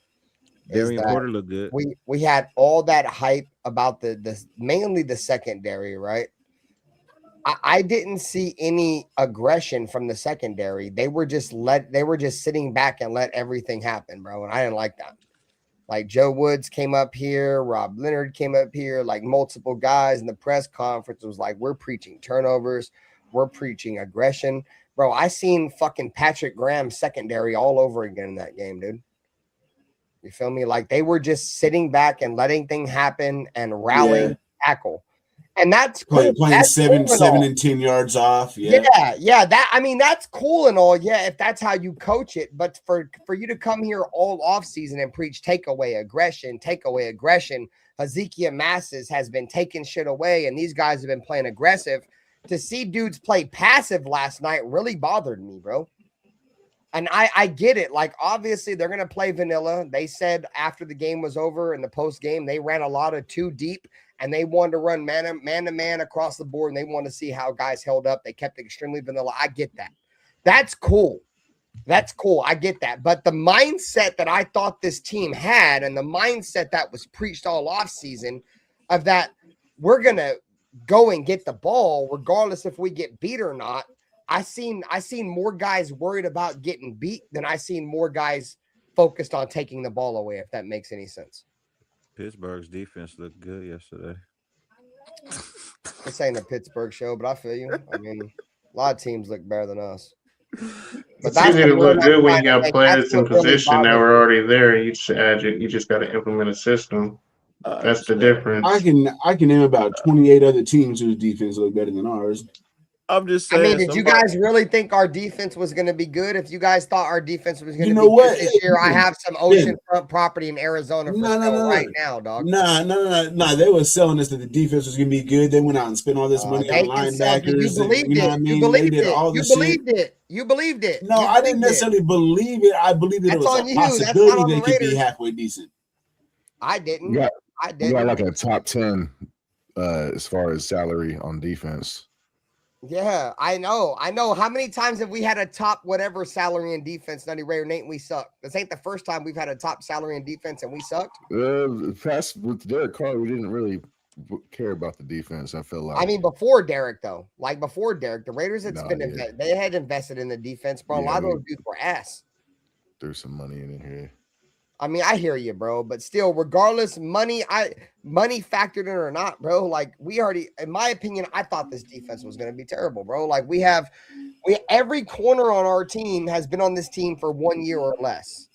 Darian Porter looked good. We had all that hype about the mainly the secondary, right? I didn't see any aggression from the secondary. They were just sitting back and let everything happen, bro. And I didn't like that. Like Joe Woods came up here, Rob Leonard came up here, like multiple guys in the press conference was like, we're preaching turnovers, we're preaching aggression. Bro, I seen fucking Patrick Graham's secondary all over again in that game, dude. You feel me? Like they were just sitting back and letting things happen and rallying tackle. And that's cool. Playing that's 7 cool and 10 yards off. Yeah. That, I mean, that's cool and all. Yeah, if that's how you coach it. But for you to come here all off season and preach takeaway aggression, Hezekiah Masses has been taking shit away, and these guys have been playing aggressive. To see dudes play passive last night really bothered me, bro. And I get it. Like, obviously, they're going to play vanilla. They said after the game was over in the post game, they ran a lot of 2 deep. And they wanted to run man-to-man across the board, and they wanted to see how guys held up. They kept it extremely vanilla. I get that. That's cool. I get that. But the mindset that I thought this team had, and the mindset that was preached all offseason of that we're going to go and get the ball regardless if we get beat or not, I seen more guys worried about getting beat than I seen more guys focused on taking the ball away, if that makes any sense. Pittsburgh's defense looked good yesterday. This ain't a Pittsburgh show, but I feel you. I mean, a lot of teams look better than us. But it's easy to look good when you got players in position that were already there. You just got to implement a system. That's the difference. I can name about 28 other teams whose defense look better than ours. I'm just saying. I mean, did you guys really think our defense was going to be good? If you guys thought our defense was going to be what? good this year, I have some oceanfront property in Arizona right now, dog. Nah. They were selling us that the defense was going to be good. They went out and spent all this money on linebackers. You believed it. No, I didn't necessarily believe it. I believe that it was a possibility they could be halfway decent. I didn't. You got like a top 10 as far as salary on defense. Yeah, I know. How many times have we had a top whatever salary in defense, Nutty Ray or Nate, and we suck? This ain't the first time we've had a top salary in defense and we sucked. Past with Derek Carr, we didn't really care about the defense. I feel like. I mean, before Derek, though, the Raiders they had invested in the defense, bro. A lot of those dudes were ass. Threw some money in here. I mean, I hear you, bro, but still, regardless, money factored in or not, bro. Like in my opinion, I thought this defense was going to be terrible, bro. Like every corner on our team has been on this team for 1 year or less.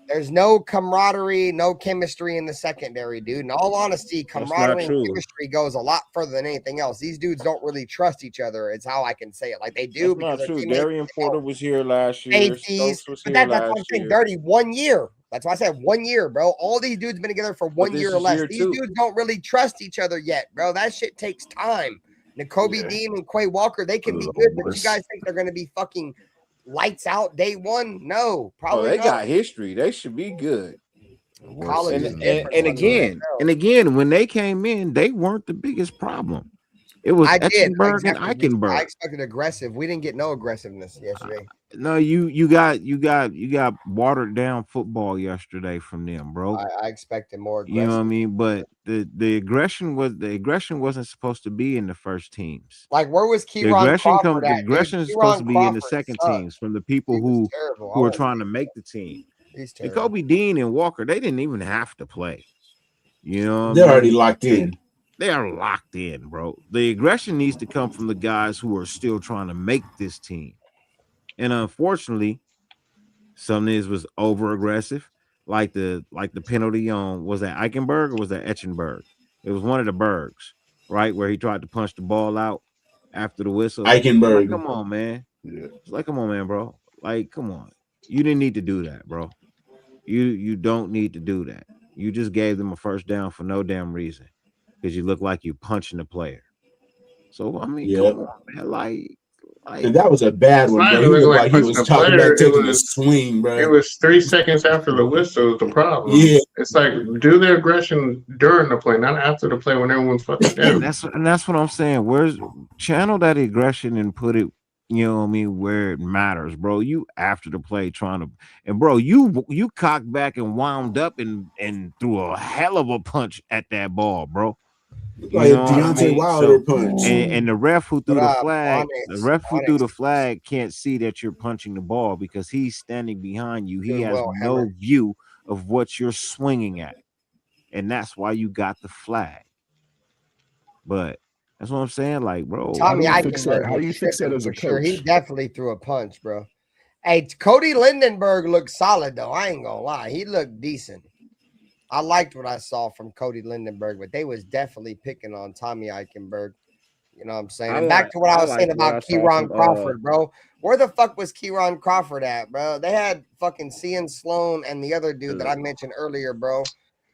There's no camaraderie, no chemistry in the secondary, dude. In all honesty, camaraderie and chemistry goes a lot further than anything else. These dudes don't really trust each other. It's how I can say it. Like they do. That's not true. Darian Porter was here last year. That's what I'm saying. Dirty 1 year. That's why I said 1 year, bro. All these dudes been together for 1 year or less. These dudes don't really trust each other yet, bro. That shit takes time. Nakobe Dean and Quay Walker, they can be good, but you guys think they're going to be fucking lights out day one? No, probably they not. got history. They should be good. College and again, when they came in, they weren't the biggest problem. It was Eckenberg and Eichenberg. I expected aggressive. We didn't get no aggressiveness yesterday. No, you got watered down football yesterday from them, bro. I expected more aggressive. You know what I mean? But the aggression wasn't supposed to be in the first teams. Like where was Kieran Crawford The aggression is supposed to be in the second teams from the people who are trying to make the team. He's terrible. Nakobe Dean and Walker, they didn't even have to play. You know, they're already locked in. They are locked in, bro. The aggression needs to come from the guys who are still trying to make this team. And unfortunately, some niggas was over aggressive, like the penalty on, was that Eichenberg or was that Etchenberg? It was one of the Bergs, right, where he tried to punch the ball out after the whistle. Eichenberg. Like, come on, man. Yeah. It's like, come on, man, bro. Like, come on. You didn't need to do that, bro. You don't need to do that. You just gave them a first down for no damn reason because you look like you punching the player. So I mean, come on, man. Like, and that was a bad one, bro. He looked like he was talking about taking a swing, bro. It was 3 seconds after the whistle was the problem. Yeah. It's like, do their aggression during the play, not after the play when everyone's fucking down. That's what I'm saying. Where's channel that aggression and put it, you know what I mean, where it matters, bro. You after the play trying to, and bro, you cocked back and wound up and threw a hell of a punch at that ball, bro. Like Deontay Wilder punch. And the ref who threw the flag, threw the flag can't see that you're punching the ball because he's standing behind you. He has no view of what you're swinging at. And that's why you got the flag. But that's what I'm saying. Like, bro, Tommy, how do you fix that as a coach? Sure, he definitely threw a punch, bro. Hey, Cody Lindenberg looked solid, though. I ain't gonna lie. He looked decent. I liked what I saw from Cody Lindenberg, but they was definitely picking on Tommy Eichenberg. You know what I'm saying? And back to what I was saying about Kieron Crawford, bro. Where the fuck was Kieron Crawford at, bro? They had fucking Cian Sloan and the other dude that I mentioned earlier, bro,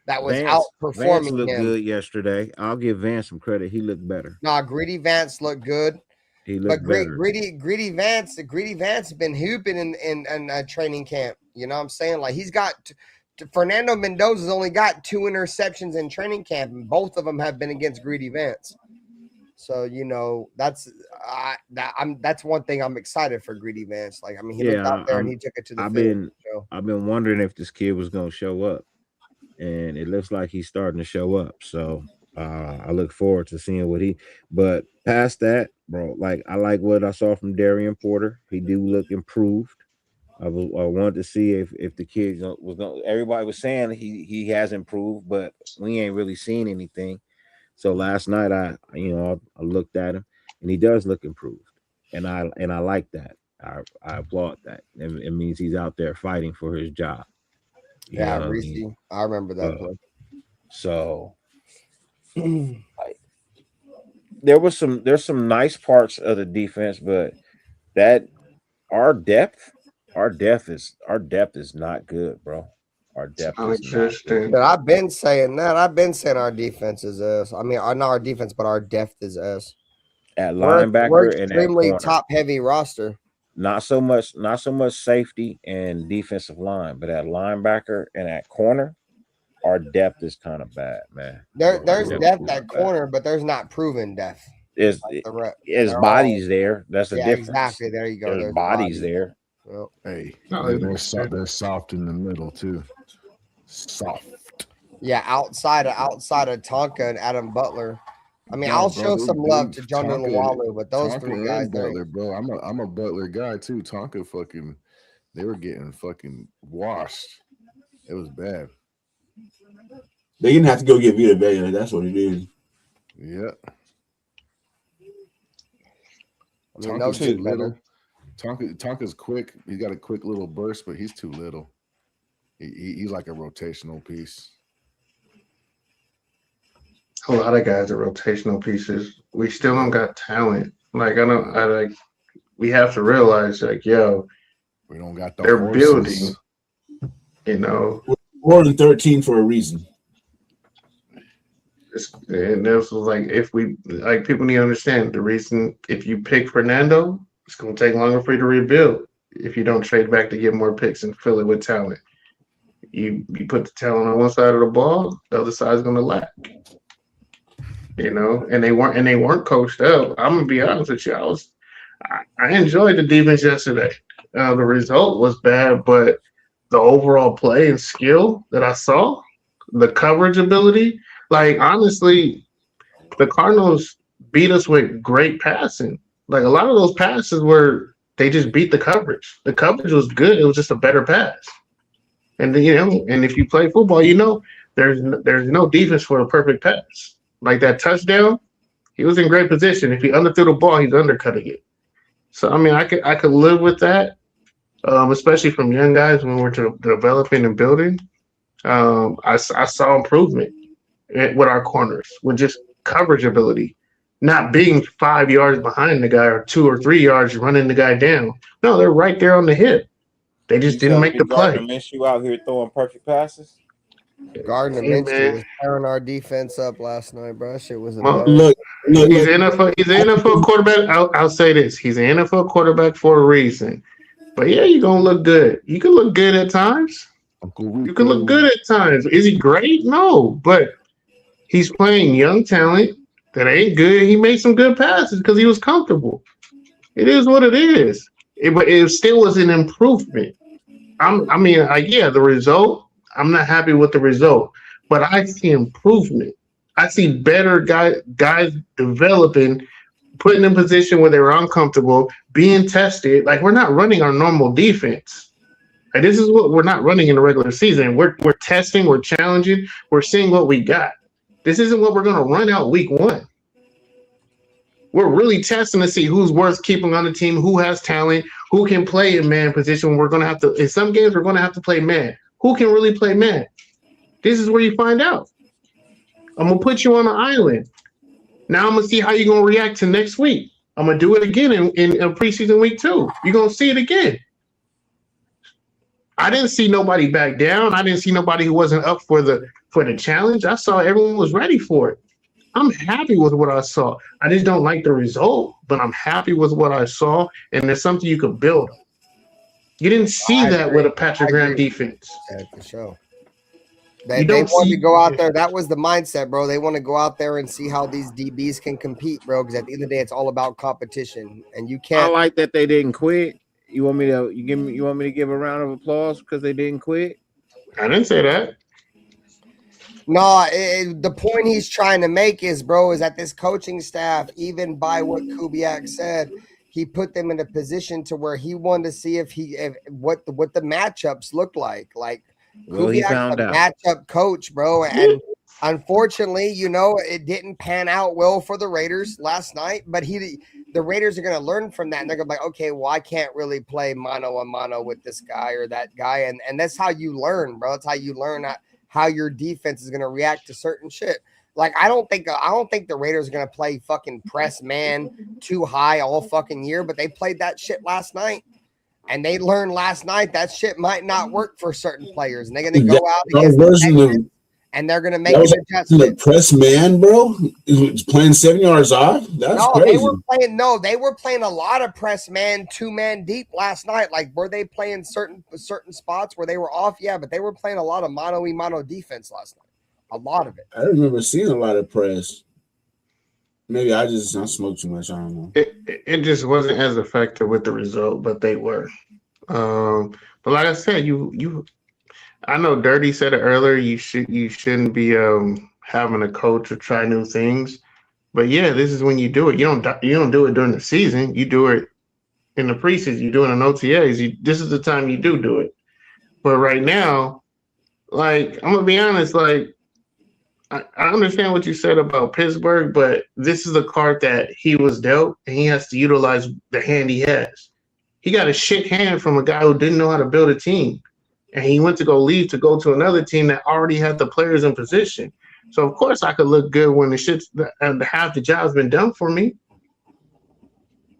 that was outperforming Vance looked him. good yesterday. I'll give Vance some credit. He looked better. Nah, Greedy Vance looked good. He looked better. Greedy Vance has been hooping in training camp. You know what I'm saying? Like, he's got Fernando Mendoza's only got 2 interceptions in training camp, and both of them have been against Greedy Vance. So, you know, that's one thing I'm excited for Greedy Vance. Like, I mean, he looked out there and he took it to the field. I've been wondering if this kid was going to show up, and it looks like he's starting to show up. So I look forward to seeing but past that, bro, like, I like what I saw from Darian Porter. He do look improved. I wanted to see if the kid was going. Everybody was saying he has improved, but we ain't really seen anything. So last night I looked at him, and he does look improved, and I like that. I applaud that. It means he's out there fighting for his job. Yeah, Reese, I remember that play. So, like, there's some nice parts of the defense, but that our depth is not good, bro. Our depth is not good. But I've been saying that. I've been saying our defense is us. I mean, not our defense, but our depth is us. At linebacker, we're extremely top heavy roster. Not so much safety and defensive line, but at linebacker and at corner, our depth is kind of bad, man. There's depth at corner, but there's not proven depth. There's bodies there. That's the difference. Exactly. There you go. There's bodies there. Well, hey, they're soft in the middle too. Soft. Yeah, outside of Tonka and Adam Butler. I mean, I'll show some love to Jordan Lawalu, but those three guys, Butler, bro. I'm a Butler guy too. Tonka they were getting fucking washed. It was bad. They didn't have to go get Vita Vea. That's what it is. Yeah. I mean, Tonka's too little. Tonka's quick. He's got a quick little burst, but he's too little. He's like a rotational piece. A lot of guys are rotational pieces. We still don't got talent. Like, we have to realize, like, we don't got the they're horses. Building, you know. We're 4-13 for a reason. And this was like, people need to understand the reason. If you pick Fernando, it's going to take longer for you to rebuild. If you don't trade back to get more picks and fill it with talent, you put the talent on one side of the ball, the other side is going to lack. You know, and they weren't coached up. I'm gonna be honest with you. I enjoyed the defense yesterday. The result was bad, but the overall play and skill that I saw, the coverage ability, like, honestly, the Cardinals beat us with great passing. Like, a lot of those passes they just beat the coverage. The coverage was good. It was just a better pass. And you know, and if you play football, you know, there's no defense for a perfect pass. Like that touchdown, he was in great position. If he underthrew the ball, he's undercutting it. So I mean, I could live with that, especially from young guys when we're developing and building. I saw improvement with our corners, with just coverage ability, not being 5 yards behind the guy or 2 or 3 yards running the guy down. No, they're right there on the hip. They just didn't make the play. Gardner Minshew out here throwing perfect passes. Gardner Minshew was tearing our defense up last night, bro. That shit was Look, he's an NFL quarterback. I'll say this: he's an NFL quarterback for a reason. But yeah, you're gonna look good. You can look good at times. You can look good at times. Is he great? No, but he's playing young talent that ain't good. He made some good passes because he was comfortable. It is what it is. But it still was an improvement. The result, I'm not happy with the result, but I see improvement. I see better guys developing, putting in position where they were uncomfortable, being tested. Like, we're not running our normal defense. Like, this is what we're not running in the regular season. We're testing, we're challenging, we're seeing what we got. This isn't what we're going to run out week 1. We're really testing to see who's worth keeping on the team, who has talent, who can play in man position. We're going to have to, in some games, we're going to have to play man. Who can really play man? This is where you find out. I'm going to put you on an island. Now I'm going to see how you're going to react to next week. I'm going to do it again in preseason week 2. You're going to see it again. I didn't see nobody back down. I didn't see nobody who wasn't up for the challenge. I saw everyone was ready for it. I'm happy with what I saw. I just don't like the result, but I'm happy with what I saw, and there's something you could build on. You didn't see that with a Patrick Graham defense. Yeah, for sure. They wanted to go out there. That was the mindset, bro. They want to go out there and see how these DBs can compete, bro, because at the end of the day, it's all about competition, and you can't. I like that they didn't quit. You want me to give a round of applause because they didn't quit? I didn't say that. No, the point he's trying to make is that this coaching staff, even by what Kubiak said, he put them in a position to where he wanted to see what the matchups looked like. Like, well, he found a out. Matchup coach, bro, and unfortunately, it didn't pan out well for the Raiders last night. But the Raiders are going to learn from that, and they're going to be like, okay, well, I can't really play mano a mano with this guy or that guy, and that's how you learn, bro. That's how you learn how your defense is going to react to certain shit. Like, I don't think the Raiders are going to play fucking press man too high all fucking year, but they played that shit last night, and they learned last night that shit might not work for certain players, and they're going to go out against the and they're going to make an adjustment. The press man, bro, is playing 7 yards off. That's crazy. They were playing a lot of press man, 2-man deep last night. Like, were they playing certain spots where they were off? Yeah, but they were playing a lot of mano defense last night. A lot of it. I remember seeing a lot of press. Maybe I smoked too much. I don't know. It just wasn't as effective with the result, but they were. But like I said, I know Dirty said it earlier. You shouldn't be having a coach to try new things, but yeah, this is when you do it. You don't do it during the season. You do it in the preseason. You do it in OTAs. This is the time you do it. But right now, like, I'm gonna be honest, like, I understand what you said about Pittsburgh, but this is a card that he was dealt, and he has to utilize the hand he has. He got a shit hand from a guy who didn't know how to build a team. And he went to go to another team that already had the players in position. So, of course, I could look good when half the job's been done for me.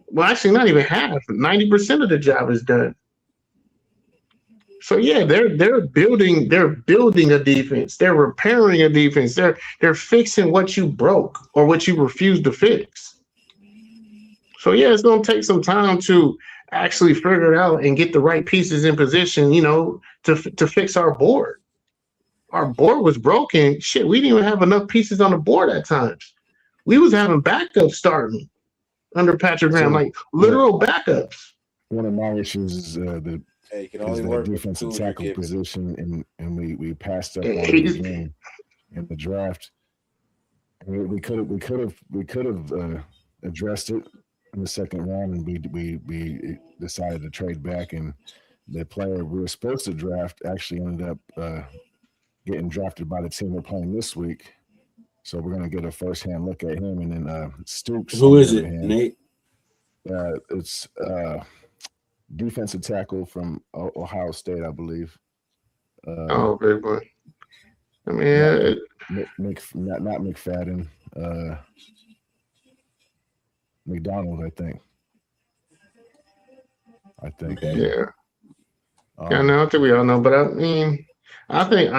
Well, actually, not even half. 90% of the job is done. So, yeah, they're building a defense. They're repairing a defense. They're fixing what you broke or what you refused to fix. So, yeah, it's going to take some time to actually figure it out and get the right pieces in position, to fix our board. Our board was broken. Shit, we didn't even have enough pieces on the board at times. We was having backups starting under Patrick Graham, like literal backups. One of my issues is the defensive tackle position, and we passed up on the game in the draft. We could have addressed it in the second round, and we decided to trade back, and the player we were supposed to draft actually ended up getting drafted by the team we're playing this week. So we're going to get a first-hand look at him. And then Stooks. Who is it, Nate? It's defensive tackle from Ohio State, I believe. Big boy. I mean, not McFadden. McDonald, I think. Yeah. No, I think we all know. But I mean, I think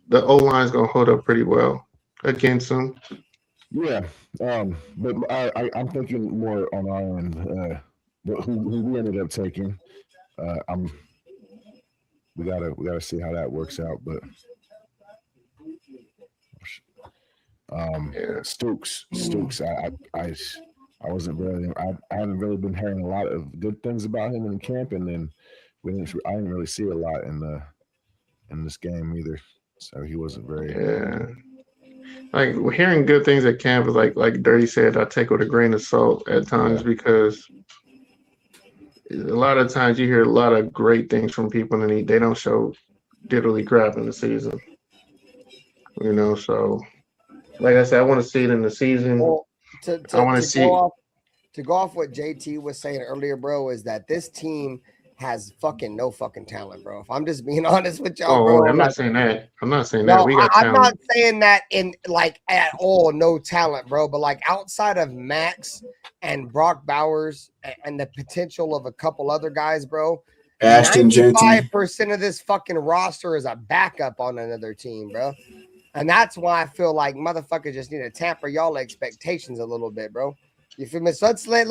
the O-line is going to hold up pretty well against them. Yeah. But I'm thinking more on our end. Who we ended up taking. We gotta see how that works out. But Stooks. I wasn't really. I haven't really been hearing a lot of good things about him in camp, and then I didn't really see a lot in this game either. So he wasn't very. Yeah. Like hearing good things at camp is like Dirty said, I take with a grain of salt at times because a lot of times you hear a lot of great things from people and they don't show diddly crap in the season. So like I said, I want to see it in the season. Well, I want to see to go off what JT was saying earlier, bro, is that this team has no fucking talent, bro. If I'm just being honest with y'all, bro. I'm not saying that. I'm not saying that. We got I'm talent. not saying that in at all, no talent, bro. But outside of Max and Brock Bowers and the potential of a couple other guys, bro. Ashton Jeanty. 95% of this fucking roster is a backup on another team, bro. And that's why I feel like motherfuckers just need to tamper y'all expectations a little bit, bro. You feel me? So let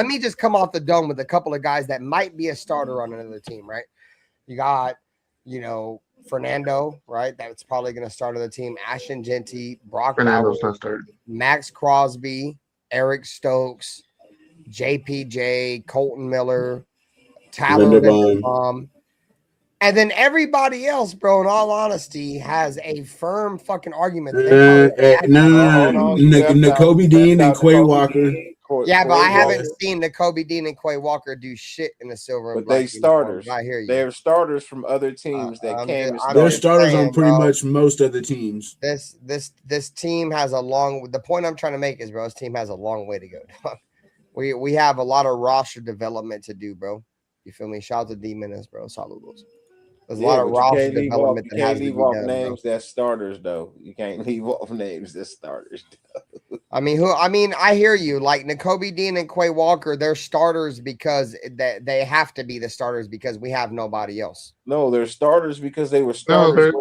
me just come off the dome with a couple of guys that might be a starter on another team, right? You got, Fernando, right? That's probably going to start on the team. Ashton Jeanty, Brock Bowers, Max Crosby, Eric Stokes, JPJ, Colton Miller, Tyler Linderbaum. And then everybody else, bro, in all honesty, has a firm fucking argument. Nakobe Dean and Quay Walker. Yeah, but I haven't seen Nakobe Dean and Quay Walker do shit in the silver. But they starters. I hear you. They're starters from other teams that came. They're starters on pretty much most of the teams. This team has a long. The point I'm trying to make is, bro, this team has a long way to go. We have a lot of roster development to do, bro. You feel me? Shout out to D Menace, bro. Saludos. There's a lot of roster development that has to be done. You can't leave off names that's starters, though. You can't leave off names that's starters. I hear you. Like Nakobe Dean and Quay Walker, they're starters because they have to be the starters because we have nobody else. No, they're starters because they were starters.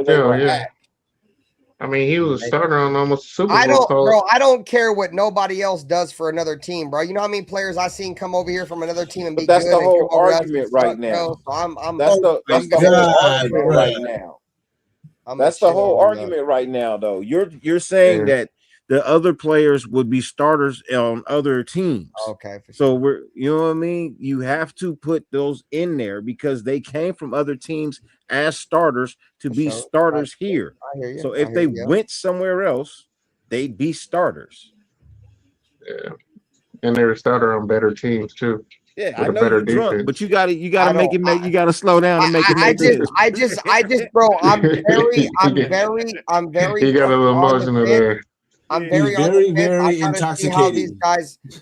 I mean, he was a starter on almost Super Bowl. I don't care what nobody else does for another team, bro. You know how many players I seen come over here from another team and be good? That's the whole argument right now. That's the whole argument right now. That's the whole argument right now, though. You're saying that the other players would be starters on other teams. Okay. So you know what I mean? You have to put those in there because they came from other teams as starters to be starters here. I hear you. So if they went somewhere else, they'd be starters. Yeah. And they're a starter on better teams too. Yeah, I know you're drunk, but you gotta you gotta slow down and make it. I just, bro, I'm very. You got a little emotional there. I'm very intoxicated.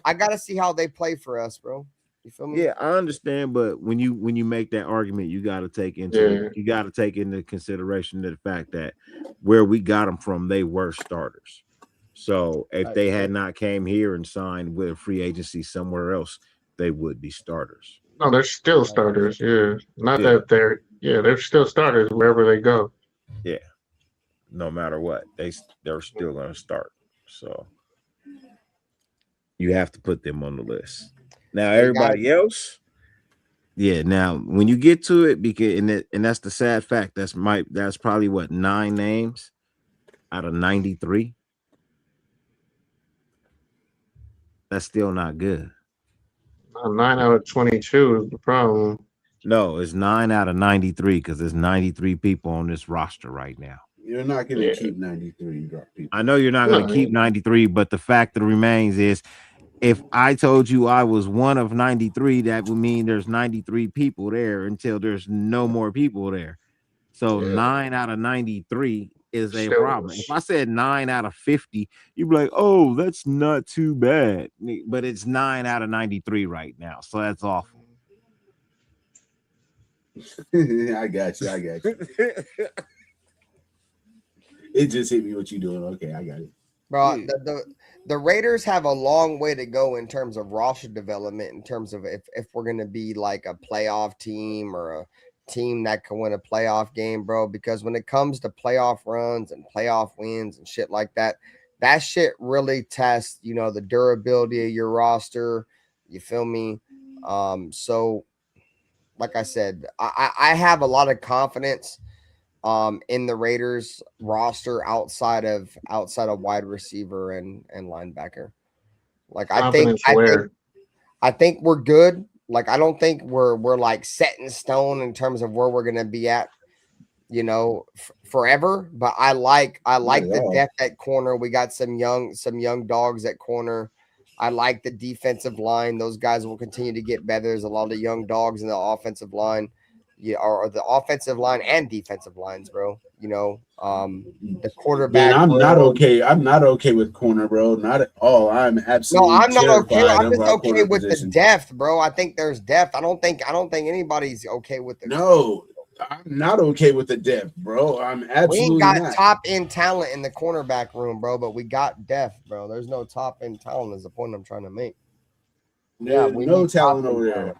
I gotta see how they play for us, bro. You feel me? Yeah, I understand, but when you make that argument, you got to take into consideration the fact that where we got them from, they were starters. So if they had not came here and signed with a free agency somewhere else, they would be starters. No, they're still starters. Yeah, that they're still starters wherever they go. Yeah, no matter what, they're still going to start. So you have to put them on the list. Now everybody else, now when you get to it, because and that's the sad fact. That's probably what 9 names out of 93. That's still not good. 9 out of 22 is the problem. No, it's 9 out of 93 because there's 93 people on this roster right now. You're not going to keep 93 people. I know you're not going to keep 93, but the fact that remains is, if I told you I was one of 93, that would mean there's 93 people there until there's no more people there. So 9 out of 93 is a Still problem. If I said 9 out of 50, you'd be like, oh, that's not too bad. But it's 9 out of 93 right now. So that's awful. I got you. It just hit me what you doing. Okay, I got it. Bro, the Raiders have a long way to go in terms of roster development, in terms of if we're going to be like a playoff team or a team that can win a playoff game, bro. Because when it comes to playoff runs and playoff wins and shit like that, that shit really tests, the durability of your roster. You feel me? So like I said, I have a lot of confidence in the Raiders roster outside of wide receiver and linebacker. Like I think we're good. Like I don't think we're like set in stone in terms of where we're gonna be at, forever. But I like the depth at corner. We got some young dogs at corner. I like the defensive line. Those guys will continue to get better. There's a lot of young dogs in the offensive line. Yeah, or the offensive line and defensive lines, bro. The quarterback. Man, I'm not okay. I'm not okay with corner, bro. Not at all. I'm absolutely I'm not okay. I'm just okay with the depth, bro. I think there's depth. I don't think anybody's okay with the. No, I'm not okay with the depth, bro. I'm absolutely We ain't got not. top end talent in the cornerback room, bro, but we got depth, bro. There's no top end talent. Is the point I'm trying to make. There's no talent over there.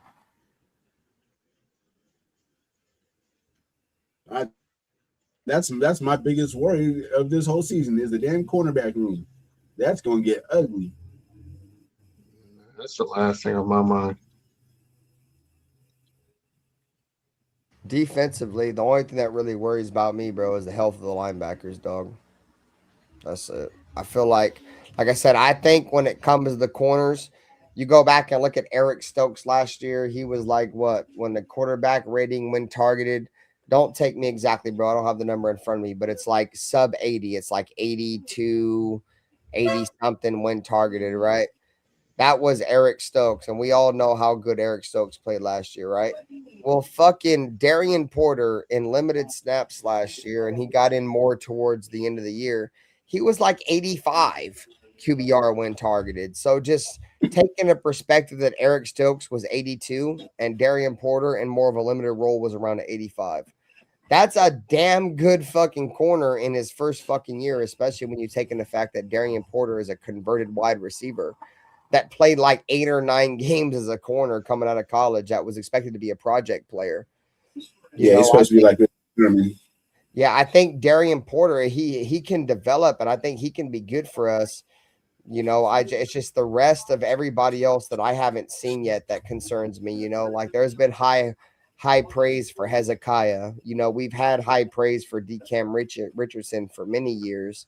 That's my biggest worry of this whole season is the damn cornerback room. That's gonna get ugly. That's the last thing on my mind. Defensively, the only thing that really worries about me, bro, is the health of the linebackers, dog. That's it. I feel like I said, I think when it comes to the corners, you go back and look at Eric Stokes last year. He was like what when the quarterback rating when targeted. Don't take me exactly, bro. I don't have the number in front of me, but it's like sub 80. It's like 82, 80 something when targeted, right? That was Eric Stokes, and we all know how good Eric Stokes played last year, right? Well, fucking Darian Porter in limited snaps last year, and he got in more towards the end of the year. He was like 85 QBR when targeted. So just taking a perspective that Eric Stokes was 82 and Darian Porter in more of a limited role was around 85. That's a damn good fucking corner in his first fucking year, especially when you take in the fact that Darian Porter is a converted wide receiver that played like 8 or 9 games as a corner coming out of college that was expected to be a project player. He's supposed to be like this. Yeah, I think Darian Porter, he can develop, and I think he can be good for us. It's just the rest of everybody else that I haven't seen yet that concerns me. Like there's been high praise for Hezekiah. We've had high praise for DeCam Richardson for many years.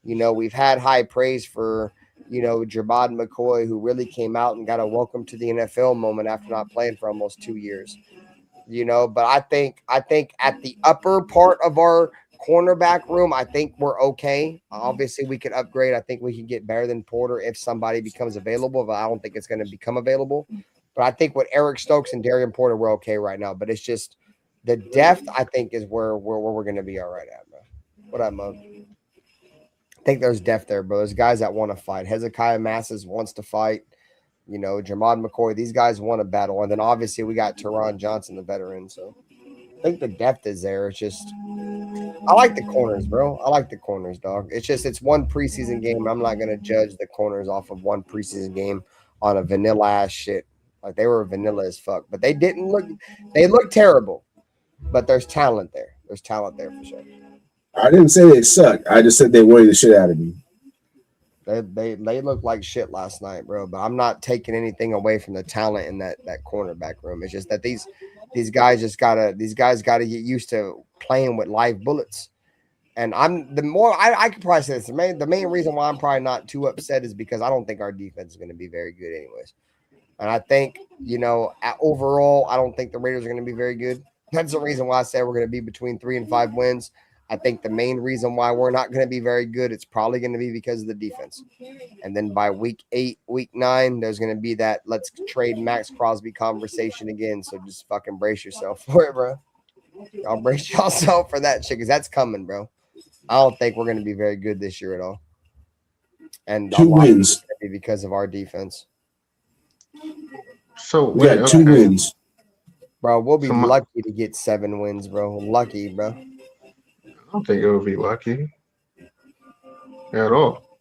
We've had high praise for, Jermod McCoy, who really came out and got a welcome to the NFL moment after not playing for almost 2 years. But I think at the upper part of our cornerback room, I think we're okay. Obviously, we could upgrade. I think we can get better than Porter if somebody becomes available, but I don't think it's going to become available. But I think with Eric Stokes and Darian Porter, we're okay right now. But it's just the depth, I think, is where we're going to be all right at, bro. What up, Mo? I think there's depth there, bro. There's guys that want to fight. Hezekiah Masses wants to fight. Jermod McCoy, these guys want to battle. And then obviously we got Teron Johnson, the veteran. So I think the depth is there. It's just I like the corners, bro. I like the corners, dog. It's one preseason game. I'm not gonna judge the corners off of one preseason game on a vanilla ass shit. Like they were vanilla as fuck. But they look terrible. But there's talent there. There's talent there for sure. I didn't say they suck. I just said they worry the shit out of me. They looked like shit last night, bro. But I'm not taking anything away from the talent in that cornerback room. It's just that these guys gotta get used to playing with live bullets. And I could probably say this. The main reason why I'm probably not too upset is because I don't think our defense is going to be very good anyways. And I think, overall, I don't think the Raiders are going to be very good. That's the reason why I say we're going to be between 3 and 5 wins. I think the main reason why we're not going to be very good, it's probably going to be because of the defense. And then by week 8, week 9, there's going to be that let's trade Max Crosby conversation again. So just fucking brace yourself for it, bro. Y'all brace yourself for that shit because that's coming, bro. I don't think we're going to be very good this year at all. And 2 wins because of our defense. So we got 2 wins, bro. We'll be lucky to get 7 wins, bro. Lucky, bro. I don't think it would be lucky at all.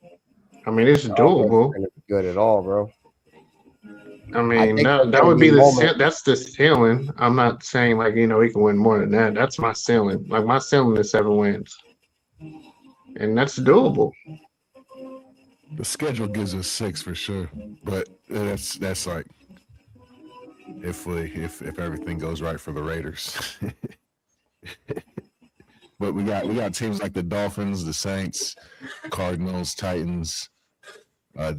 I mean, it's doable. It's good at all, bro. I mean, that would be that's the ceiling. I'm not saying like we can win more than that. That's my ceiling. Like my ceiling is 7 wins, and that's doable. The schedule gives us 6 for sure, but that's like if everything goes right for the Raiders. But we got teams like the Dolphins, the Saints, Cardinals, Titans,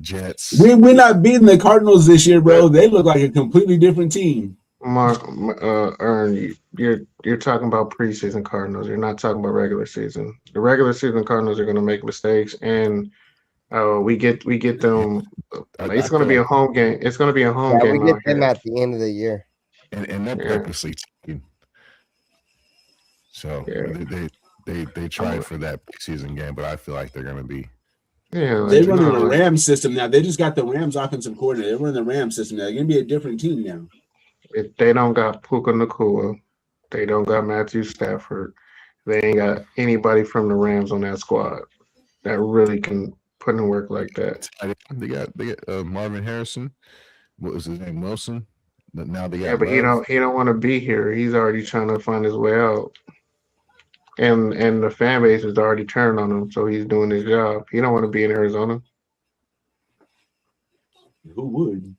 Jets. We're not beating the Cardinals this year, bro. They look like a completely different team. Ern, you're talking about preseason Cardinals. You're not talking about regular season. The regular season Cardinals are going to make mistakes, and we get them. It's going to be a home game. It's going to be a home game. We get them at the end of the year, and they're purposely taking. So they tried for that preseason game, but I feel like they're going to be. Yeah, they're running the Rams system now. They just got the Rams offensive coordinator. They're running the Rams system now. They're going to be a different team now. If they don't got Puka Nacua, they don't got Matthew Stafford, they ain't got anybody from the Rams on that squad that really can put in work like that. They got Marvin Harrison. What was his name? Wilson. But now they got. Yeah, but he don't want to be here. He's already trying to find his way out. And the fan base has already turned on him, so he's doing his job. He don't want to be in Arizona. Who would?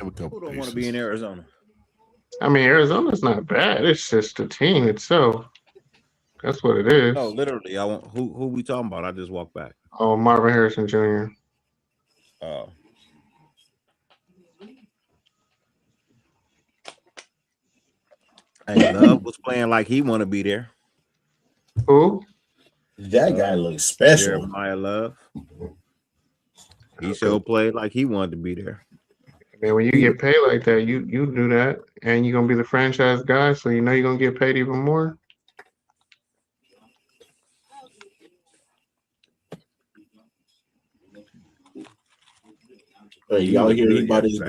Who don't want to be in Arizona? I mean, Arizona's not bad. It's just the team itself. That's what it is. No, literally. I want who we talking about? I just walked back. Oh, Marvin Harrison Jr. Oh. Hey, Love was playing like he want to be there. Who? That guy looks special. Jeremiah Love. He still played like he wanted to be there. Man, when you get paid like that, you do that, and you're gonna be the franchise guy, so you know you're gonna get paid even more. Hey, y'all hear about his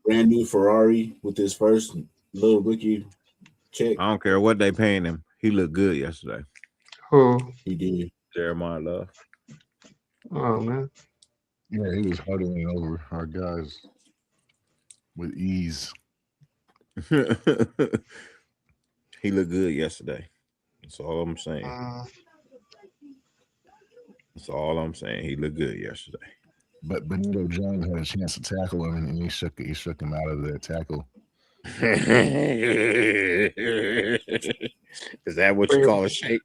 brand new Ferrari with his first little rookie check? I don't care what they paying him. He looked good yesterday. Who? He did. Jeremiah Love. Oh man. Yeah, he was hurdling over our guys with ease. He looked good yesterday. That's all I'm saying. That's all I'm saying. He looked good yesterday. But Benito Jones had a chance to tackle him, and he shook him out of that tackle. Is that what you call a shake?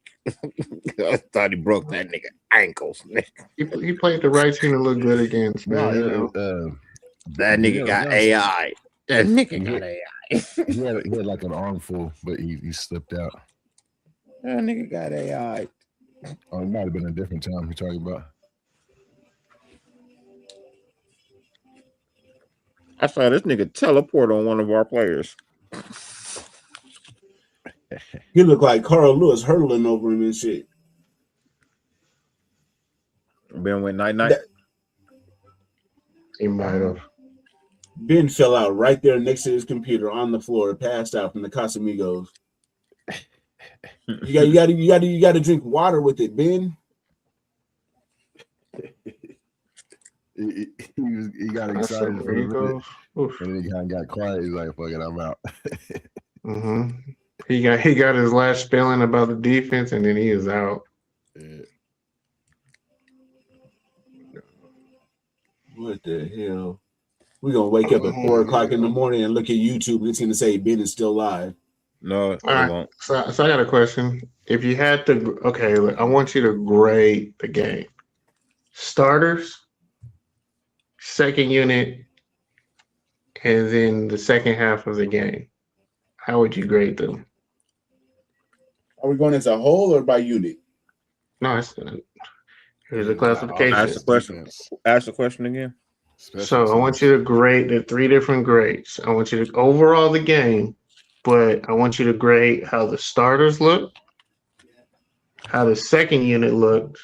I thought he broke that nigga ankles. He played the right team to look good against. Man. That nigga got AI. That nigga got AI. He had like an armful, but he slipped out. That nigga got AI. Oh, it might have been a different time you're talking about. I saw this nigga teleport on one of our players. He looked like Carl Lewis hurdling over him and shit. Ben went night. He might have. Ben fell out right there next to his computer on the floor, passed out from the Casamigos. You got to drink water with it, Ben. He got excited for a minute, and then he kind of got quiet. He's like, "Fuck it, I'm out." He got his last spelling about the defense, and then he is out. Yeah. What the hell? We're gonna wake up at 4 o'clock in the morning and look at YouTube, and it's gonna say Ben is still live. No, it won't. So I got a question. If you had to, I want you to grade the game. Starters, second unit, and then the second half of the game. How would you grade them? Are we going as a whole or by unit? No, here's a classification. Ask the question again. So I want you to grade the 3 different grades. I want you to overall the game, but I want you to grade how the starters looked, how the second unit looked,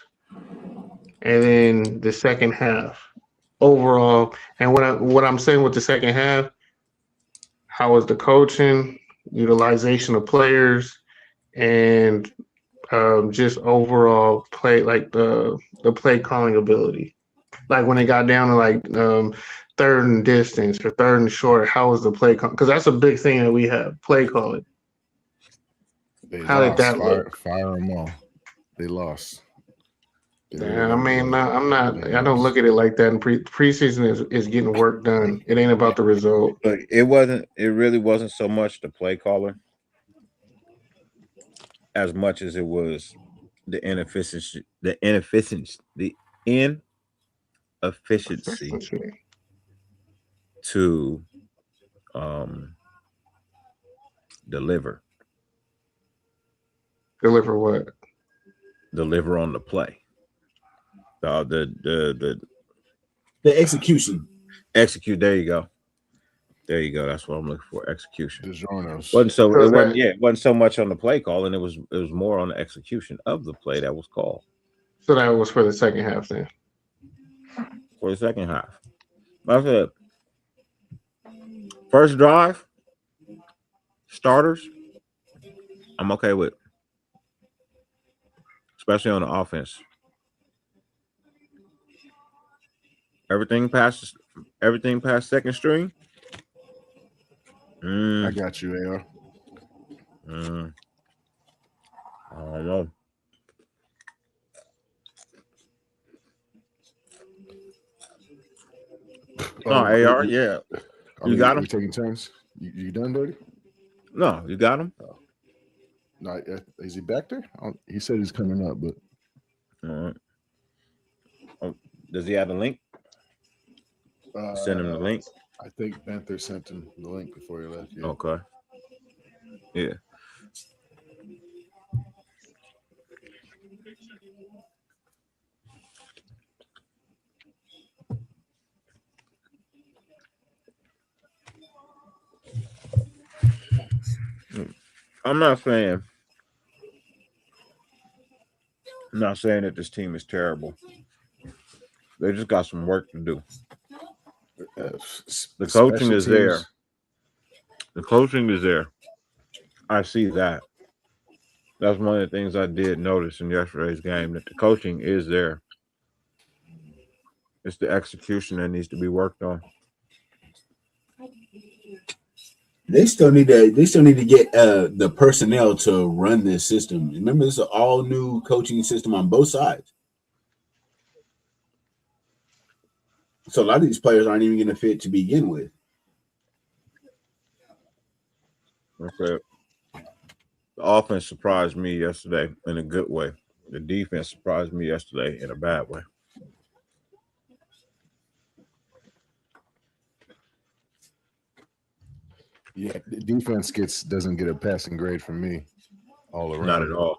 and then the second half overall. And what I'm saying with the second half, how was the coaching, utilization of players, and just overall play, like the play calling ability. Like when it got down to like third and distance or third and short, how was the play call? Because that's a big thing that we have, play calling. They How lost. did that look? Fire them all. They lost. Yeah, I mean, I'm not. I don't look at it like that. And preseason is getting work done. It ain't about the result. But it wasn't. It really wasn't so much the play caller as much as it was the inefficiency. The inefficiency to deliver. Deliver what? Deliver on the play. The execution. Execute. There you go. There you go. That's what I'm looking for. Execution. DiGiorno's. It wasn't so much on the play call, and it was more on the execution of the play that was called. So that was for the second half then. For the second half. Like I said, first drive, starters, I'm okay with. Especially on the offense. Everything past second string. I got you, AR. I don't know. AR, yeah. You got him? We taking turns? You done, Dirty? No, you got him? No, is he back there? He said he's coming up, but. All right. Oh, does he have a link? Send him the link. I think Panther sent him the link before he left. Yeah. Okay. Yeah. I'm not saying that this team is terrible. They just got some work to do. The coaching is there. The coaching is there. I see that. That's one of the things I did notice in yesterday's game, that the coaching is there. It's the execution that needs to be worked on. They still need to get the personnel to run this system. Remember, this is an all new coaching system on both sides. So a lot of these players aren't even going to fit to begin with. Okay. The offense surprised me yesterday in a good way. The defense surprised me yesterday in a bad way. Yeah, the defense doesn't get a passing grade from me all around. Not at all.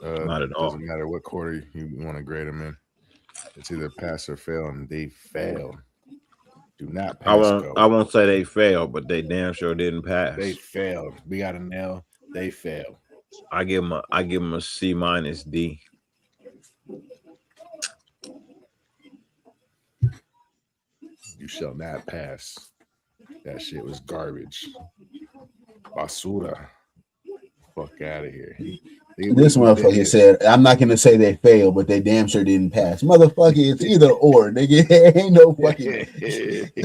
Not at all. Doesn't matter what quarter you want to grade them in. It's either pass or fail, and they failed. Do not pass. I won't say they failed, but they damn sure didn't pass. They failed. We got a nail. They failed. I give them a C minus D. You shall not pass. That shit was garbage. Basura. Fuck out of here. This motherfucker said, I'm not going to say they failed, but they damn sure didn't pass. Motherfucker, it's either or. Nigga, ain't no fucking.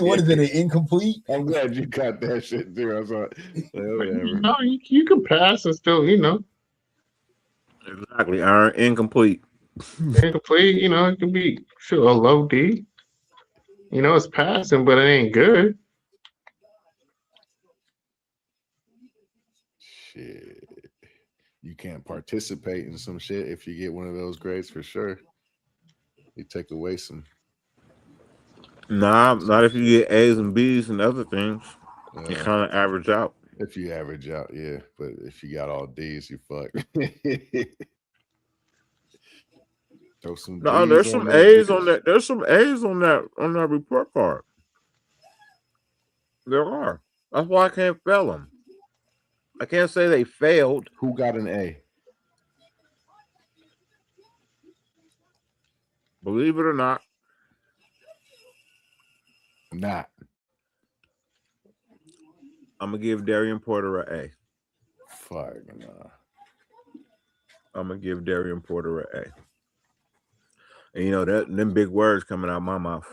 What is it, an incomplete? I'm glad you got that shit too. I was like, whatever. No, you can pass and still, Exactly. Incomplete. Incomplete, it can be a low D. It's passing, but it ain't good. Shit. You can't participate in some shit if you get one of those grades for sure. You take away some. Nah, not if you get A's and B's and other things. You kind of average out. If you average out, yeah. But if you got all D's, you fuck. Throw some D's. No, there's some A's on that. There's some A's on that report card. There are. That's why I can't fail them. I can't say they failed. Who got an A? Believe it or not. Not. I'm gonna give Darian Porter an A. Fuck no. I'm gonna give Darian Porter an A. And you know that them big words coming out my mouth.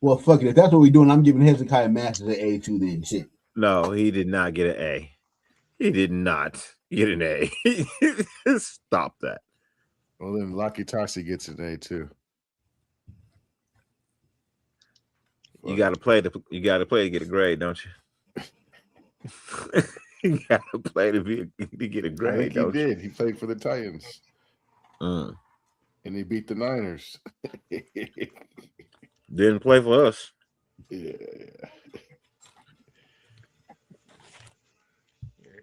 Well, fuck it. If that's what we're doing, I'm giving Hezekiah Masters an A too. Then shit. No, he did not get an A. He did not get an A. Stop that. Well, then Lucky Tarsi gets an A too. You got to play to get a grade, don't you? You got to play to get a grade. I think he did. He played for the Titans, and he beat the Niners. Didn't play for us. Yeah.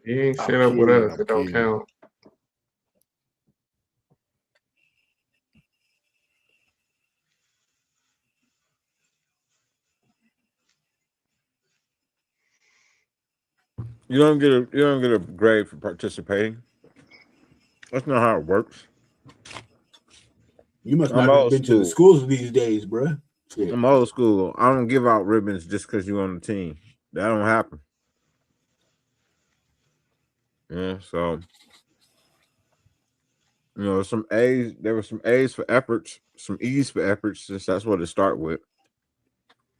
He ain't set up with us. It don't count. You don't get a grade for participating. That's not how it works. You must not have been to the schools these days, bro. Yeah. I'm old school. I don't give out ribbons just because you're on the team. That don't happen. Yeah, so you know, some A's. There were some A's for efforts, some E's for efforts, since that's what to start with.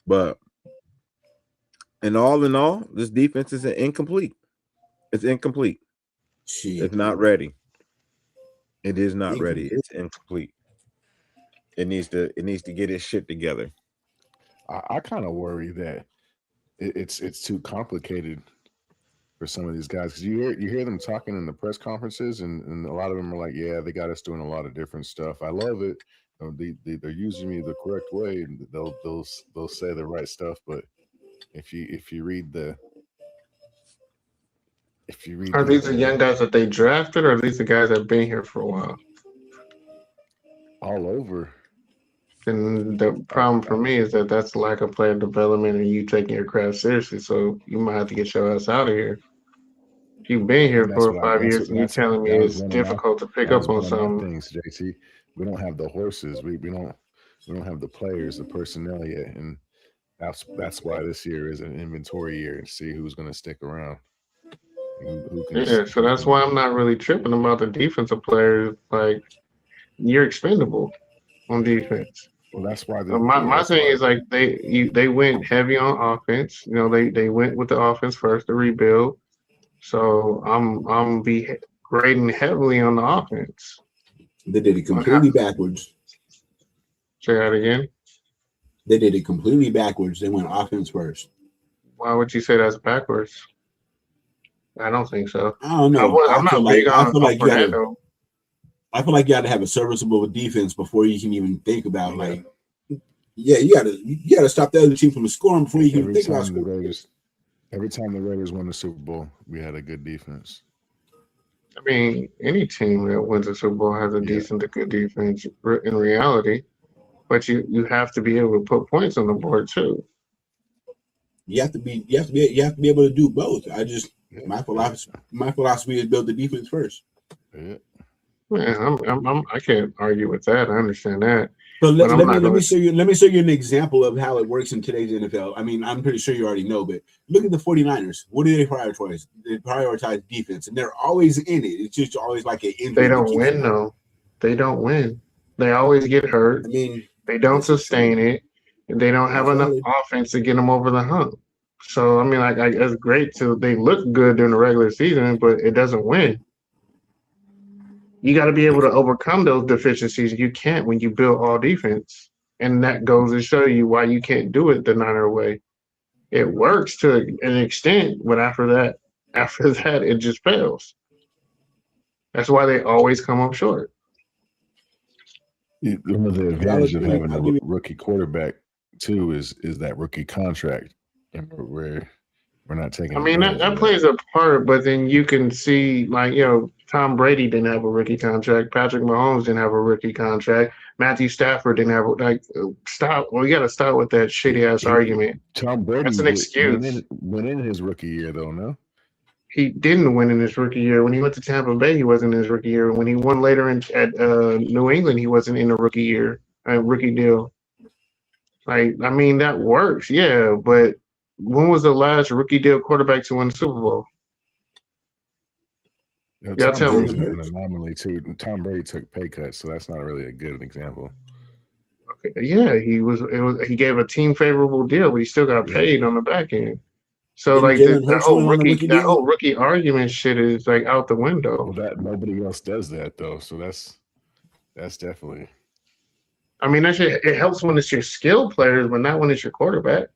But in all, this defense is incomplete. It's incomplete. Shit. It's not ready. It is not ready. It's incomplete. It needs to get its shit together. I kind of worry that it's too complicated for some of these guys, because you hear them talking in the press conferences, and a lot of them are like, yeah, they got us doing a lot of different stuff. I love it. They're using me the correct way, and they'll say the right stuff. But if you read are these the young guys that they drafted, or are these the guys that have been here for a while? All over. And the problem for me is that that's lack of player development and you taking your craft seriously. So you might have to get your ass out of here. If you've been here for 5 years and you're telling me it's difficult to pick up on something. Things, JT, we don't have the horses. We don't have the players, the personnel yet, and that's why this year is an inventory year and see who's going to stick around. So that's why I'm not really tripping about the defensive players. Like, you're expendable on defense. Well, that's why. My thing is like they went heavy on offense. You know, they went with the offense first to rebuild. So I'm be grading heavily on the offense. They did it completely backwards. Say that again. They did it completely backwards. They went offense first. Why would you say that's backwards? I don't think so. I don't know. I feel like you got to have a serviceable defense before you can even think about you got to stop the other team from scoring before you can think about scoring. Every time the Raiders won the Super Bowl, we had a good defense. I mean, any team that wins a Super Bowl has a decent to good defense in reality, but you have to be able to put points on the board too. You have to be able to do both. My philosophy is build the defense first. Yeah. Man, I can't argue with that. I understand that. So let me show you an example of how it works in today's NFL. I mean, I'm pretty sure you already know, but look at the 49ers. What do they prioritize? They prioritize defense, and they're always in it. It's just always like an injury. They don't win, though. They don't win. They always get hurt. I mean, they don't sustain it, and they don't have enough offense to get them over the hump. So, I mean, like that's great. They look good during the regular season, but it doesn't win. You got to be able to overcome those deficiencies. You can't when you build all defense. And that goes to show you why you can't do it the Niner way. It works to an extent, but after that, it just fails. That's why they always come up short. One of the advantages of having a rookie quarterback, too, is that rookie contract. And we're not taking. I mean, that plays a part, but then you can see, like, Tom Brady didn't have a rookie contract. Patrick Mahomes didn't have a rookie contract. Matthew Stafford didn't have stop. Well, you got to stop with that shitty ass argument. Tom Brady. That's an excuse. Went in his rookie year, though, no? he didn't win in his rookie year. When he went to Tampa Bay, he wasn't in his rookie year. When he won later at New England, he wasn't in a rookie deal. Like, I mean, that works, yeah. But when was the last rookie deal quarterback to win the Super Bowl? Tom Brady's an anomaly too. Tom Brady took pay cuts, so that's not really a good example. Yeah, he gave a team favorable deal, but he still got paid on the back end. So like that whole rookie argument shit is like out the window. Well, that nobody else does that though, so that's definitely. I mean, it helps when it's your skill players, but not when it's your quarterback.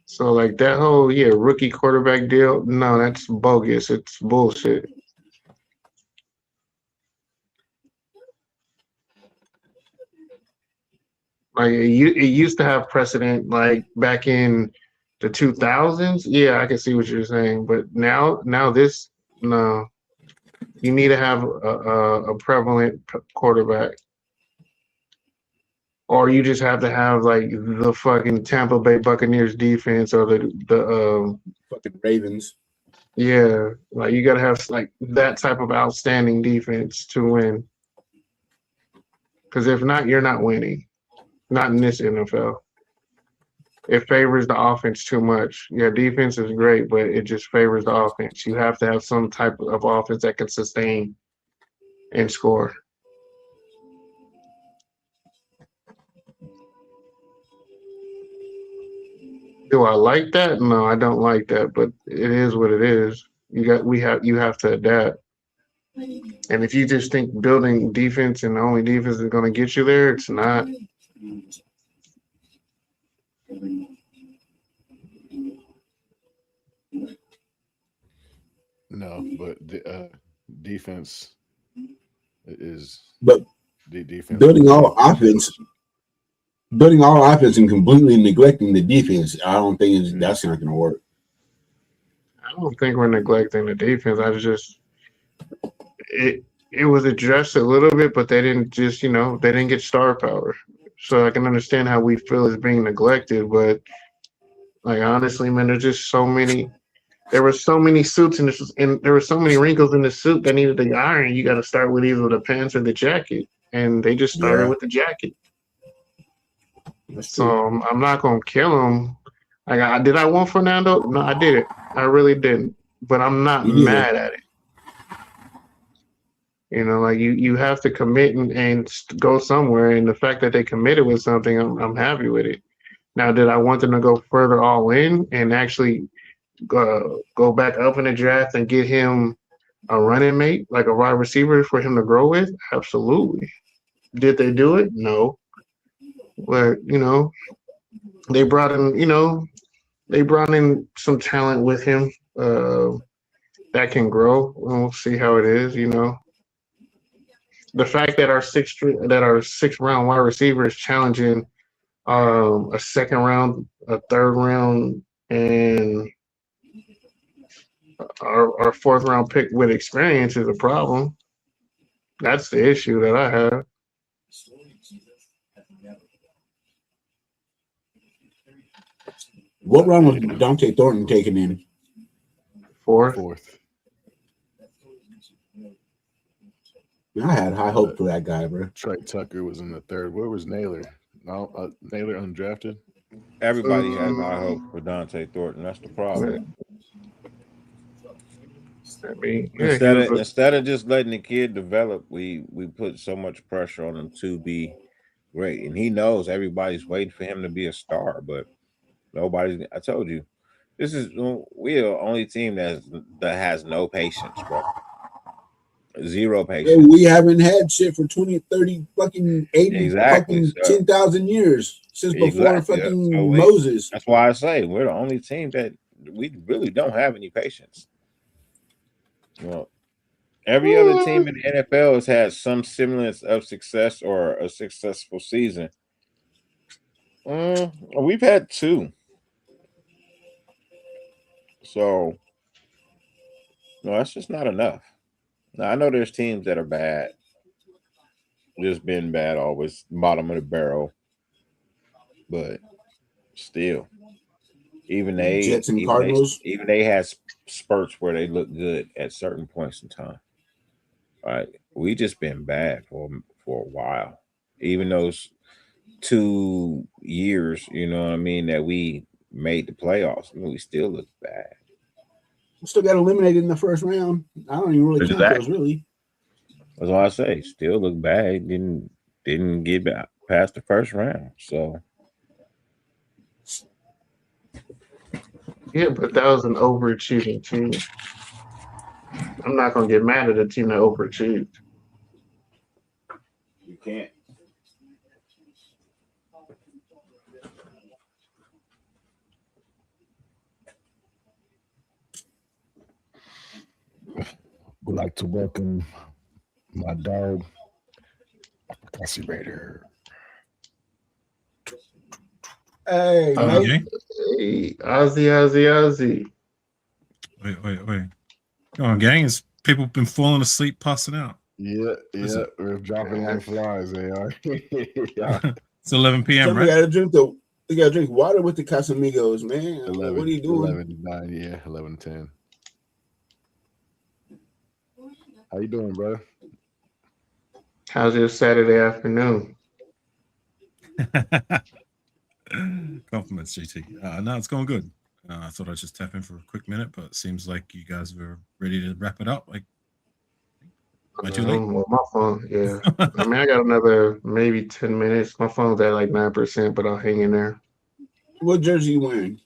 So like that whole rookie quarterback deal, no, that's bogus. It's bullshit. Like it used to have precedent, like back in the 2000s. Yeah, I can see what you're saying, but now this, no, you need to have a prevalent quarterback, or you just have to have like the fucking Tampa Bay Buccaneers defense or the fucking Ravens. Yeah, like you gotta have like that type of outstanding defense to win. Because if not, you're not winning. Not in this NFL. It favors the offense too much. Yeah, defense is great, but it just favors the offense. You have to have some type of offense that can sustain and score. Do I like that? No, I don't like that, but it is what it is. You have to adapt. And if you just think building defense and the only defense is going to get you there, it's not. No, but the defense is. But the defense building all offense and completely neglecting the defense, I don't think that's not going to work. I don't think we're neglecting the defense. It was addressed a little bit, but they didn't just, they didn't get star power. So I can understand how we feel is being neglected, but like honestly, man, there were so many suits and there were so many wrinkles in the suit that needed to iron. You got to start with either the pants or the jacket, and they just started with the jacket. So I'm not gonna kill him. Like, did I want Fernando? No, I didn't. I really didn't. But I'm not mad at it. Like you have to commit and go somewhere. And the fact that they committed with something, I'm happy with it. Now, did I want them to go further all in and actually go back up in the draft and get him a running mate, like a wide receiver for him to grow with? Absolutely. Did they do it? No. But, they brought in some talent with him that can grow. And we'll see how it is, The fact that our sixth round wide receiver is challenging a second round, a third round, and our fourth round pick with experience is a problem. That's the issue that I have. What round was Dante Thornton taken in? Fourth. I had high hope for that guy, bro. Trey Tucker was in the third. Where was Naylor? No, Naylor undrafted. Everybody has high hope for Dante Thornton. That's the problem. I mean, instead of just letting the kid develop, we put so much pressure on him to be great, and he knows everybody's waiting for him to be a star, but nobody's. I told you, we're the only team that has no patience, bro. Zero patience. Yeah, we haven't had shit for 20, 30, fucking 80, fucking 10,000 years since before fucking Moses. That's why I say we're the only team that we really don't have any patience. Every other team in the NFL has had some semblance of success or a successful season. We've had two. So, no, that's just not enough. Now, I know there's teams that are bad. Just been bad always, bottom of the barrel. But still. Even they, Jets and Cardinals. Even they had spurts where they look good at certain points in time. Right, we just been bad for a while. Even those 2 years, you know what I mean, that we made the playoffs, I mean, we still look bad. We still got eliminated in the first round. I don't even really count those, really. That's why I say still look bad. Didn't get past the first round. So Yeah, but that was an overachieving team. I'm not gonna get mad at a team that overachieved. you can't. Would like to welcome my dog, Cassie Raider. Hey, mate. Hey, Ozzy. Wait. Come on, gang. Is people been falling asleep, passing out? Yeah. We're dropping like flies, they are. It's 11 p.m., right? You gotta drink water with the Casamigos, man. 11, what are you doing? 11:09, yeah, 11:10. How you doing, bro? How's your Saturday afternoon? Compliments, GT. No, it's going good. I thought I'd just tap in for a quick minute, but it seems like you guys were ready to wrap it up. Like, am I too late? Well, my phone, yeah. I mean, I got another maybe 10 minutes. My phone's at like 9%, but I'll hang in there. What jersey you wearing?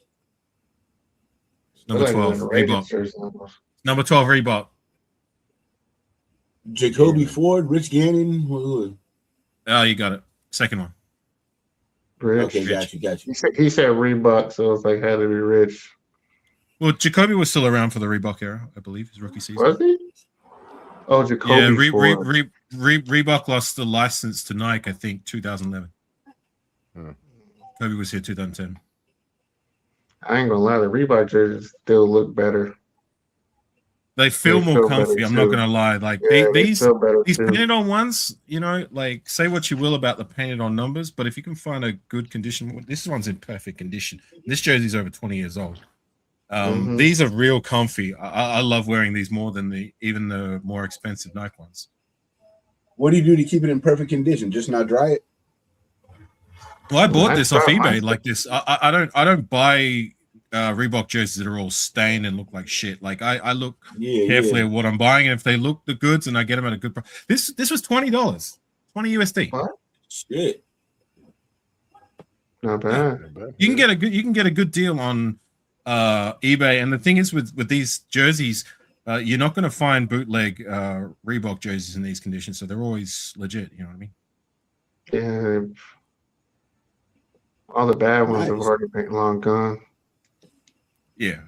Number 12, Reebok. Number 12, Reebok. Jacoby Ford, Rich Gannon. Oh, you got it. Second one. Rich. Okay, got you. He said Reebok, so it's like had to be Rich. Well, Jacoby was still around for the Reebok era, I believe, his rookie season. Was he? Oh, Jacoby. Yeah, Reebok lost the license to Nike, I think, 2011. Kobe was here 2010. I ain't gonna lie, the Reebok jerseys still look better. They feel more comfy. I'm not gonna lie. Like these painted on ones, you know, like say what you will about the painted on numbers, but if you can find a good condition, this one's in perfect condition. This jersey's over 20 years old. These are real comfy. I love wearing these more than even the more expensive Nike ones. What do you do to keep it in perfect condition? Just not dry it? Well, I bought this off eBay like this. I don't buy Reebok jerseys that are all stained and look like shit. Like I look carefully at what I'm buying, and if they look the goods and I get them at a good price. This was $20, $20 USD. What? Shit. Not bad. You can get a good deal on eBay, and the thing is with these jerseys, you're not going to find bootleg Reebok jerseys in these conditions, so they're always legit. You know what I mean? Yeah. All the bad ones have already been long gone. Yeah,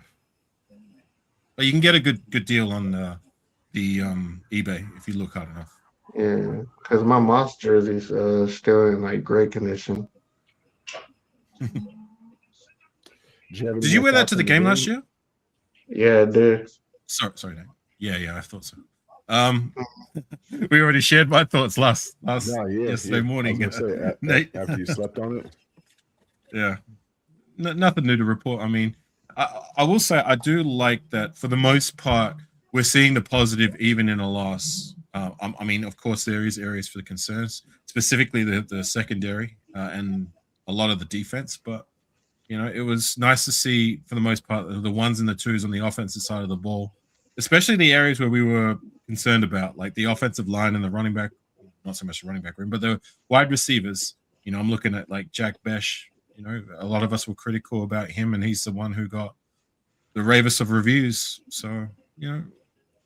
but you can get a good deal on the eBay if you look hard enough. Yeah, because my Moss jersey's still in like great condition. Did you wear that to the game last year? Yeah, I did. Sorry, Nate. Yeah, I thought so. We already shared my thoughts yesterday morning. Nate, after you slept on it. Yeah, nothing new to report. I mean, I will say I do like that for the most part we're seeing the positive even in a loss. I mean, of course, there is areas for the concerns, specifically the secondary and a lot of the defense. But you know, it was nice to see for the most part the ones and the twos on the offensive side of the ball, especially the areas where we were concerned about, like the offensive line and the running back. Not so much the running back room, but the wide receivers. You know, I'm looking at like Jack Besh. You know, a lot of us were critical about him, and he's the one who got the ravest of reviews. So, you know,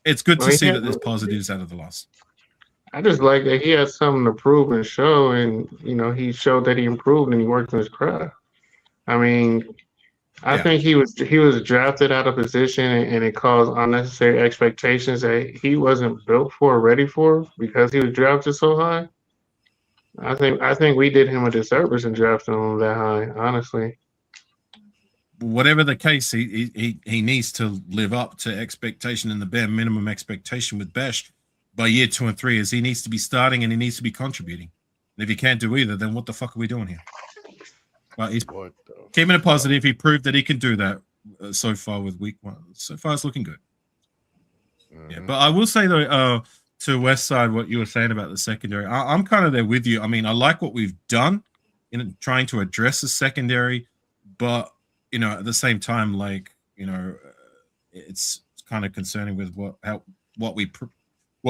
it's good to see that there's positives out of the loss. I just like that he had something to prove and show, and, you know, he showed that he improved and he worked on his craft. I mean, I think he was drafted out of position, and it caused unnecessary expectations that he wasn't built for or ready for because he was drafted so high. I think we did him a disservice in drafting him that high, honestly. Whatever the case, he needs to live up to expectation and the bare minimum expectation with Besh by year 2 and 3, is he needs to be starting and he needs to be contributing. And if he can't do either, then what the fuck are we doing here? But he's keeping it positive. He proved that he can do that so far with week 1. So far, it's looking good. Yeah, but I will say though, to West Side, what you were saying about the secondary, I'm kind of there with you. I mean, I like what we've done in trying to address the secondary, but at the same time, like it's kind of concerning with what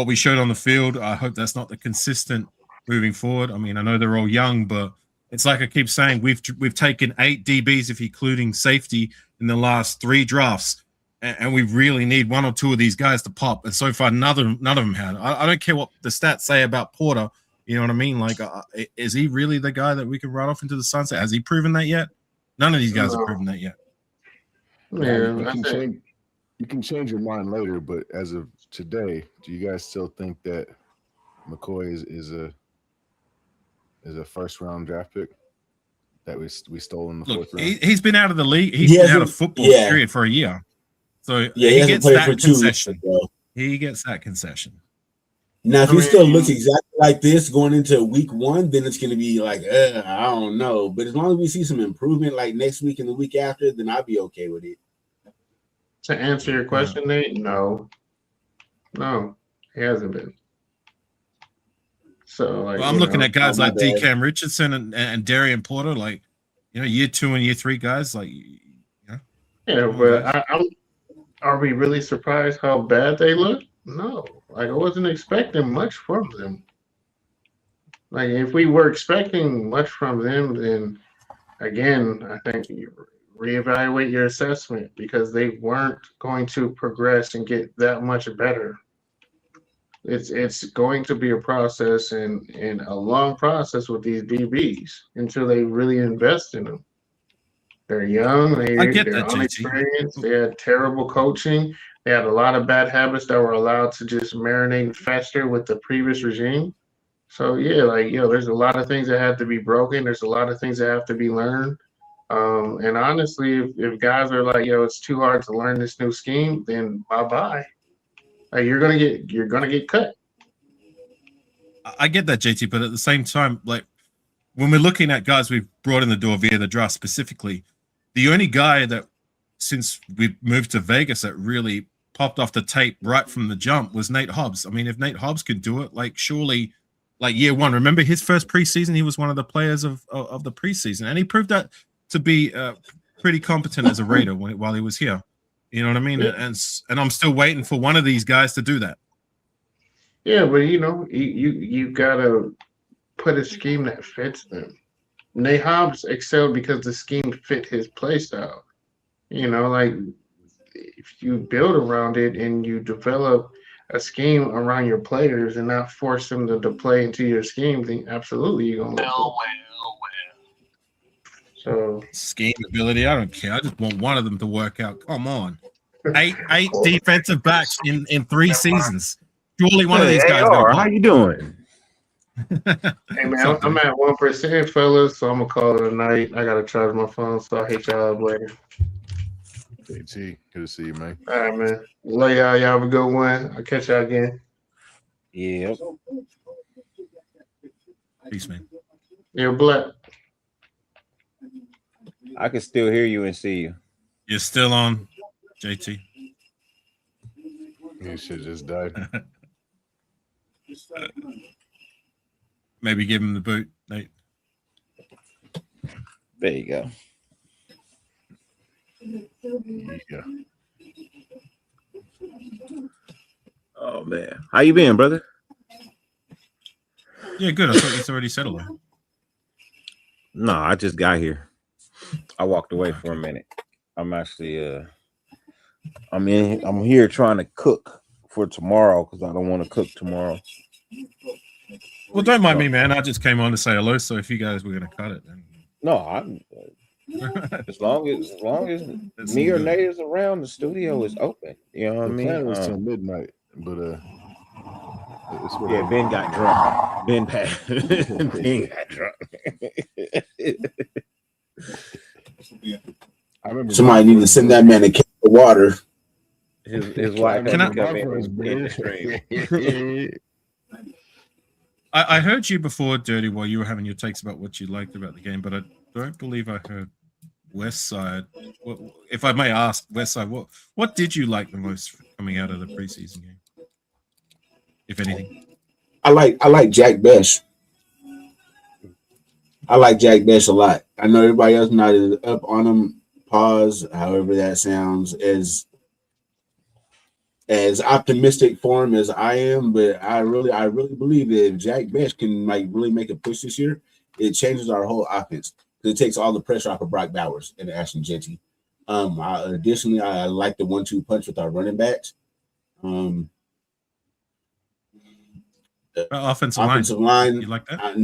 we showed on the field. I hope that's not the consistent moving forward. I mean, I know they're all young, but it's like I keep saying, we've taken 8 DBs, if including safety, in the last 3 drafts, and we really need 1 or 2 of these guys to pop. And so far, none of them had. I don't care what the stats say about Porter. You know what I mean? Like, is he really the guy that we can ride off into the sunset? Has he proven that yet? None of these guys have proven that yet. Yeah, you can change your mind later, but as of today, do you guys still think that McCoy is a first-round draft pick that we stole in the 4th round? He's been out of the league. He's been out of football period for a year. So he gets that concession. He gets that concession. Now, if he still looks exactly like this going into week 1, then it's going to be like, I don't know. But as long as we see some improvement like next week and the week after, then I'll be okay with it. To answer your question, Nate, no, he hasn't been. So, like, I'm looking at guys like DeCam Richardson and Darian Porter, like, year 2 and year 3 guys, like, Yeah, but are we really surprised how bad they look? No, like, I wasn't expecting much from them. Like, if we were expecting much from them, then again, I think you reevaluate your assessment, because they weren't going to progress and get that much better. It's going to be a process and a long process with these DBs until they really invest in them. They're young, they're inexperienced, they had terrible coaching, they had a lot of bad habits that were allowed to just marinate and fester with the previous regime. So yeah, like, there's a lot of things that have to be broken, there's a lot of things that have to be learned. And honestly, if guys are like, it's too hard to learn this new scheme, then bye-bye. Like, you're gonna get cut. I get that, JT, but at the same time, like, when we're looking at guys we've brought in the door via the draft specifically, the only guy that, since we moved to Vegas, that really popped off the tape right from the jump was Nate Hobbs. I mean, if Nate Hobbs could do it, like, surely, like, year 1, remember his first preseason, he was one of the players of the preseason, and he proved that to be pretty competent as a Raider while he was here. You know what I mean? Yeah. And I'm still waiting for one of these guys to do that. Yeah, but you gotta put a scheme that fits them. Nate Hobbs excelled because the scheme fit his play style. Like, if you build around it and you develop a scheme around your players and not force them to play into your scheme, then absolutely you're gonna look So scheme ability, I don't care. I just want one of them to work out. Come on. 8 defensive backs in 3 seasons. Surely one of these guys. How you doing? Hey man, I'm at 1%, fellas, so I'm gonna call it a night. I gotta charge my phone, so I'll hit y'all up later. JT, good to see you, man. All right, man. Love y'all. Y'all have a good one. I'll catch y'all again. Yep. Peace, man. You're black. I can still hear you and see you. You're still on, JT. You should just died. Maybe give him the boot, Nate. There you go. Yeah. Oh man, how you been, brother? Yeah, good. I thought you already settled. No, I just got here. I walked away for a minute. I'm actually I'm here trying to cook for tomorrow because I don't want to cook tomorrow. Well, don't mind me, man. I just came on to say hello. So if you guys were gonna cut it, then no, I'm as long as me or Nate is around, the studio is open. You know what I mean? The plan was till midnight, but yeah, Ben got drunk. Ben got drunk. I remember somebody need to send that man a can of water. His wife had to come in the stream. I heard you before, Dirty, while you were having your takes about what you liked about the game, but don't believe I heard West Side. If I may ask, West Side, what did you like the most coming out of the preseason game, if anything? I like Jack Best. I like Jack Best a lot. I know everybody else not as up on him. Pause, however that sounds, as optimistic for him as I am, but I really believe that if Jack Best can really make a push this year, it changes our whole offense because it takes all the pressure off of Brock Bowers and Ashton Jeanty. Additionally, I like the 1-2 punch with our running backs. Offensive line. You like that?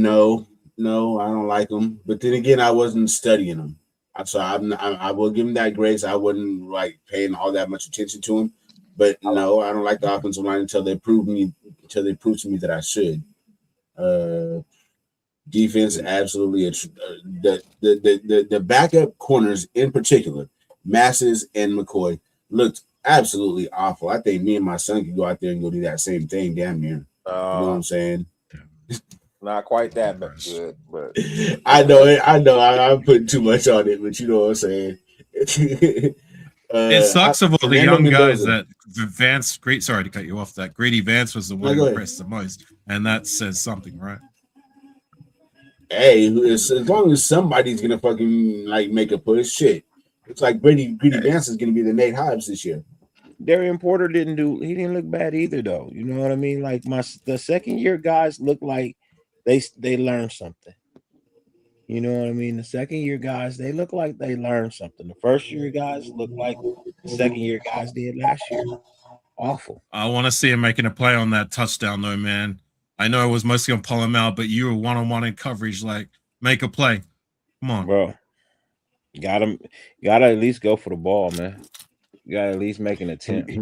No, I don't like them. But then again, I wasn't studying them, so I will give him that grace. I wasn't like paying all that much attention to him. But no, I don't like the offensive line until they prove to me that I should. Defense, absolutely. The backup corners in particular, Masses and McCoy, looked absolutely awful. I think me and my son could go out there and go do that same thing damn near. You know what I'm saying? Not quite that good, but I know it. I'm putting too much on it, but you know what I'm saying. It sucks of all the Fernando young guys Mendoza. that Vance. Sorry to cut you off. That Grady Vance was the one who impressed the most, and that says something, right? Hey, as long as somebody's gonna fucking make a push, shit. It's like Grady Vance is gonna be the Nate Hobbs this year. Darian Porter didn't look bad either, though. You know what I mean? Like the second year guys look like they learned something. You know what I mean? The second year guys, they look like they learned something. The first year guys look like the second year guys did last year. Awful. I want to see him making a play on that touchdown, though, man. I know it was mostly on pull him out, but you were one-on-one in coverage. Like, make a play. Come on, bro. You gotta at least go for the ball, man. You gotta at least make an attempt.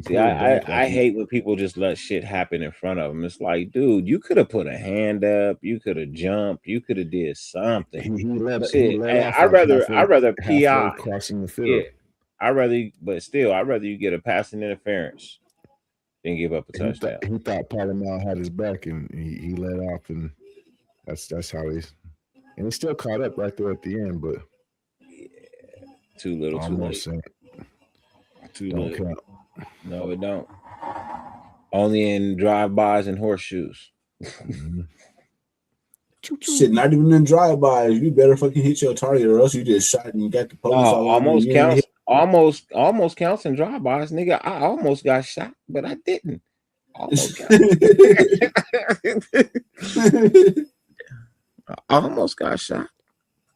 See, I hate when people just let shit happen in front of them. It's like, dude, you could have put a hand up, you could have jumped, you could have did something. I'd rather PI crossing the field. Yeah, I'd rather you get a passing interference than give up a touchdown. He thought Palomar had his back, and he let off, and that's how he's. And he still caught up right there at the end, but too little, too late. Too don't count. No, it don't. Only in drive-bys and horseshoes. Shit, not even in drive-bys. You better fucking hit your target, or else you just shot and got the police. Almost counts in drive-bys, nigga. I almost got shot, but I didn't. Almost got I almost got shot,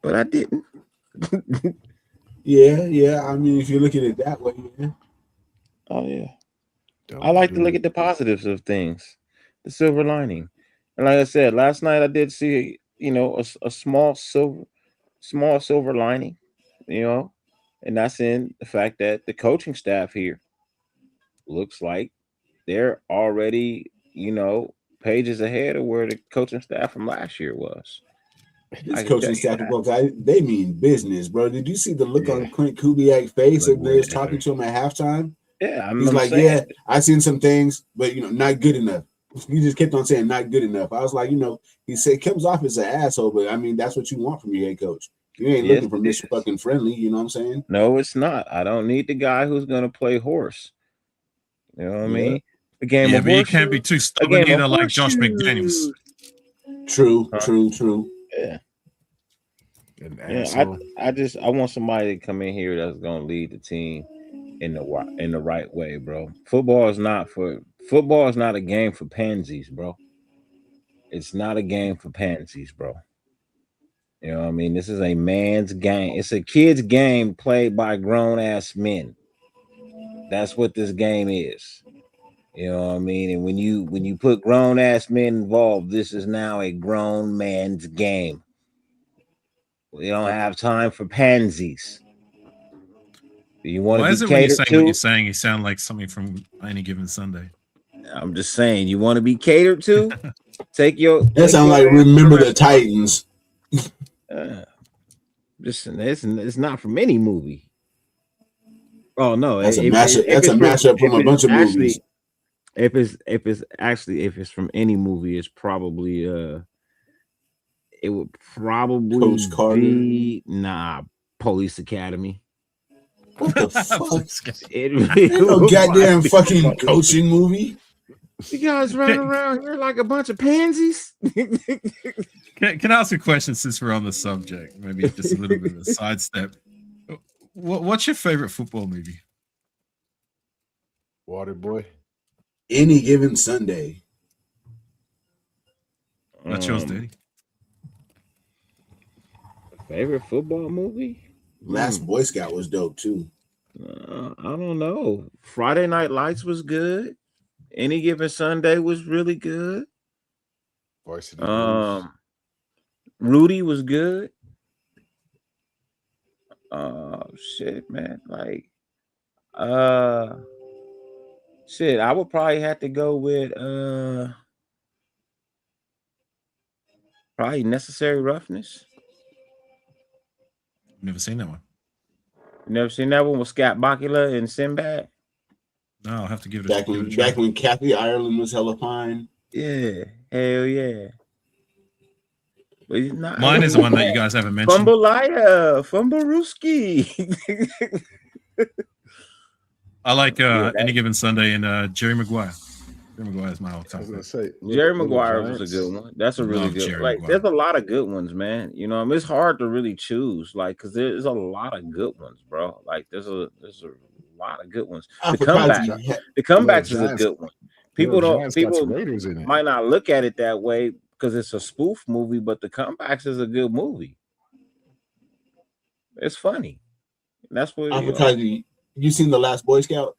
but I didn't. Yeah. I mean, if you look at it that way, yeah. Oh yeah. I like to look at the positives of things, the silver lining. And like I said, last night I did see, a small silver lining, and that's in the fact that the coaching staff here looks like they're already, pages ahead of where the coaching staff from last year was. This coaching staff, they mean business, bro. Did you see the look on Clint Kubiak's face that they was talking to him at halftime? Yeah, he's like, yeah, I seen some things, but not good enough. He just kept on saying not good enough. I was like, he said comes off as an asshole, but I mean that's what you want from your head coach. You ain't looking for Mr. fucking friendly, you know what I'm saying? No, it's not. I don't need the guy who's gonna play horse. You know what I mean? A game of but horse. you can't be too stubborn either, like Josh McDaniels. True. Yeah. I want somebody to come in here that's gonna lead the team in the right way, bro. Football is not a game for pansies, bro. It's not a game for pansies, bro. You know what I mean? This is a man's game. It's a kid's game played by grown ass men. That's what this game is. You know what I mean? And when you put grown ass men involved, this is now a grown man's game. We don't have time for pansies. You want Why to is be it when you catered say to? what you're saying, you sound like something from Any Given Sunday? I'm just saying, you want to be catered to? That sounds like Remember the Titans. Listen, it's not from any movie. Oh no, that's a mashup from a bunch of movies. If it's from any movie, it's probably it it would probably Coach Carter. be Police Academy. What the fuck? It No would goddamn probably fucking be- coaching movie. You guys running around here like a bunch of pansies. Can I ask a question since we're on the subject? Maybe just a little bit of a sidestep. What's your favorite football movie? Waterboy. Any Given Sunday. That's yours, Daddy. Favorite football movie? Last Boy Scout was dope too. I don't know. Friday Night Lights was good. Any Given Sunday was really good. Varsity Blues. Rudy was good. Shit, man. Like, shit, I would probably have to go with probably Necessary Roughness. Never seen that one. You never seen that one with Scott Bakula and Sinbad? No, I'll have to give it Back when Kathy Ireland was hella fine. Yeah, hell yeah. But he's not, Mine is the one that you guys haven't mentioned. Fumbalaya, Fumbarooski. I like Any Given Sunday and Jerry Maguire. Jerry Maguire is my all-time. I was gonna say Jerry Maguire was a good one. That's a really Love good Jerry one. Like, Maguire. there's a lot of good ones, man. You know, I mean, it's hard to really choose, like, because there's a lot of good ones, bro. Like, there's a lot of good ones. The comebacks is a good one. People might not look at it that way because it's a spoof movie, but The Comebacks is a good movie. It's funny. That's what you seen The Last Boy Scout?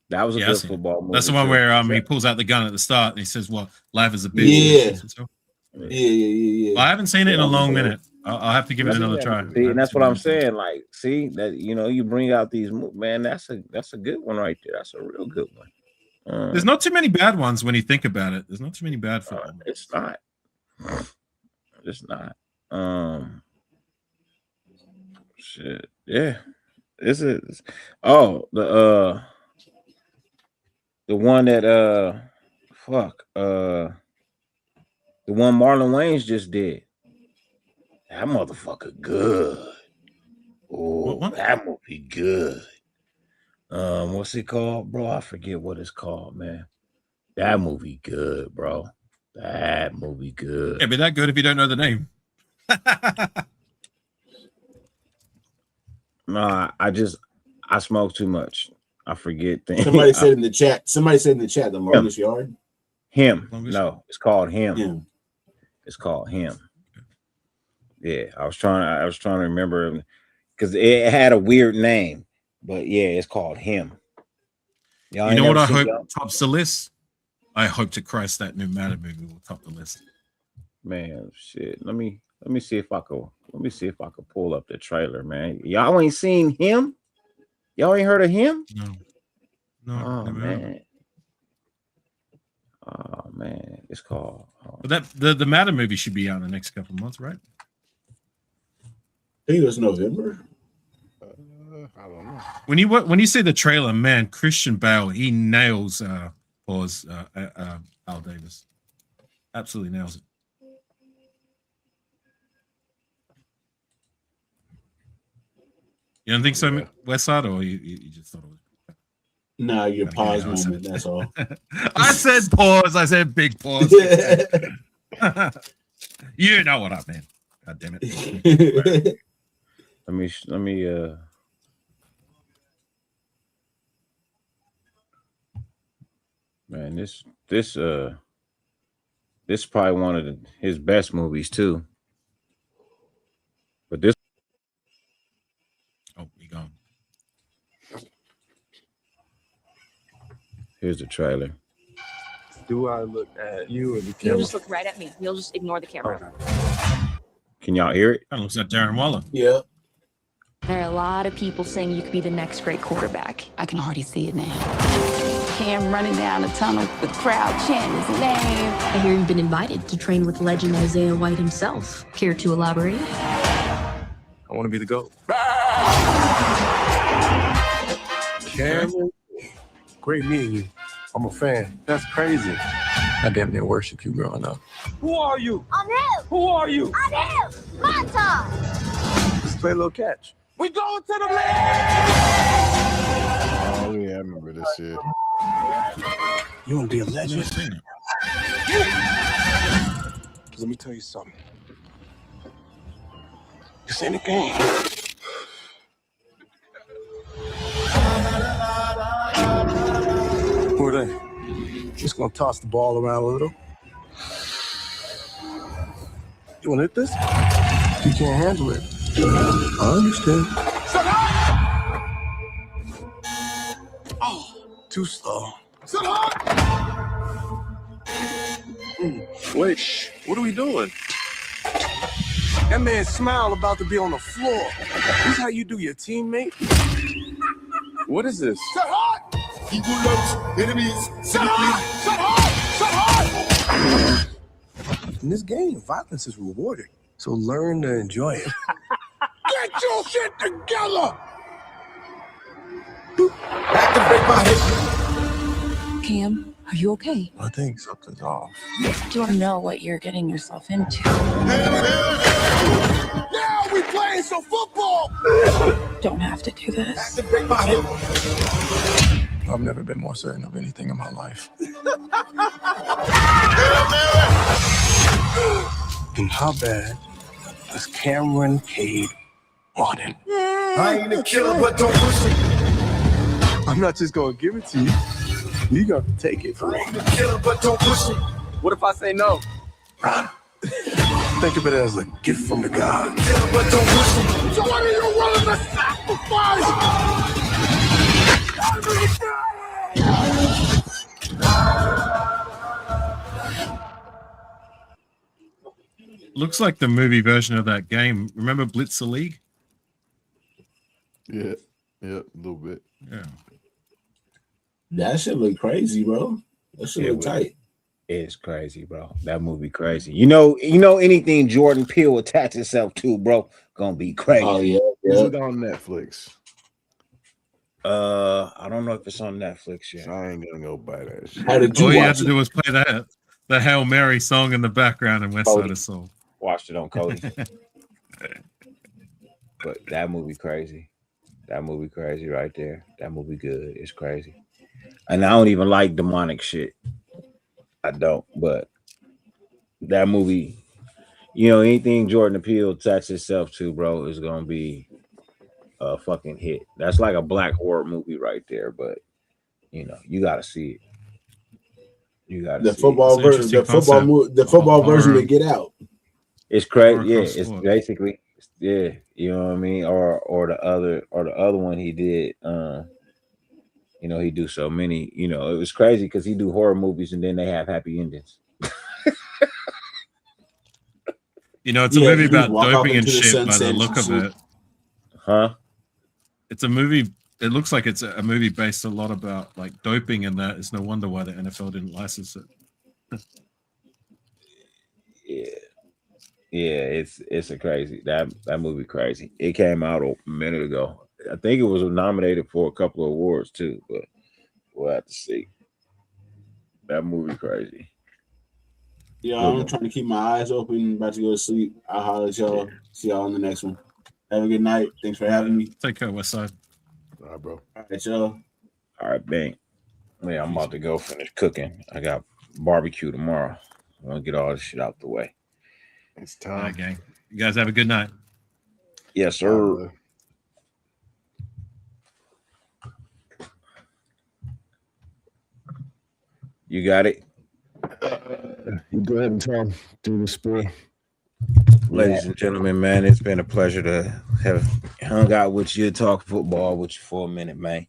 That was a good football movie. That's the one where he pulls out the gun at the start and he says, "Well, life is a bitch." Yeah. Well, I haven't seen it in a long minute. I'll have to give it another try. See, and that's what I'm saying. Like, see that, you know, you bring out these man. That's a good one right there. That's a real good one. There's not too many bad ones when you think about it. There's not too many bad football. It's not. It's not. Shit. Yeah. This is. Oh, the one that the one Marlon Wayans just did. That motherfucker good. Oh, that movie good. What's it called, bro? I forget what it's called, man. That movie good, bro. That movie good. It'd be that good if you don't know the name. Nah, I smoke too much. I forget things. Somebody said in the chat, The Longest Yard. Him. No, it's called Him. It's called Him. Yeah, I was trying to remember because it had a weird name, but yeah, it's called Him. You know what I hope tops the list? I hope to Christ that new Madden movie will top the list. Man, shit. Let me see if I could pull up the trailer, man. Y'all ain't seen Him? Y'all ain't heard of Him? No. Oh man. Oh man, it's called. But the Madden movie should be out in the next couple of months, right? I think it was November. I don't know. When you see the trailer, man, Christian Bale, he nails Al Davis. Absolutely nails it. You don't think so, Westside, or you just thought it was? No, your pause moment. That's all. I said pause. I said big pause. You know what I meant. God damn it. Let me man, this is probably one of his best movies too. But this he gone. Here's the trailer. Do I look at you or the camera? You'll just look right at me. You'll just ignore the camera. Can y'all hear it? That looks like Darren Waller. Yeah. There are a lot of people saying you could be the next great quarterback. I can already see it now. Cam running down the tunnel with the crowd chanting his name. I hear you've been invited to train with legend Isaiah White himself. Care to elaborate? I want to be the GOAT. Cameron, great meeting you. I'm a fan. That's crazy. I damn near worship you growing up. Who are you? I'm him. Who are you? I'm him. Montage. Let's play a little catch. We going to the land. Oh yeah, I remember this shit. You want to be a legend? Let me tell you something. This ain't a game. Who are they? Just gonna toss the ball around a little. You wanna hit this? You can't handle it. I understand. Oh, too slow. Wait, what are we doing? That man's smile about to be on the floor. This is how you do your teammate? What is this? Set hard. He who loves enemies. Set hard. Set hard. Set hard. In this game, violence is rewarded. So learn to enjoy it. Get your shit together. Activate my hip. Cam, are you okay? I think something's off. You don't know what you're getting yourself into. Now we playing some football. Don't have to do this. Activate my hip. I've never been more certain of anything in my life. And how bad does Cameron Cade want it? I ain't a killer, but don't push it. I'm not just gonna give it to you. You got to take it from me. I ain't a killer, but don't push it. What if I say no? Run. Think of it as a gift from the God. Killer, but don't push it. So what are you willing to sacrifice? Looks like the movie version of that game. Remember Blitz the League? Yeah, a little bit. Yeah. That shit look crazy, bro. That shit look tight. It's crazy, bro. That movie crazy. You know anything Jordan Peele attached itself to, bro, gonna be crazy. Oh yeah, Is it on Netflix? I don't know if it's on Netflix yet. I ain't gonna go buy that shit. How did you All you watch had to it? do was play the Hail Mary song in the background in West Side of Soul. Watched it on Cody. But that movie crazy. That movie crazy right there. That movie good. It's crazy. And I don't even like demonic shit. I don't, but that movie, anything Jordan Peele attached itself to, bro, is gonna be a fucking hit. That's like a black horror movie right there, but you gotta see it. You gotta The see football it. version, the football version to Get Out. It's crazy. Yeah, it's basically you know what I mean? Or the other one he did, he do so many, it was crazy because he do horror movies and then they have happy endings. It's a movie about doping and shit by the look of it. Huh? It's a movie. It looks like it's a movie based a lot about like doping and that. It's no wonder why the NFL didn't license it. Yeah, it's a crazy that movie crazy. It came out a minute ago. I think it was nominated for a couple of awards too, but we'll have to see. That movie crazy. Yeah, I'm trying to keep my eyes open. About to go to sleep. I'll holler at y'all. See y'all on the next one. Have a good night. Thanks for having me. Take care, Westside. All right, bro. All right, y'all. All right, bang. Yeah, I'm about to go finish cooking. I got barbecue tomorrow. I want to get all this shit out the way. It's time. All right, gang. You guys have a good night. Yes, sir. You got it. You go ahead and tell him. Do the spiel. Ladies and gentlemen, man, it's been a pleasure to have hung out with you, talk football with you for a minute, man.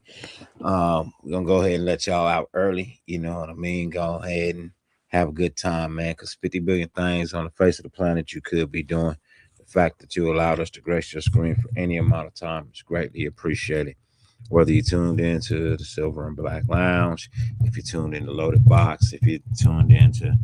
We're gonna go ahead and let y'all out early. You know what I mean? Go ahead and have a good time, man, because 50 billion things on the face of the planet you could be doing. The fact that you allowed us to grace your screen for any amount of time is greatly appreciated. Whether you tuned into the Silver and Black Lounge, if you tuned in the Loaded Box, if you tuned into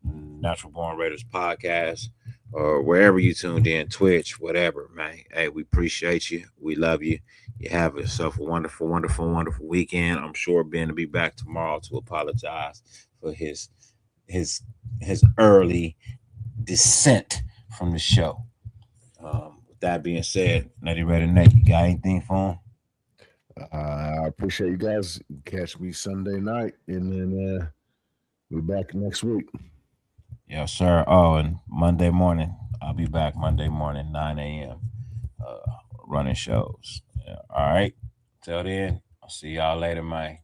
Natural Born Raiders podcast, or wherever you tuned in, Twitch, whatever, man. Hey, we appreciate you. We love you. You have yourself a wonderful, wonderful, wonderful weekend. I'm sure Ben will be back tomorrow to apologize for his early descent from the show. With that being said, Nutty Ready Nate, you got anything for him? I appreciate you guys. Catch me Sunday night, and then we're back next week. Yes, sir. Oh, and Monday morning, I'll be back Monday morning, 9 a.m. Running shows. Yeah. All right. Till then, I'll see y'all later, man.